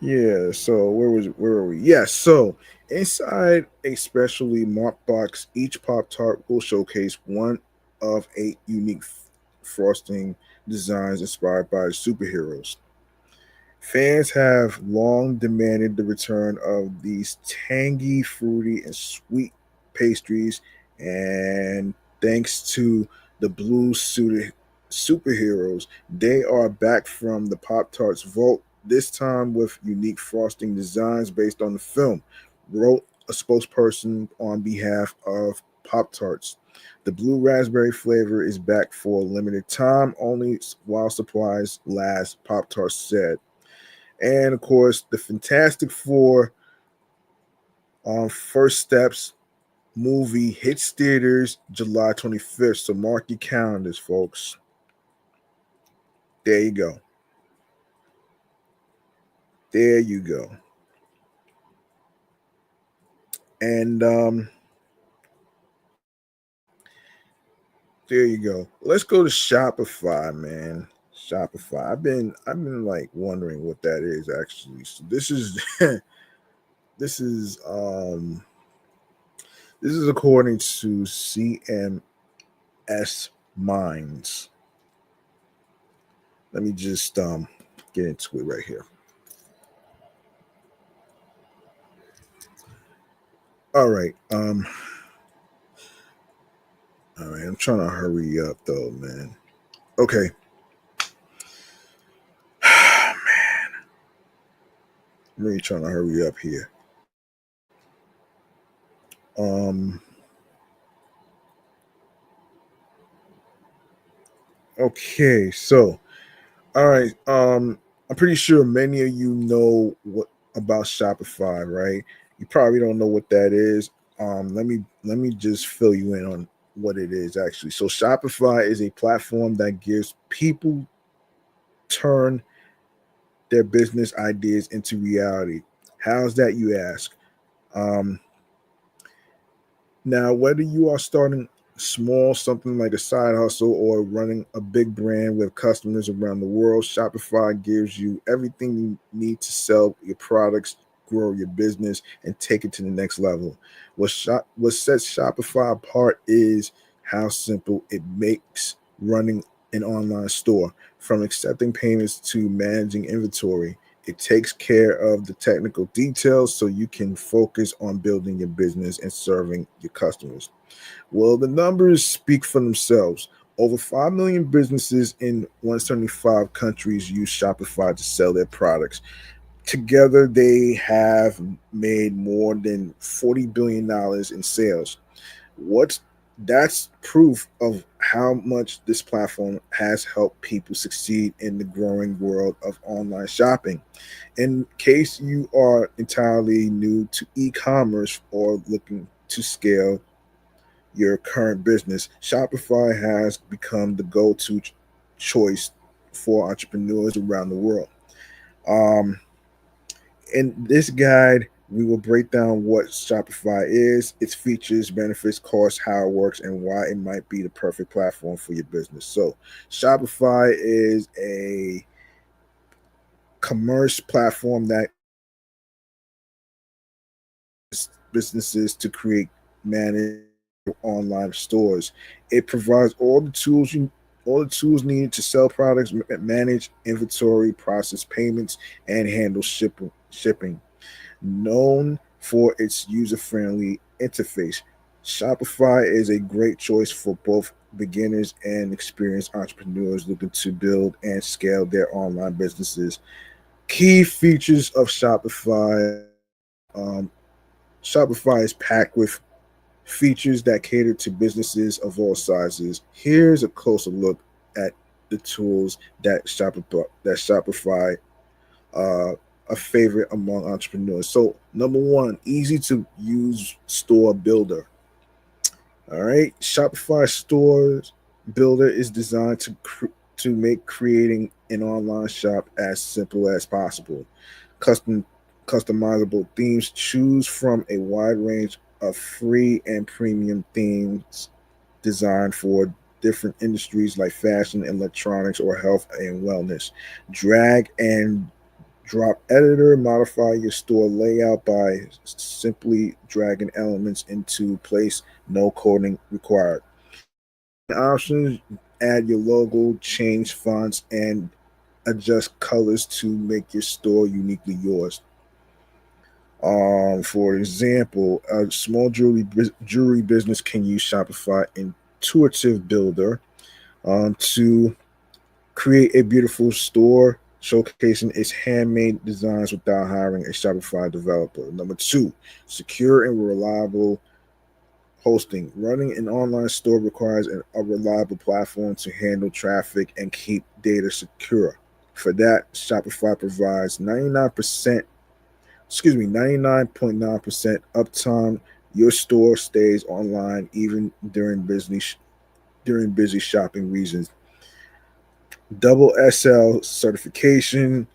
Yeah. So where were we? Yes. So inside a specially marked box, each Pop Tart will showcase one of 8 unique frosting designs inspired by superheroes. Fans have long demanded the return of these tangy, fruity, and sweet pastries, and thanks to the blue suited superheroes, they are back from the Pop Tarts vault, this time with unique frosting designs based on the film, wrote a spokesperson on behalf of Pop Tarts. The blue raspberry flavor is back for a limited time only while supplies last, Pop Tarts said. And of course, the Fantastic Four First Steps movie hits theaters July 25th. So mark your calendars, folks. There you go. There you go. And there you go. Let's go to Shopify, man. Shopify. I've been like wondering what that is actually. So this is this is um this is according to CMS Minds. Let me just get into it right here. All right. All right. I'm trying to hurry up though, man. Okay. Man, I'm really trying to hurry up here. Um. Okay. So, all right. I'm pretty sure many of you know what about Shopify, right? You probably don't know what that is. Let me just fill you in on what it is actually. So Shopify is a platform that gives people turn their business ideas into reality. How's that, you ask? Um, Now, whether you are starting small, something like a side hustle, or running a big brand with customers around the world, Shopify gives you everything you need to sell your products, grow your business, and take it to the next level. What sets Shopify apart is how simple it makes running an online store, from accepting payments to managing inventory. It takes care of the technical details so you can focus on building your business and serving your customers. Well, the numbers speak for themselves. Over 5 million businesses in 175 countries use Shopify to sell their products. Together, they have made more than $40 billion in sales. What's That's proof of how much this platform has helped people succeed in the growing world of online shopping. In case you are entirely new to e-commerce or looking to scale your current business, Shopify has become the go-to choice for entrepreneurs around the world. Um, in this guide, we will break down what Shopify is, its features, benefits, costs, how it works, and why it might be the perfect platform for your business. So, Shopify is a commerce platform that businesses to create, manage, online stores. It provides all the tools needed to sell products, manage inventory, process payments, and handle shipping. Known for its user-friendly interface, Shopify is a great choice for both beginners and experienced entrepreneurs looking to build and scale their online businesses. Key features of um, Shopify is packed with features that cater to businesses of all sizes. Here's a closer look at the tools that Shopify a favorite among entrepreneurs. So number one, easy to use store builder. All right, Shopify stores builder is designed to make creating an online shop as simple as possible. Custom Customizable themes, choose from a wide range of free and premium themes designed for different industries like fashion, electronics, or health and wellness. Drag and drop editor, modify your store layout by simply dragging elements into place, no coding required. Options, add your logo, change fonts, and adjust colors to make your store uniquely yours. For example, a small jewelry business can use Shopify Intuitive Builder to create a beautiful store showcasing its handmade designs without hiring a Shopify developer. Number two, secure and reliable hosting. Running an online store requires a reliable platform to handle traffic and keep data secure. For that, Shopify provides 99.9% uptime. Your store stays online even during busy shopping reasons. Double SL certification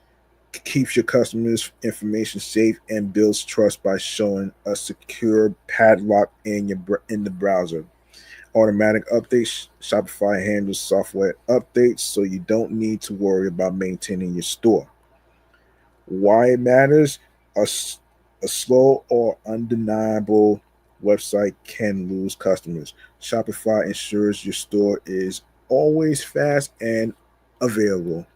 keeps your customers' information safe and builds trust by showing a secure padlock in the browser. Automatic updates. Shopify handles software updates so you don't need to worry about maintaining your store. Why it matters? A slow or undeniable website can lose customers. Shopify ensures your store is always fast and available.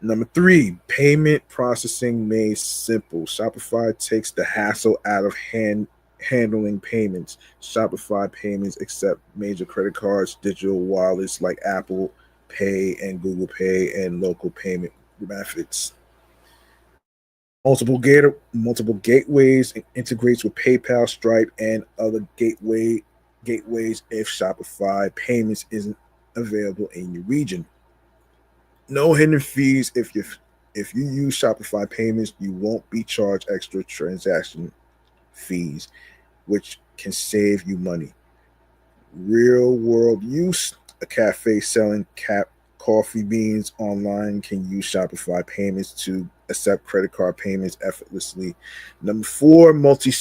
Number three, payment processing made simple. Shopify takes the hassle out of handling payments. Shopify payments accept major credit cards, digital wallets like Apple Pay and Google Pay, and local payment methods. Multiple gateways, and integrates with PayPal, Stripe, and other gateways if Shopify payments isn't available in your region. No hidden fees. If you use Shopify payments, you won't be charged extra transaction fees, which can save you money. Real world use. A cafe selling coffee beans online can use Shopify payments to accept credit card payments effortlessly. Number four, multi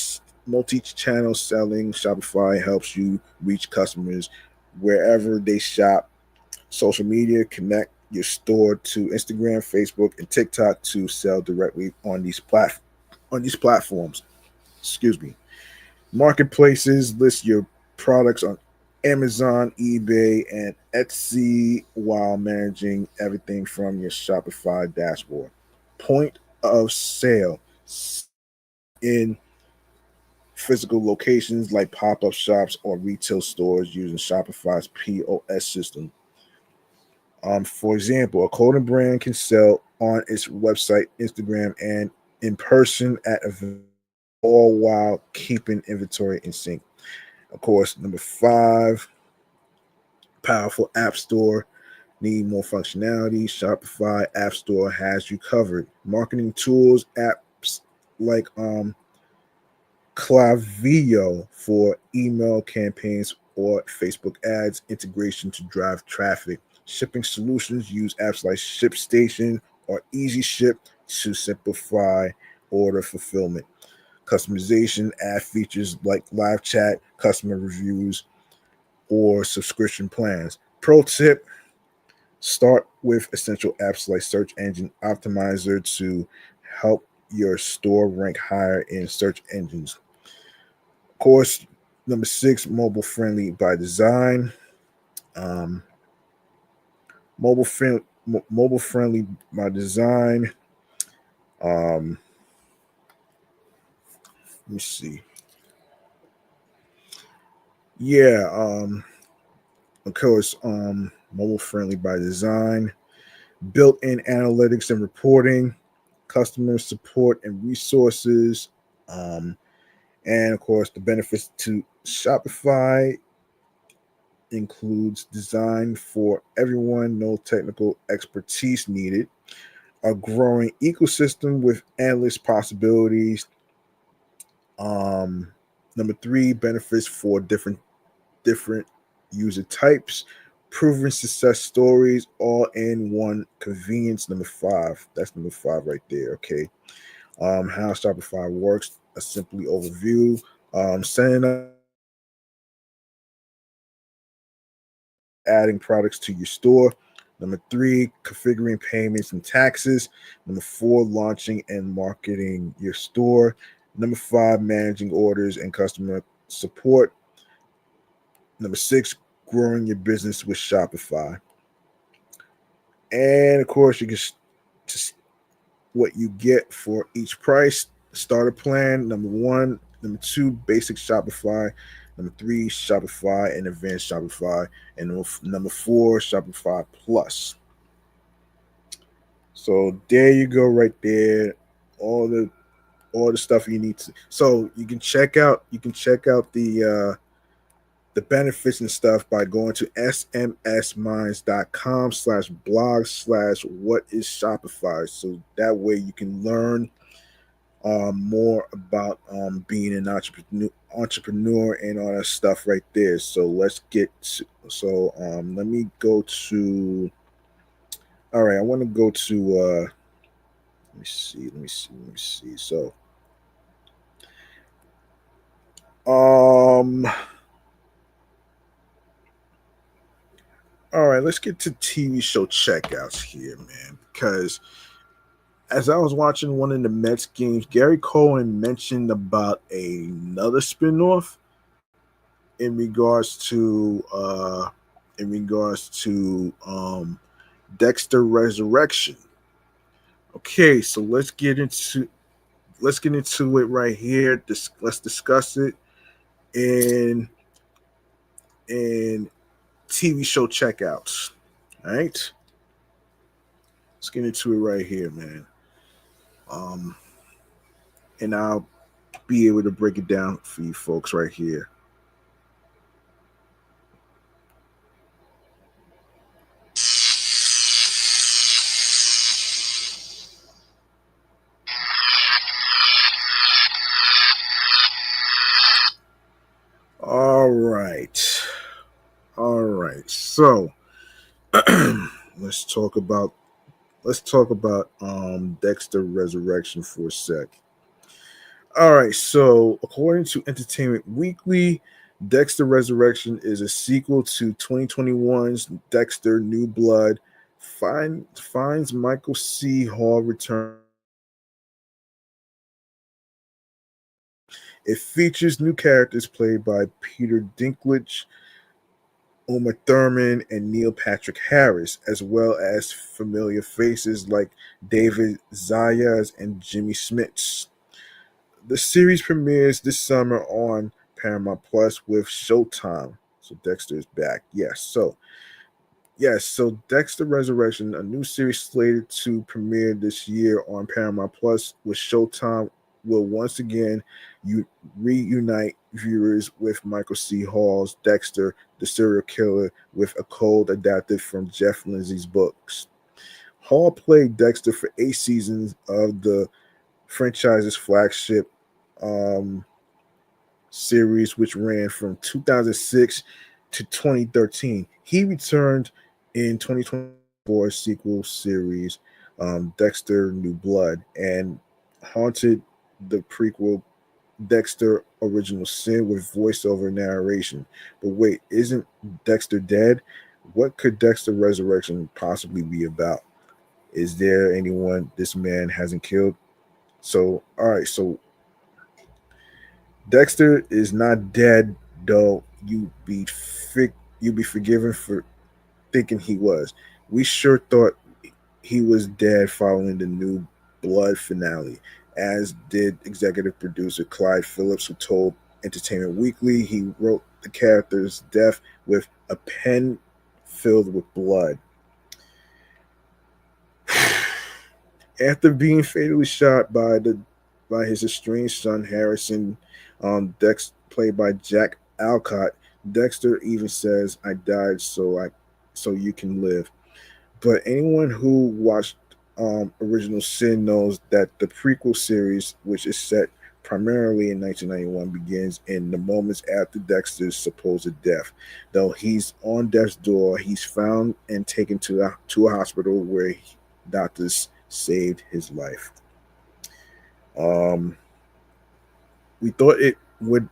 channel selling. Shopify helps you reach customers wherever they shop. Social media, connect your store to Instagram, Facebook, and TikTok to sell directly on these platforms. Excuse me. Marketplaces, list your products on Amazon, eBay, and Etsy while managing everything from your Shopify dashboard. Point of sale, in physical locations like pop-up shops or retail stores using Shopify's POS system. For example, a clothing brand can sell on its website, Instagram, and in person at events, all while keeping inventory in sync. Of course, number five, powerful app store. Need more functionality? Shopify App Store has you covered. Marketing tools, apps like Clavio for email campaigns or Facebook ads, integration to drive traffic. Shipping solutions, use apps like ShipStation or Easy Ship to simplify order fulfillment. Customization, add features like live chat, customer reviews, or subscription plans. Pro tip, start with essential apps like Search Engine Optimizer to help your store rank higher in search engines. Of course, Number 6, mobile friendly by design. Um, mobile friendly by design. Um, let me see. Yeah, of course, mobile friendly by design, built-in analytics and reporting, customer support and resources, um, and of course, the benefits to Shopify includes design for everyone, no technical expertise needed, a growing ecosystem with endless possibilities. Um, Number 3, benefits for different user types, proven success stories, all in one convenience. Number 5, that's number 5 right there. Okay, how Shopify works, a simply overview. Setting up, adding products to your store. Number 3, configuring payments and taxes. Number 4, launching and marketing your store. Number 5, managing orders and customer support. Number 6, growing your business with Shopify. And of course, you can just what you get for each price. Starter plan, number 1. Number 2, basic Shopify. Number 3, Shopify and advanced Shopify. And number 4, Shopify Plus. So there you go, right there. All the stuff you need to. So you can check out the benefits and stuff by going to smsminds.com/blog/what is Shopify. So that way you can learn more about being an entrepreneur and all that stuff right there. So let me go to. All right, I want to go to. Let me see. So um, all right, let's get to TV show checkouts here, man, because as I was watching one of the Mets games, Gary Cohen mentioned about another spinoff in regards to Dexter Resurrection. Okay, so let's get into it right here. Let's discuss it in in TV show checkouts. All right, let's get into it right here, man. Um, and I'll be able to break it down for you folks right here. All right. All right. So let's talk about Dexter Resurrection for a sec. All right. So according to Entertainment Weekly, Dexter Resurrection is a sequel to 2021's Dexter New Blood. Finds Michael C. Hall return. It features new characters played by Peter Dinklage, Uma Thurman, and Neil Patrick Harris, as well as familiar faces like David Zaslav and Jimmy Smits. The series premieres this summer on Paramount Plus with Showtime. So Dexter is back. So Dexter Resurrection, a new series slated to premiere this year on Paramount Plus with Showtime, will once again reunite viewers with Michael C. Hall's Dexter, the serial killer, with a cold adapted from Jeff Lindsay's books. Hall played Dexter for 8 seasons of the franchise's flagship um, series, which ran from 2006 to 2013. He returned in 2020 for a sequel series, Dexter New Blood, and haunted the prequel Dexter Original Sin with voiceover narration. But wait, isn't Dexter dead? What could Dexter Resurrection possibly be about? Is there anyone this man hasn't killed? So, all right, so Dexter is not dead. though you be forgiven for thinking he was. We sure thought he was dead following the New Blood finale, as did executive producer Clyde Phillips, who told Entertainment Weekly he wrote the character's death with a pen filled with blood. After being fatally shot by his estranged son Harrison, Dex played by Jack Alcott, Dexter even says, "I died so you can live." But anyone who watched Original Sin knows that the prequel series, which is set primarily in 1991, begins in the moments after Dexter's supposed death. Though he's on death's door, he's found and taken to a hospital where doctors saved his life. Um, we thought it would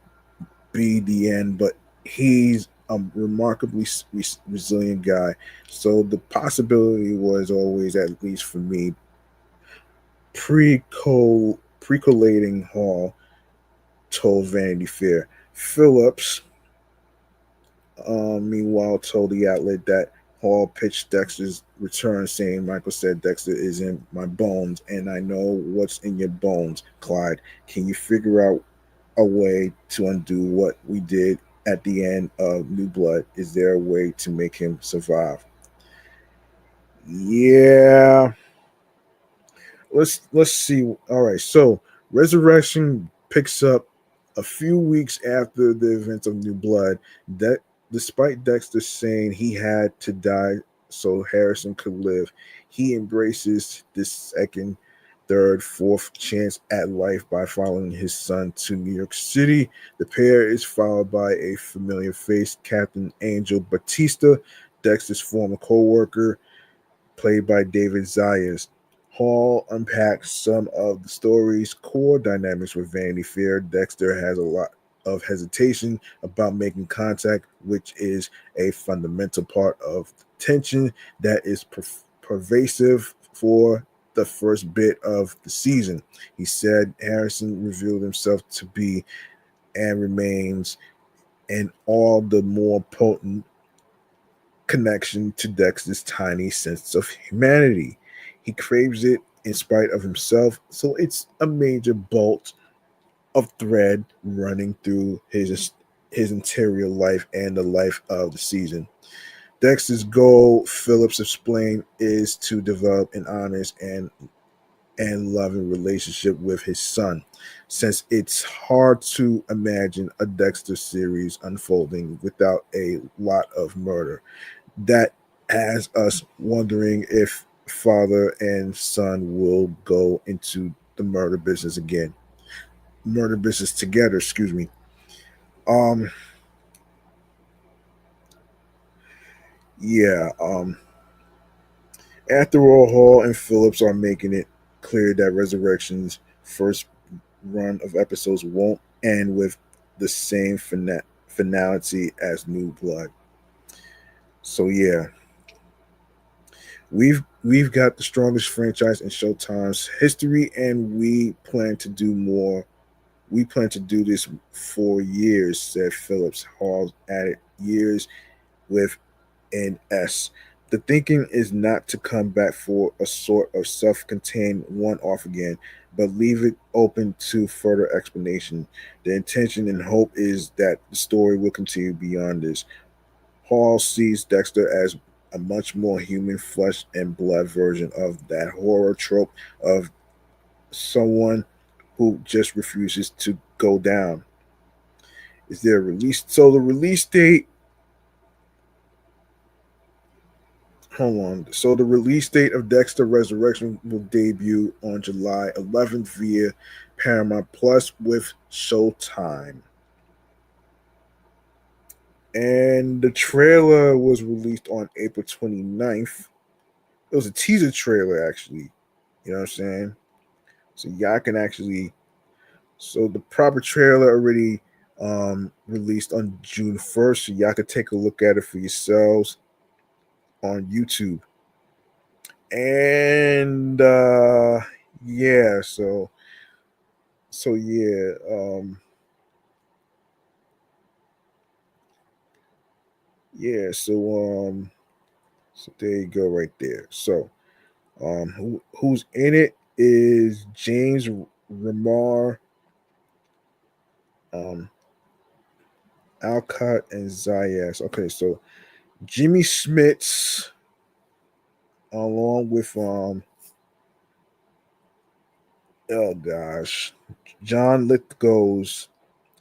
be the end, but he's a remarkably resilient guy. So the possibility was always, at least for me, pre-collating Hall told Vanity Fair. Phillips, meanwhile, told the outlet that Hall pitched Dexter's return, saying, "Michael said Dexter is in my bones, and I know what's in your bones, Clyde. Can you figure out a way to undo what we did at the end of New Blood? Is there a way to make him survive?" Yeah, let's see. All right, so Resurrection picks up a few weeks after the events of New Blood. That despite Dexter saying he had to die so Harrison could live, he embraces this second, third, fourth chance at life by following his son to New York City. The pair is followed by a familiar face, Captain Angel Batista, Dexter's former co-worker, played by David Zaslav. Hall unpacks some of the story's core dynamics with Vanity Fair. Dexter has a lot of hesitation about making contact, which is a fundamental part of the tension that is pervasive for the first bit of the season. He said Harrison revealed himself to be and remains an all the more potent connection to Dexter's tiny sense of humanity. He craves it in spite of himself, so it's a major bolt of thread running through his interior life and the life of the season. Dexter's goal, Phillips explained, is to develop an honest and loving relationship with his son, since it's hard to imagine a Dexter series unfolding without a lot of murder. That has us wondering if father and son will go into the murder business again. Murder business together, excuse me. Um yeah, after all, Hall and Phillips are making it clear that Resurrection's first run of episodes won't end with the same finality as New Blood. So yeah, we've got the strongest franchise in Showtime's history, and we plan to do this for years, said Phillips. Hall added years with an S. The thinking is not to come back for a sort of self-contained one-off again, but leave it open to further explanation. The intention and hope is that the story will continue beyond this. Hall sees Dexter as a much more human flesh and blood version of that horror trope of someone who just refuses to go down. Is there a release? So the release date, hold on. So the release date of Dexter Resurrection will debut on July 11th via Paramount Plus with Showtime. And the trailer was released on April 29th. It was a teaser trailer, actually. You know what I'm saying? So y'all can actually, so the proper trailer already released on June 1st. So y'all can take a look at it for yourselves on YouTube. And yeah, so yeah, Yeah, so there you go right there. So who's in it is James Ramar, um Alcott, and Zayas. Okay, so Jimmy Smits along with oh gosh, John Lithgow's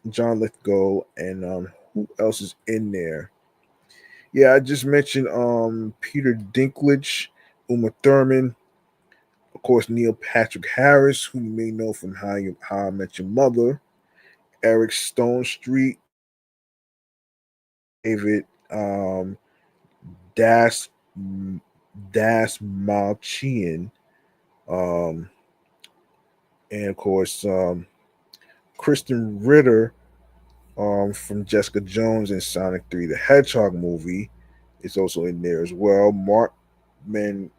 John Lithgow, and who else is in there? Yeah, I just mentioned Peter Dinklage, Uma Thurman, of course Neil Patrick Harris, who you may know from How I Met Your Mother, Eric Stone Street, David Das Das Malchian, um, and of course Kristen Ritter from Jessica Jones and Sonic 3 the Hedgehog movie is also in there as well. Mark Men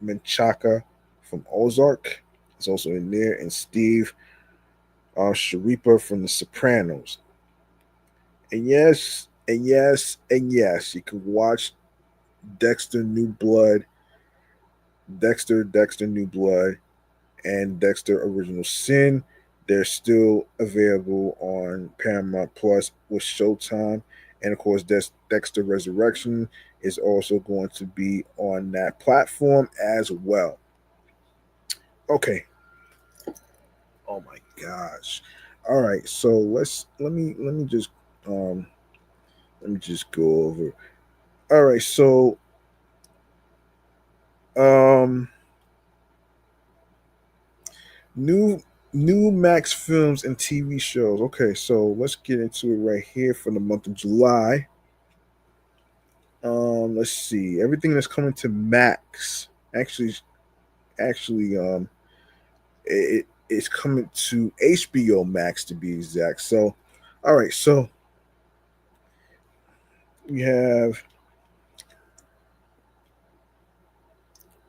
Menchaca from Ozark is also in there, and Steve Sharipa from The Sopranos. And yes, and yes, and yes, you can watch Dexter New Blood, Dexter New Blood, and Dexter Original Sin. They're still available on Paramount Plus with Showtime. And of course, Dexter Resurrection is also going to be on that platform as well. Okay. Oh my gosh. All right. So um let me just go over. All right. So um new new Max films and TV shows. Okay, so let's get into it right here for the month of July. Let's see. Everything that's coming to Max actually it's coming to HBO Max to be exact. So, all right. So we have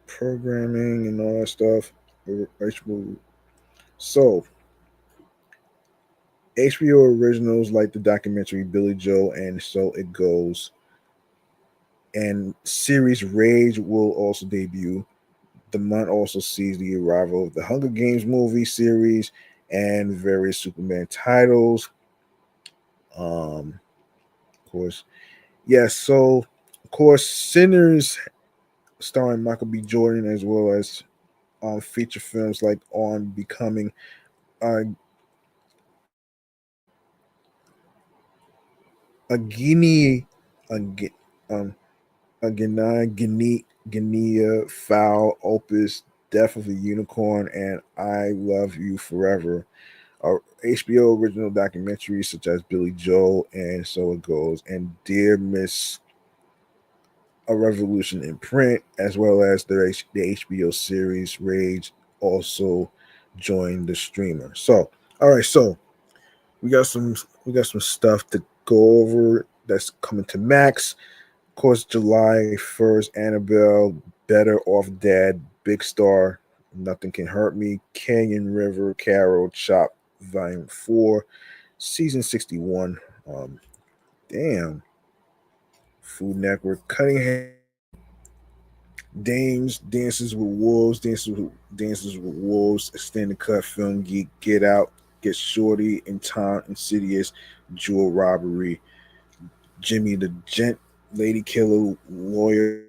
programming and all that stuff. HBO. So HBO originals like the documentary Billy Joe and So It Goes, and series Rage will also debut. The month also sees the arrival of the Hunger Games movie series and various Superman titles. Of course, yes. So, of course, Sinners, starring Michael B. Jordan, as well as feature films like On Becoming, uh, a Guinea, a, Gu- a Guinea, Foul, Opus, Death of a Unicorn, and I Love You Forever. HBO original documentaries such as Billy Joel and So It Goes, and Dear Miss A Revolution in Print, as well as the HBO series Rage, also joined the streamer. So, all right, so we got some we got some stuff to go over that's coming to Max. Of course, July 1st, Annabelle, Better Off Dad, Big Star, Nothing Can Hurt Me, Canyon River, Carol, Chop, Volume 4, Season 61. Um, damn. Food Network, Cunningham, Dames, Dances with Wolves, Extended Cut, Film Geek, Get Out, Get Shorty, In Time, Insidious, Jewel Robbery, Jimmy the Gent, Lady Killer, Lawyer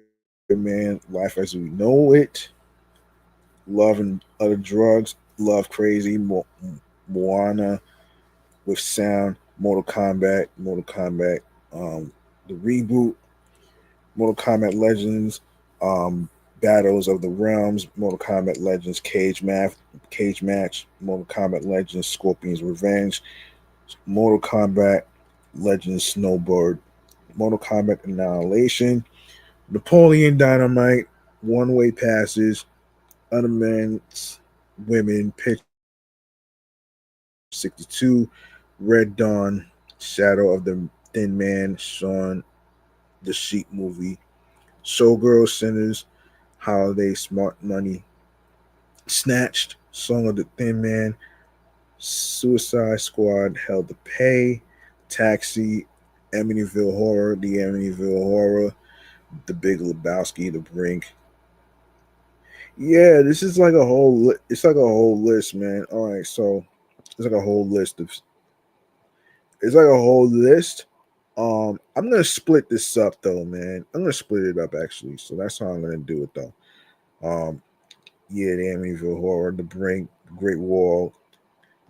Man, Life as We Know It, Love and Other Drugs, Love Crazy, Moana with Sound, Mortal Kombat, the reboot, Mortal Kombat Legends, um, Battles of the Realms, Mortal Kombat Legends Cage Match, Mortal Kombat Legends Scorpion's Revenge, Mortal Kombat Legends Snowbird, Mortal Kombat Annihilation, Napoleon Dynamite, One Way Passes, Unmanned Women, Pitch 62, Red Dawn, Shadow of the Thin Man, Shaun the Sheep movie, Showgirl Sinners, Holiday Smart Money, Snatched, Song of the Thin Man, Suicide Squad, Hell to Pay, Taxi, Amityville Horror, The Amityville Horror, The Big Lebowski, The Brink. Yeah, this is like a whole. It's like a whole list, man. All right, so it's like a whole list of. It's like a whole list. I'm gonna split this up though, man. I'm gonna split it up actually. So that's how I'm gonna do it though. Um, yeah, the Amityville Horror, The Brink, Great Wall,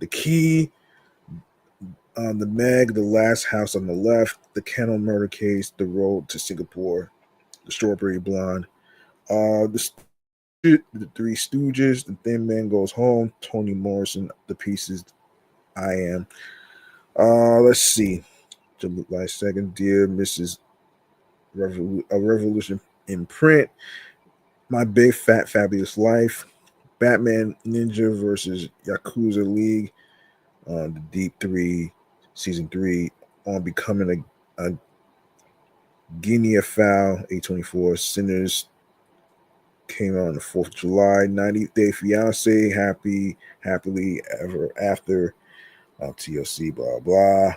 The Key, The Meg, The Last House on the Left, The Kennel Murder Case, The Road to Singapore, The Strawberry Blonde, the Three Stooges, The Thin Man Goes Home, Toni Morrison, The Pieces I Am. Let's see. July 2nd, Dear Mrs. A Revolution in Print, My Big Fat Fabulous Life, Batman Ninja versus Yakuza League, the Deep Three, Season 3, on Becoming a Guinea Fowl, A24, Sinners came out on the 4th of July, 90th Day Fiance, Happily Ever After, TLC, blah, blah.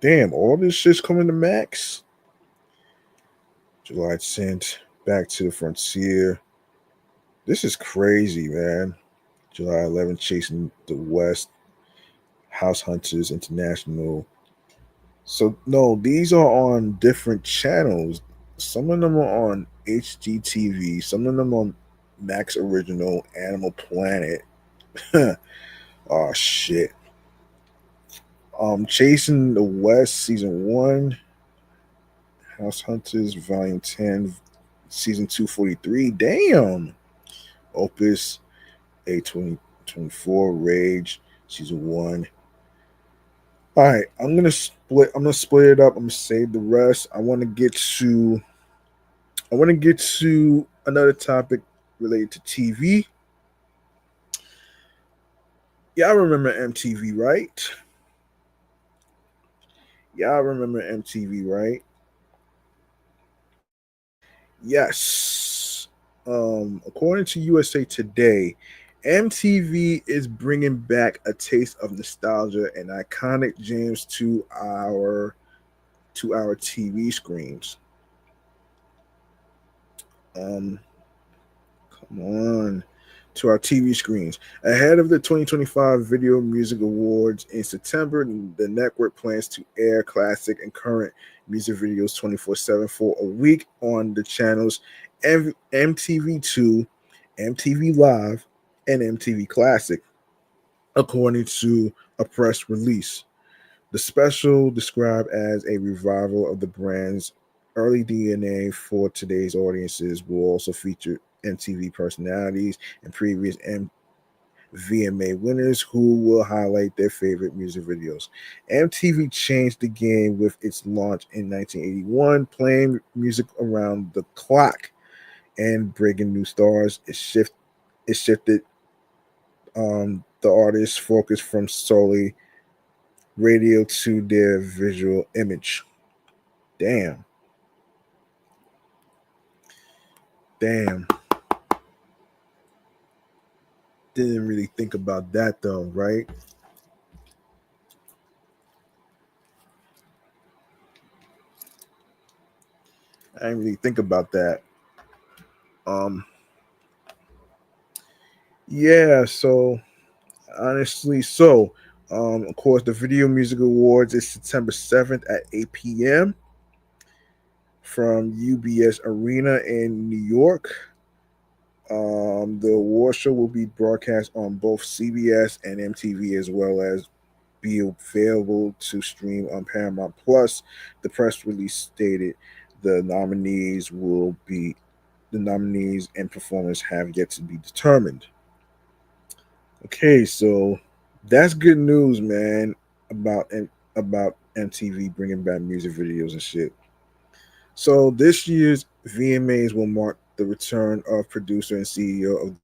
Damn, all this shit's coming to Max. July 10th, Back to the Frontier. This is crazy, man. July 11th, Chasing the West, House Hunters International. So, no, these are on different channels. Some of them are on HGTV, some of them on Max Original, Animal Planet. Oh, shit. Chasing the West, Season 1, House Hunters, Volume 10, Season 243. Damn. Opus, A24, Rage, Season 1. All right, I'm gonna split it up. I'm gonna save the rest. I want to get to another topic related to TV. Y'all remember MTV, right? Y'all remember MTV, right? Yes. According to USA Today, MTV is bringing back a taste of nostalgia and iconic gems to our TV screens. Um, Come on. To our TV screens. Ahead of the 2025 Video Music Awards in September, the network plans to air classic and current music videos 24/7 for a week on the channels MTV2, MTV Live, and MTV Classic, according to a press release. The special, described as a revival of the brand's early DNA for today's audiences, will also feature MTV personalities and previous VMA winners who will highlight their favorite music videos. MTV changed the game with its launch in 1981, playing music around the clock and breaking new stars. It shifted the artist's focus from solely radio to their visual image. Damn. Damn. Didn't really think about that though, right? I didn't really think about that. Um yeah, so honestly, of course the Video Music Awards is September 7th at 8 p.m. from UBS Arena in New York. The award show will be broadcast on both CBS and MTV, as well as be available to stream on Paramount Plus. The press release stated the nominees will be the nominees and performers have yet to be determined. Okay, so that's good news, man, about MTV bringing back music videos and shit. So this year's VMAs will mark the return of producer and CEO of the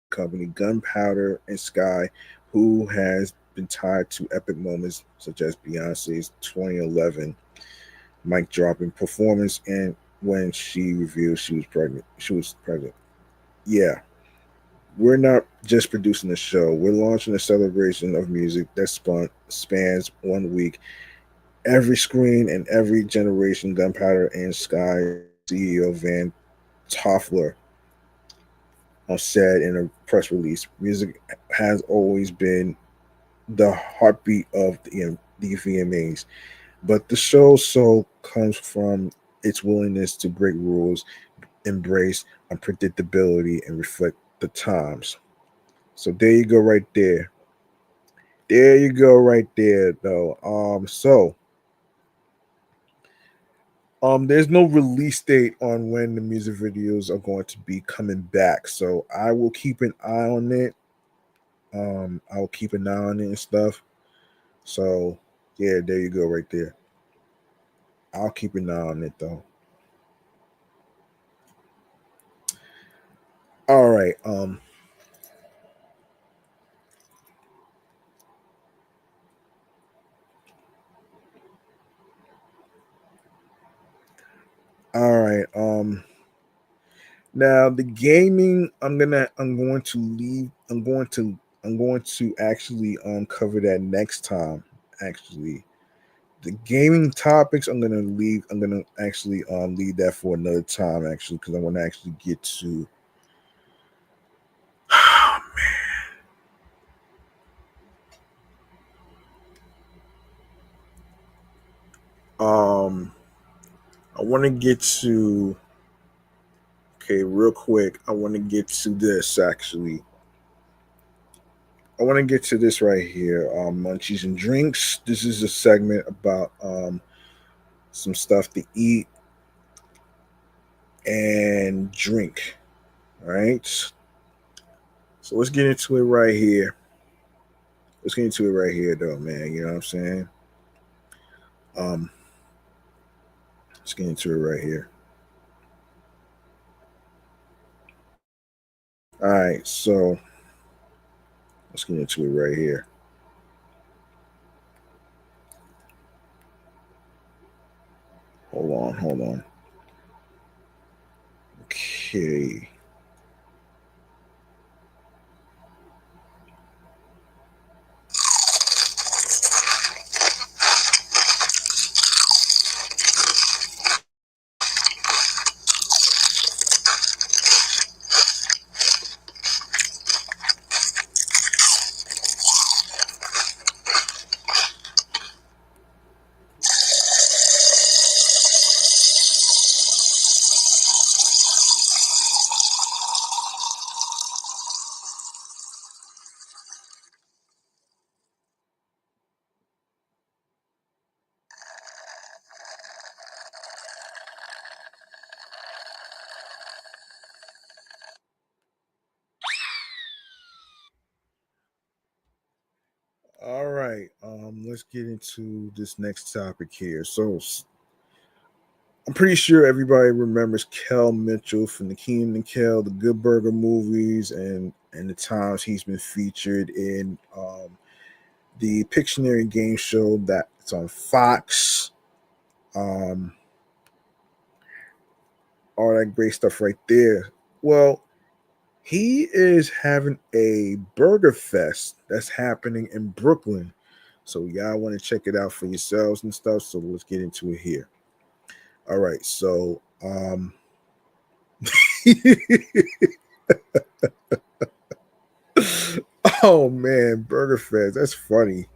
company Gunpowder and Sky, who has been tied to epic moments such as Beyonce's 2011 mic dropping performance and when she revealed she was pregnant. She was pregnant. Yeah, we're not just producing a show. We're launching a celebration of music that spans one week Every screen and every generation, Gunpowder and Sky CEO Van Toffler said in a press release, music has always been the heartbeat of the VMAs, but the show's soul comes from its willingness to break rules, embrace unpredictability, and reflect the times. So there you go, right there. There you go, right there, though. There's no release date on when the music videos are going to be coming back. So I will keep an eye on it. I'll keep an eye on it and stuff. So yeah, there you go, right there. I'll keep an eye on it though. All right. All right. Now the gaming, I'm going to actually cover that next time. Actually, the gaming topics I'm gonna actually leave that for another time. Actually, because I want to actually get to. um, I want to get to. Okay, real quick. I want to get to this actually. I want to get to this right here. Munchies and drinks. This is a segment about some stuff to eat and drink. All right. So let's get into it right here. Let's get into it right here, though, man. You know what I'm saying? Um, let's get into it right here. All right. So let's get into it right here. Hold on. Hold on. Okay. All right. Let's get into this next topic here. So I'm pretty sure everybody remembers Kel Mitchell from the Keenan and Kel, the Good Burger movies, and the times he's been featured in the Pictionary game show that's on Fox. Um, all that great stuff right there. Well, he is having a burger fest that's happening in Brooklyn. So y'all want to check it out for yourselves and stuff. So let's get into it here. All right. So oh man, Burger Fest. That's funny.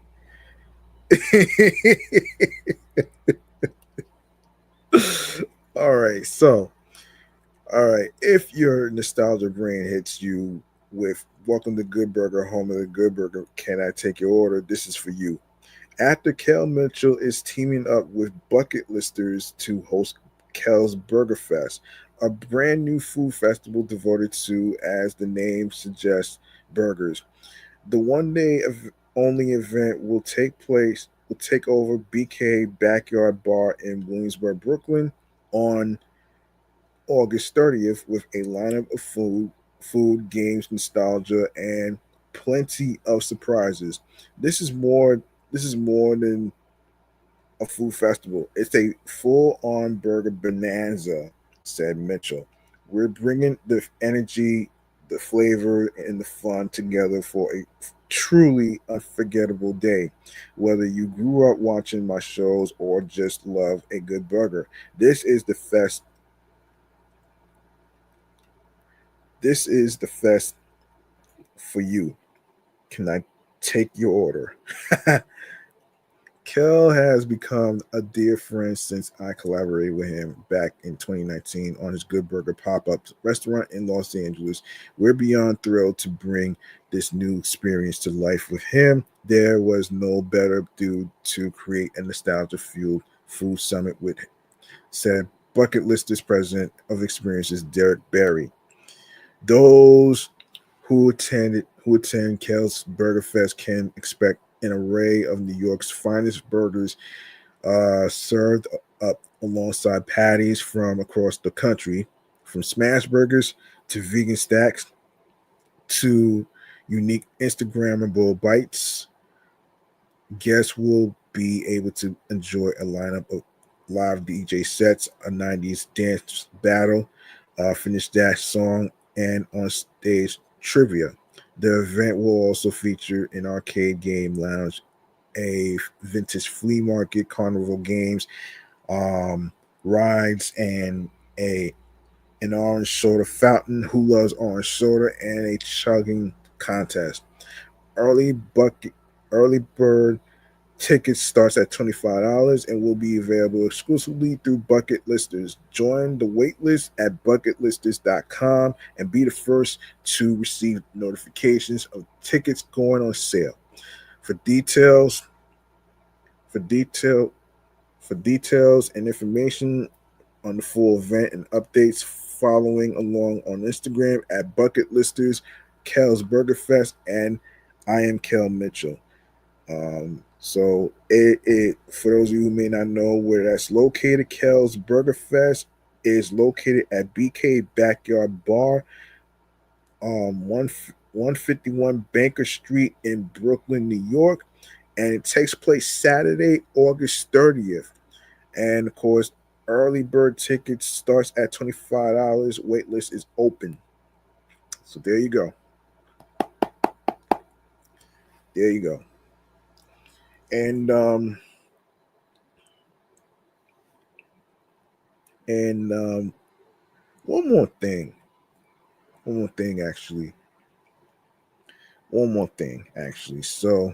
All right. So all right. If your nostalgia brain hits you with Welcome to Good Burger, home of the Good Burger, can I take your order? This is for you. Actor Kel Mitchell is teaming up with bucket listers to host Kel's Burger Fest, a brand new food festival devoted to, as the name suggests, burgers. The one-day only event will take over BK Backyard Bar in Williamsburg, Brooklyn on August 30th with a lineup of food, games, nostalgia, and plenty of surprises. This is more than a food festival. It's a full-on burger bonanza, said Mitchell. We're bringing the energy the flavor and the fun together for a truly unforgettable day. Whether you grew up watching my shows or just love a good burger, this is the fest. This is the fest for you. Can I take your order? Kel has become a dear friend since I collaborated with him back in 2019 on his Good Burger pop up restaurant in Los Angeles. We're beyond thrilled to bring this new experience to life with him. There was no better dude to create a nostalgia fueled food summit with, said Bucket Listers president of experiences Derek Barry. Those who attend Kel's Burger Fest can expect an array of New York's finest burgers served up alongside patties from across the country, from smash burgers to vegan stacks to unique Instagrammable bites. Guests will be able to enjoy a lineup of live DJ sets, a 90s dance battle, finish dash song, and on stage trivia. The event will also feature an arcade game lounge, a vintage flea market, carnival games, um, rides, and a an orange soda fountain. Who loves orange soda? And a chugging contest. Early bucket, early bird tickets starts at $25 and will be available exclusively through Bucket Listers. Join the waitlist at bucketlisters.com and be the first to receive notifications of tickets going on sale. For details, for detail, for details and information on the full event and updates, following along on Instagram at Bucket Listers, Kel's Burger Fest, and I am Kel Mitchell. So it for those of you who may not know where that's located, Kel's Burger Fest is located at BK Backyard Bar, 151 Banker Street in Brooklyn, New York, and it takes place Saturday, August 30th. And of course, early bird tickets starts at $25. Waitlist is open. So there you go. There you go. And and one more thing. One more thing actually. One more thing actually. So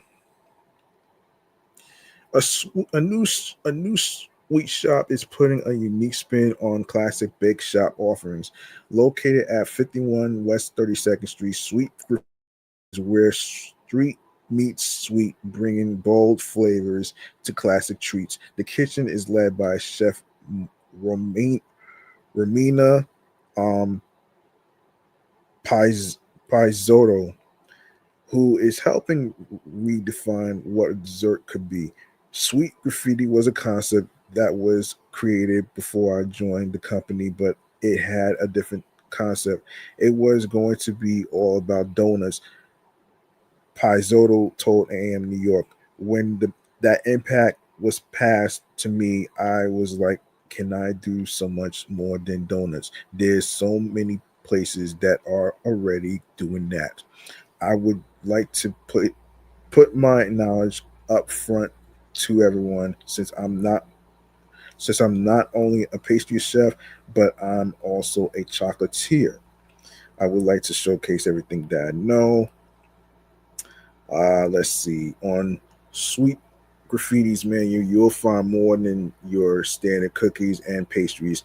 a new sweet shop is putting a unique spin on classic bake shop offerings. Located at 51 West 32nd Street, Sweet is where street meets sweet, bringing bold flavors to classic treats. The kitchen is led by Chef Romain, Romina um, Pizzotto, who is helping redefine what a dessert could be. Sweet graffiti was a concept that was created before I joined the company, but it had a different concept. It was going to be all about donuts. Pizzotto told AM New York. When that impact was passed to me, I was like, can I do so much more than donuts? There's so many places that are already doing that. I would like to put my knowledge up front to everyone, since I'm not only a pastry chef, but I'm also a chocolatier. I would like to showcase everything that I know. Let's see. On Sweet Graffiti's menu, you'll find more than your standard cookies and pastries.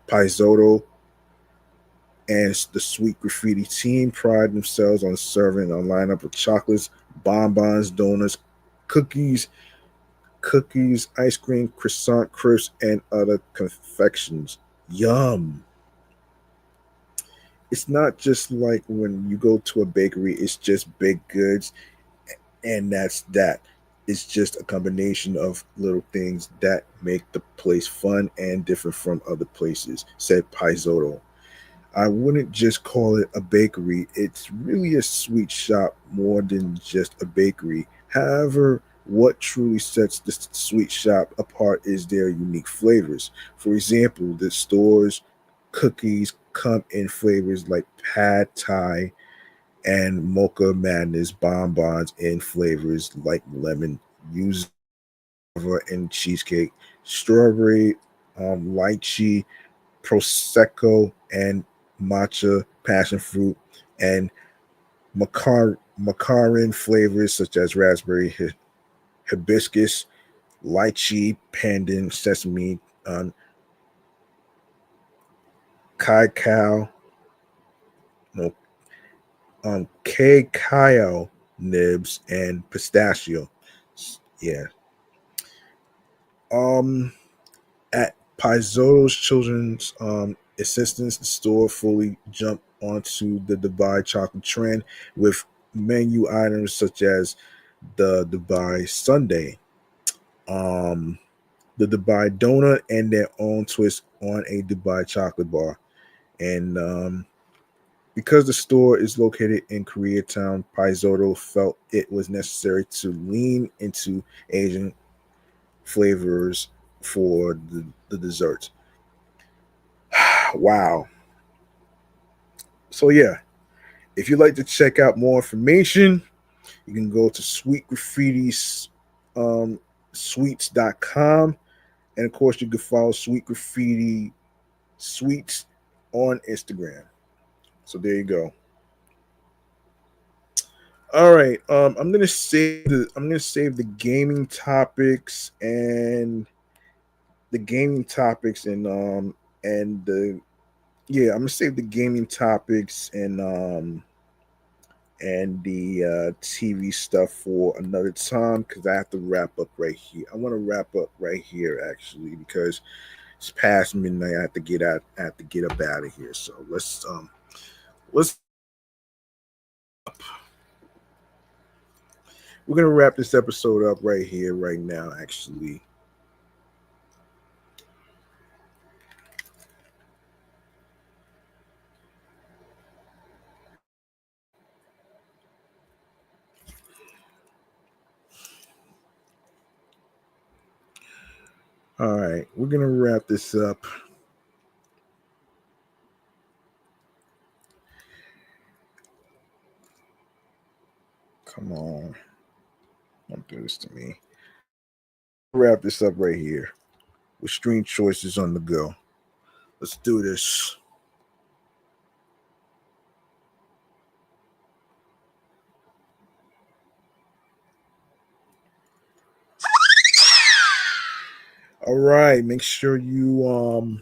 Pizzotto and the Sweet Graffiti team pride themselves on serving a lineup of chocolates, bonbons, donuts, cookies, ice cream, croissant crisps, and other confections. Yum. It's not just like when you go to a bakery, it's just baked goods, and that's that. It's just a combination of little things that make the place fun and different from other places, said Pizzotto. I wouldn't just call it a bakery. It's really a sweet shop more than just a bakery. However, what truly sets the sweet shop apart is their unique flavors. For example, the store's cookies come in flavors like pad thai and mocha madness bonbons in flavors like lemon, yuzu, and cheesecake, strawberry, lychee, prosecco, and matcha passion fruit, and macaron flavors such as raspberry, hibiscus, lychee, pandan, sesame, cacao, no, cacao nibs, and pistachio. Yeah. Um, at Paizoto's Children's Assistance, the store fully jumped onto the Dubai chocolate trend with menu items such as the Dubai Sundae, um, the Dubai donut, and their own twist on a Dubai chocolate bar. And because the store is located in Koreatown, Paizoto felt it was necessary to lean into Asian flavors for the desserts. Wow. So yeah, if you'd like to check out more information, you can go to Sweet Graffiti's sweets.com. And of course, you can follow Sweet Graffiti Sweets on Instagram. So there you go. All right. I'm gonna save the gaming topics and the gaming topics and the yeah, I'm gonna save the gaming topics and the TV stuff for another time because I have to wrap up right here. I want to wrap up right here actually because it's past midnight. I have to get out. I have to get up out of here. So let's we're gonna wrap this episode up right here, right now. Actually, all right, we're gonna wrap this up. Come on, don't do this to me. Wrap this up right here with stream choices on the go. Let's do this. All right, make sure you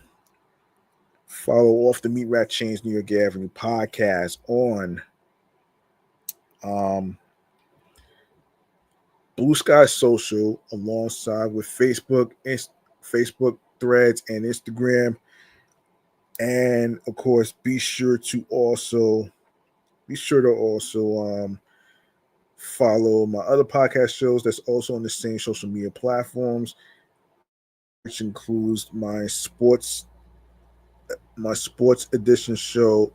follow Off the Meat Rat Chainz New York Avenue podcast on um, Blue Sky Social alongside with Facebook Threads and Instagram. And of course, be sure to also follow my other podcast shows that's also on the same social media platforms, which includes my sports edition show,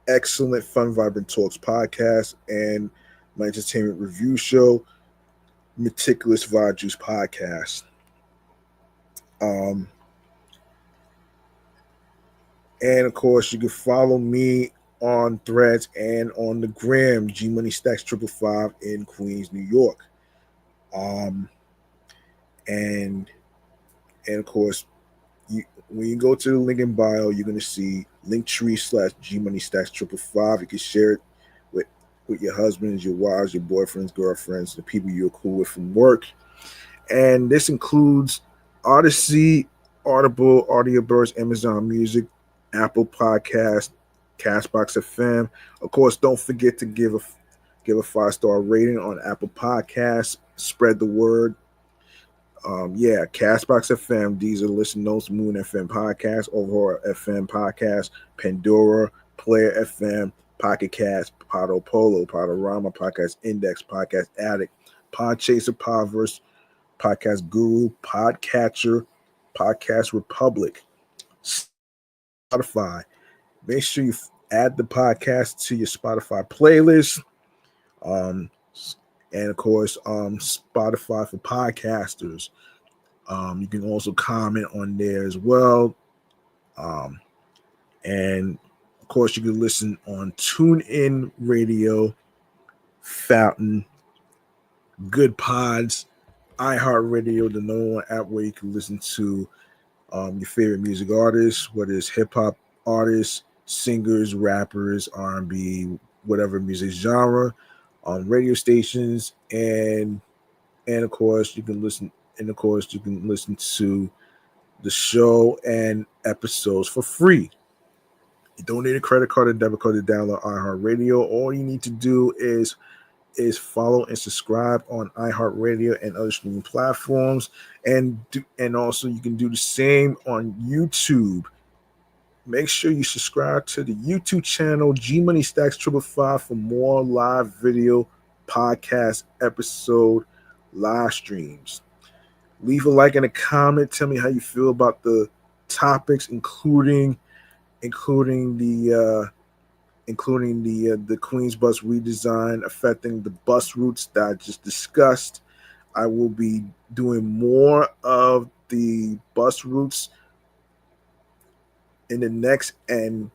Excellent Fun Vibrant Talks podcast, and my entertainment review show, Meticulous Vibe Juice podcast. Um, and of course, you can follow me on Threads and on the gram, G Money Stacks 555 in Queens, New York. Um, and and of course, when you go to the link in bio, you're gonna see Linktree/G Money Stacks 555. You can share it with your husbands, your wives, your boyfriends, girlfriends, the people you're cool with from work. And this includes Odyssey, Audible, Audioburst, Amazon Music, Apple Podcast, Castbox FM. Of course, don't forget to give a 5-star rating on Apple Podcasts. Spread the word. Castbox FM, these are Listen Notes, Moon FM Podcast, Overhaul FM Podcast, Pandora, Player FM, Pocket Cast, Podo Polo, Podorama, Podcast Index, Podcast Addict, Podchaser, Podverse, Podcast Guru, Podcatcher, Podcast Republic, Spotify. Make sure you add the podcast to your Spotify playlist. And of course, Spotify for podcasters. You can also comment on there as well. And Of course, you can listen on TuneIn Radio, Fountain, Good Pods, iHeartRadio, the number one app where you can listen to your favorite music artists, whether it's hip hop artists, singers, rappers, R&B, whatever music genre, on radio stations, and of course you can listen. And of course, you can listen to the show and episodes for free. You don't need a credit card or debit card to download iHeartRadio. All you need to do is follow and subscribe on iHeartRadio and other streaming platforms, and also you can do the same on YouTube. Make sure you subscribe to the YouTube channel G Money Stacks 555 for more live video podcast episode live streams. Leave a like and a comment. Tell me how you feel about the topics, including the Queens bus redesign affecting the bus routes that I just discussed. I will be doing more of the bus routes in the next and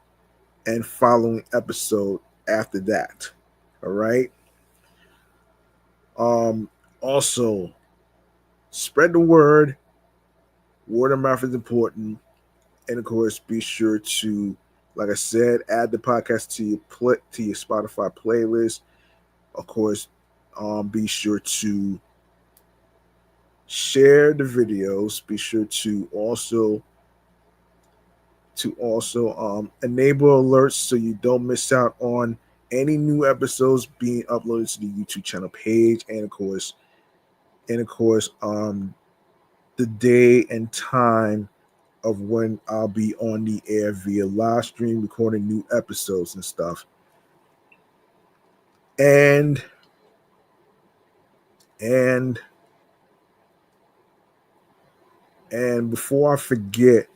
following episode after that. All right. Also, spread the word. Word of mouth is important. And of course, be sure to, like I said, add the podcast to your Spotify playlist. Of course, be sure to share the videos. Be sure to also enable alerts so you don't miss out on any new episodes being uploaded to the YouTube channel page, and of course, the day and time of when I'll be on the air via live stream recording new episodes and stuff. And before I forget,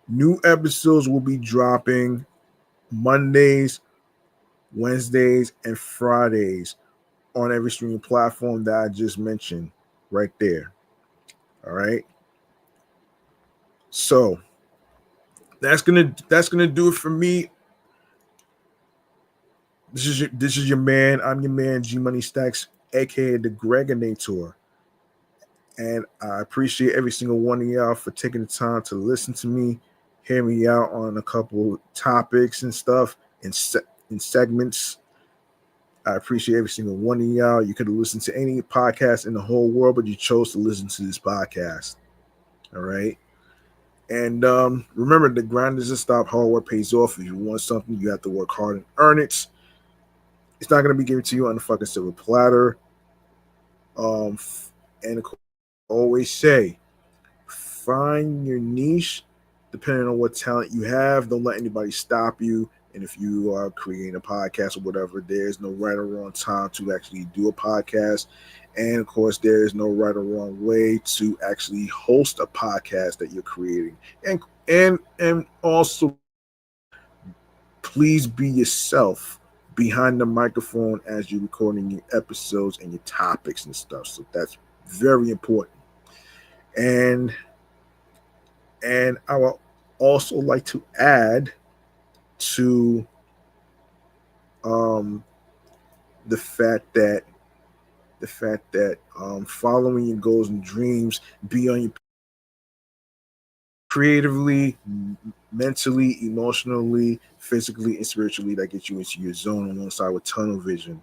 new episodes will be dropping Mondays, Wednesdays, and Fridays on every streaming platform that I just mentioned right there. All right. So that's gonna do it for me. This is your man. I'm your man, G Money Stacks, aka the Gregonator. And I appreciate every single one of y'all for taking the time to listen to me, hear me out on a couple topics and stuff in segments. I appreciate every single one of y'all. You could have listened to any podcast in the whole world, but you chose to listen to this podcast. All right. And remember, the grind doesn't stop. Hard work pays off. If you want something, you have to work hard and earn it. It's not going to be given to you on a fucking silver platter. And always say, find your niche depending on what talent you have. Don't let anybody stop you. And if you are creating a podcast or whatever, there's no right or wrong time to actually do a podcast. And of course, there is no right or wrong way to actually host a podcast that you're creating. And also, please be yourself behind the microphone as you're recording your episodes and your topics and stuff. So that's very important. And I would also like to add to the fact that following your goals and dreams, be on your creatively, mentally, emotionally, physically, and spiritually, that gets you into your zone alongside with tunnel vision.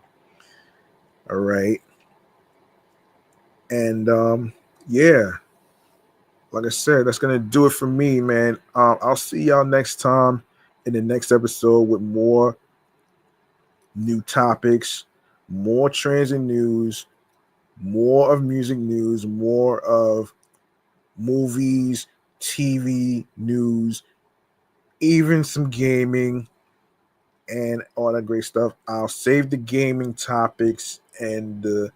All right. And yeah, like I said, that's gonna do it for me, man. I'll see y'all next time in the next episode with more new topics, more trends and news, more of music news, more of movies, TV news, even some gaming and all that great stuff. I'll save the gaming topics and the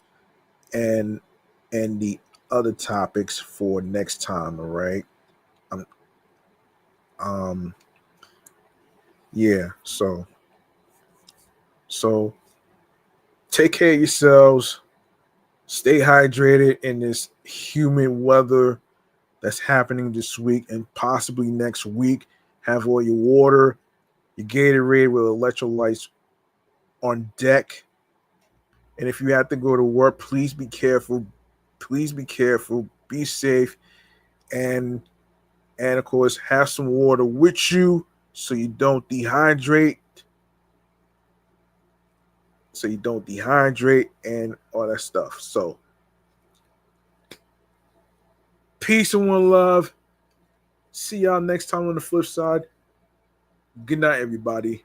other topics for next time. All right. Yeah. So take care of yourselves. Stay hydrated in this humid weather that's happening this week and possibly next week. Have all your water, your Gatorade with electrolytes on deck. And if you have to go to work, please be careful. Please be careful. Be safe. And of course, have some water with you so you don't dehydrate. And all that stuff. So, peace and one love. See y'all next time on the flip side. Good night, everybody.